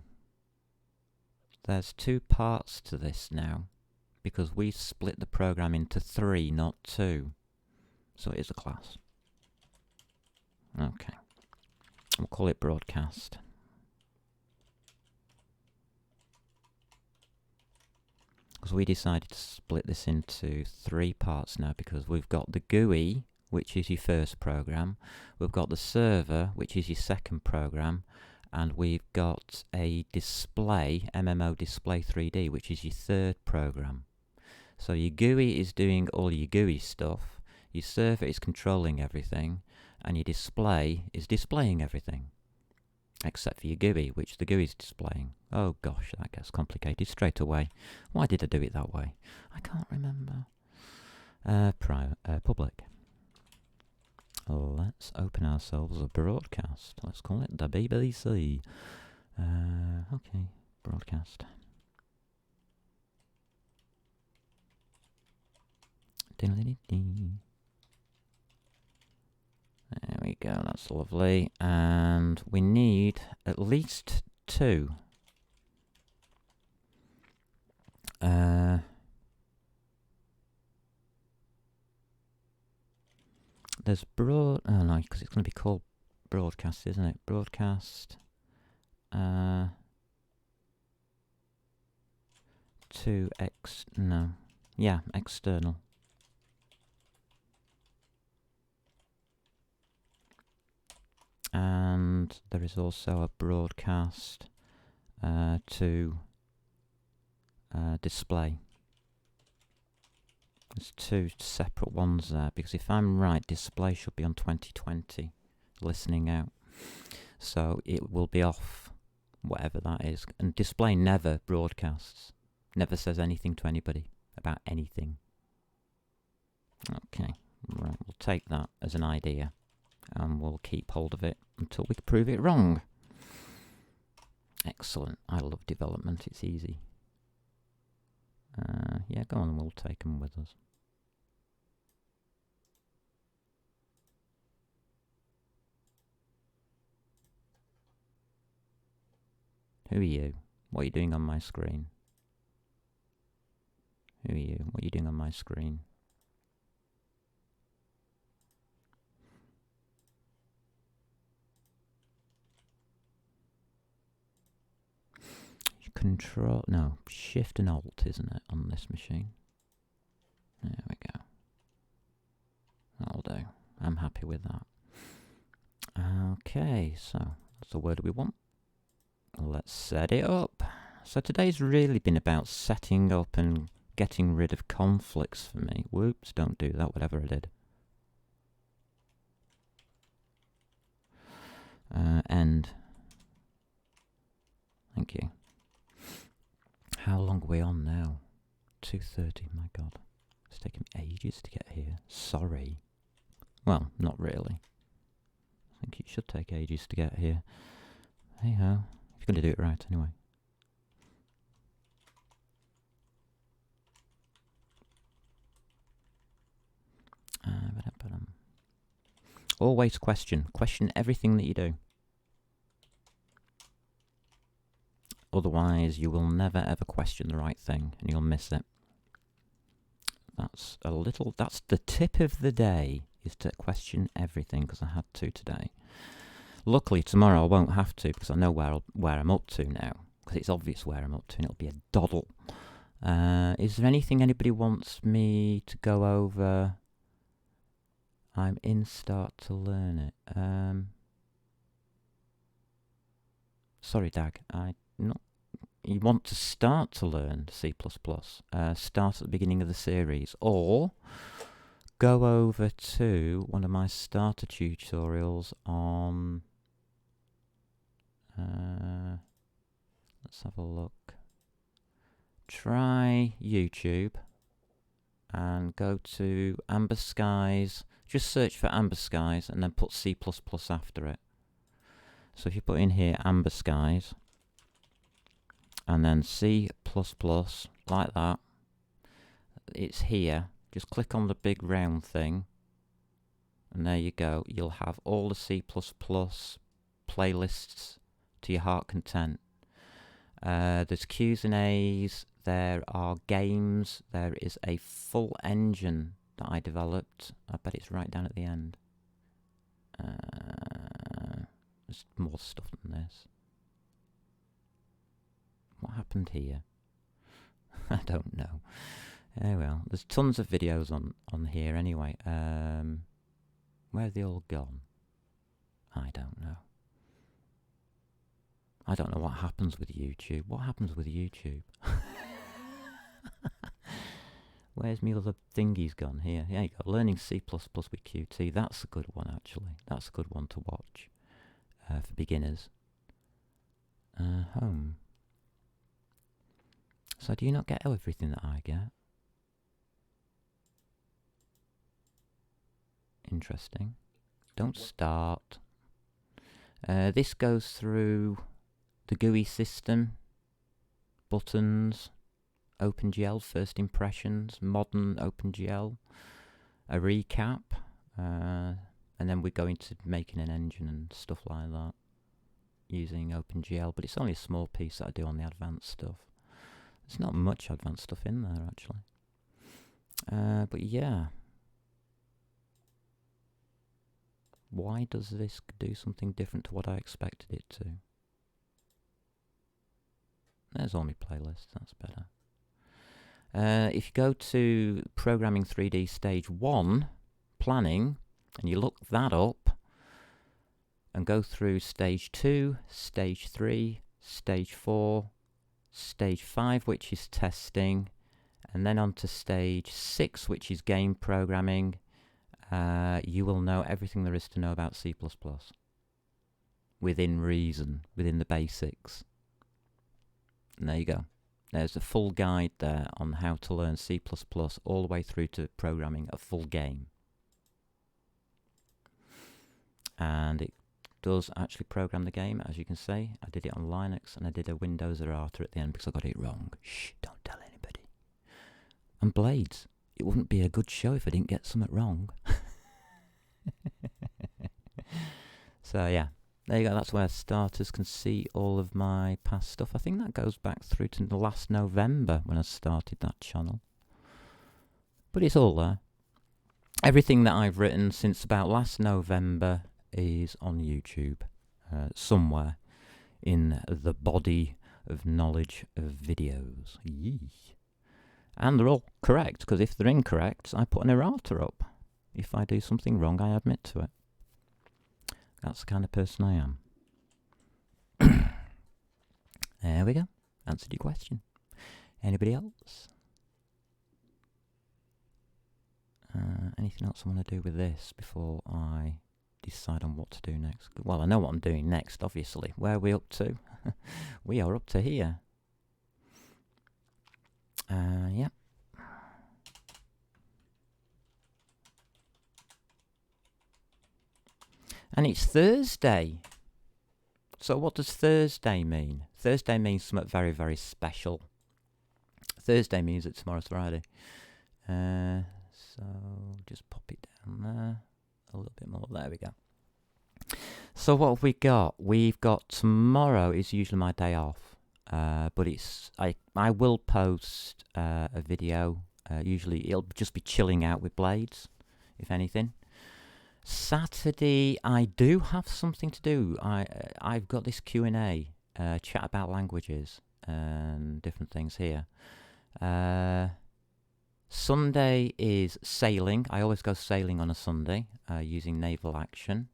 There's 2 parts to this now, because we split the program into 3, not 2. So it is a class. Okay. We'll call it broadcast. Because we decided to split this into 3 parts now, because we've got the GUI, which is your first program, we've got the server, which is your second program, and we've got a display, MMO Display 3D, which is your third program. So your GUI is doing all your GUI stuff, your server is controlling everything, and your display is displaying everything. Except for your GUI, which the GUI is displaying. Oh gosh, that gets complicated straight away. Why did I do it that way? I can't remember. Public. Let's open ourselves a broadcast. Let's call it the BBC. Okay, broadcast. There we go, that's lovely. And we need at least 2. There's oh no, because it's going to be called broadcast, isn't it? Broadcast. 2x, no. Yeah, external. And there is also a broadcast to display. There's 2 separate ones there, because if I'm right, display should be on 2020, listening out. So it will be off, whatever that is. And display never broadcasts, never says anything to anybody about anything. Okay, right, we'll take that as an idea, and we'll keep hold of it until we prove it wrong. Excellent. I love development, it's easy. Yeah, go on, we'll take them with us. Who are you? What are you doing on my screen? Who are you? What are you doing on my screen? Control, no, Shift and Alt, isn't it, on this machine? There we go. That'll do. I'm happy with that. Okay, so that's the word we want. Let's set it up. So today's really been about setting up and getting rid of conflicts for me. Whoops, don't do that, whatever I did. End. Thank you. How long are we on now? 2:30, my god. It's taken me ages to get here. Sorry. Well, not really. I think it should take ages to get here. Hey ho. If you're going to do it right, anyway. Always question. Question everything that you do. Otherwise, you will never ever question the right thing, and you'll miss it. That's the tip of the day, is to question everything, because I had to today. Luckily, tomorrow I won't have to, because I know where I'm up to now, because it's obvious where I'm up to, and it'll be a doddle. Is there anything anybody wants me to go over? I'm in Start to Learn It. Sorry, Dag. You want to start to learn C++. Start at the beginning of the series. Or go over to one of my starter tutorials on... let's have a look. Try YouTube and go to Amber Skies. Just search for Amber Skies and then put C++ after it. So if you put in here Amber Skies and then C++, like that, it's here. Just click on the big round thing and there you go. You'll have all the C++ playlists to your heart content. There's Q's and A's, there are games, there is a full engine that I developed. I bet it's right down at the end. There's more stuff than this. What happened here? I don't know. Oh well, there's tons of videos on here anyway. Where have they all gone? I don't know. I don't know what happens with YouTube. What happens with YouTube? Where's me other thingies gone? Here you go. Learning C++ with Qt. That's a good one, actually. That's a good one to watch for beginners. Home. So do you not get everything that I get? Interesting. Don't start. This goes through the GUI system, buttons, OpenGL, first impressions, modern OpenGL, a recap, and then we go into making an engine and stuff like that using OpenGL, but it's only a small piece that I do on the advanced stuff. There's not much advanced stuff in there, actually. But yeah. Why does this do something different to what I expected it to? There's all my playlists, that's better. If you go to Programming 3D Stage 1, Planning, and you look that up, and go through Stage 2, Stage 3, Stage 4, Stage 5, which is testing, and then on to Stage 6, which is game programming, you will know everything there is to know about C++. Within reason, within the basics. And there you go. There's a full guide there on how to learn C++ all the way through to programming a full game. And it does actually program the game, as you can see. I did it on Linux and I did a Windows errata at the end because I got it wrong. Shh, don't tell anybody. And Blades. It wouldn't be a good show if I didn't get something wrong. So yeah, there you go. That's where starters can see all of my past stuff. I think that goes back through to the last November when I started that channel. But it's all there. Everything that I've written since about last November is on YouTube, somewhere in the body of knowledge of videos. Yee. And they're all correct, because if they're incorrect, I put an errata up. If I do something wrong, I admit to it. That's the kind of person I am. There we go. Answered your question. Anybody else? Anything else I want to do with this before I decide on what to do next? Well, I know what I'm doing next, obviously. Where are we up to? We are up to here. Yeah. And it's Thursday. So what does Thursday mean? Thursday means something very, very special. Thursday means that tomorrow's Friday. So just pop it down there. A little bit more. There we go. So what have we got? We've got tomorrow is usually my day off. But I will post a video. Usually it'll just be chilling out with Blades, if anything. Saturday I do have something to do. I've got this Q&A, chat about languages and different things here. Sunday is sailing. I always go sailing on a Sunday using Naval Action.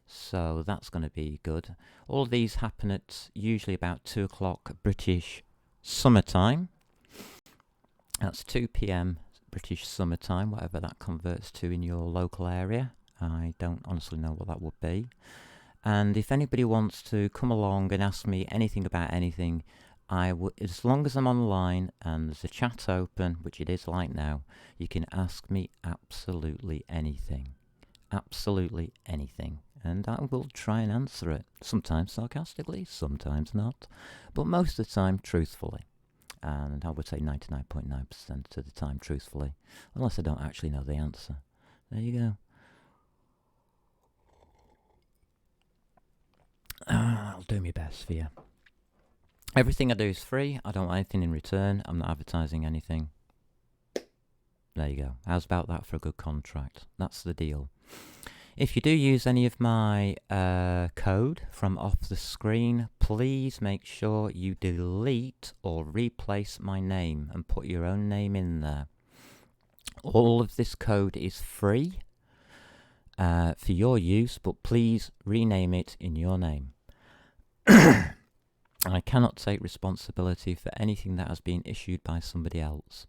So that's going to be good. All of these happen at usually about 2 o'clock British summertime. That's 2 p.m. British summertime, whatever that converts to in your local area. I don't honestly know what that would be. And if anybody wants to come along and ask me anything about anything, as long as I'm online and there's a chat open, which it is like now, you can ask me absolutely anything. Absolutely anything. And I will try and answer it. Sometimes sarcastically, sometimes not. But most of the time, truthfully. And I would say 99.9% of the time, truthfully. Unless I don't actually know the answer. There you go. I'll do my best for you. Everything I do is free. I don't want anything in return. I'm not advertising anything. There you go. How's about that for a good contract? That's the deal. If you do use any of my code from off the screen, please make sure you delete or replace my name and put your own name in there. All of this code is free for your use, but please rename it in your name. I cannot take responsibility for anything that has been issued by somebody else.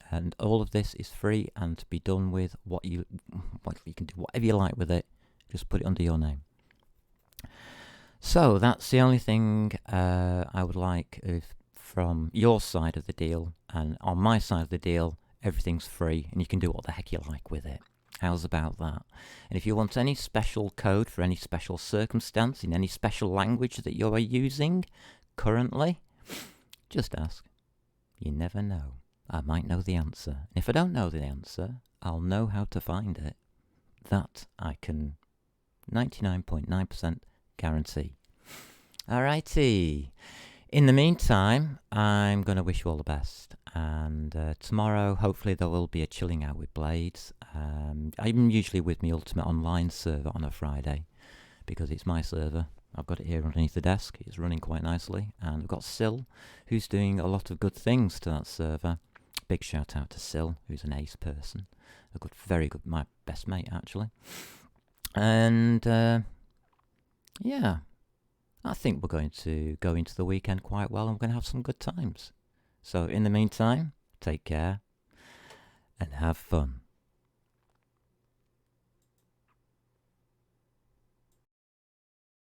And all of this is free and to be done with what you can do whatever you like with it. Just put it under your name. So that's the only thing I would like from your side of the deal. And on my side of the deal, everything's free and you can do what the heck you like with it. How's about that? And if you want any special code for any special circumstance in any special language that you are using currently, just ask. You never know. I might know the answer. And if I don't know the answer, I'll know how to find it. That I can 99.9% guarantee. Alrighty. In the meantime, I'm going to wish you all the best. And tomorrow, hopefully, there will be a chilling out with Blades. I'm usually with my Ultimate Online server on a Friday because it's my server. I've got it here underneath the desk. It's running quite nicely. And I've got Sil, who's doing a lot of good things to that server. Big shout out to Sil, who's an ace person. Very good, my best mate, actually. And, yeah, I think we're going to go into the weekend quite well and we're going to have some good times. So, in the meantime, take care and have fun.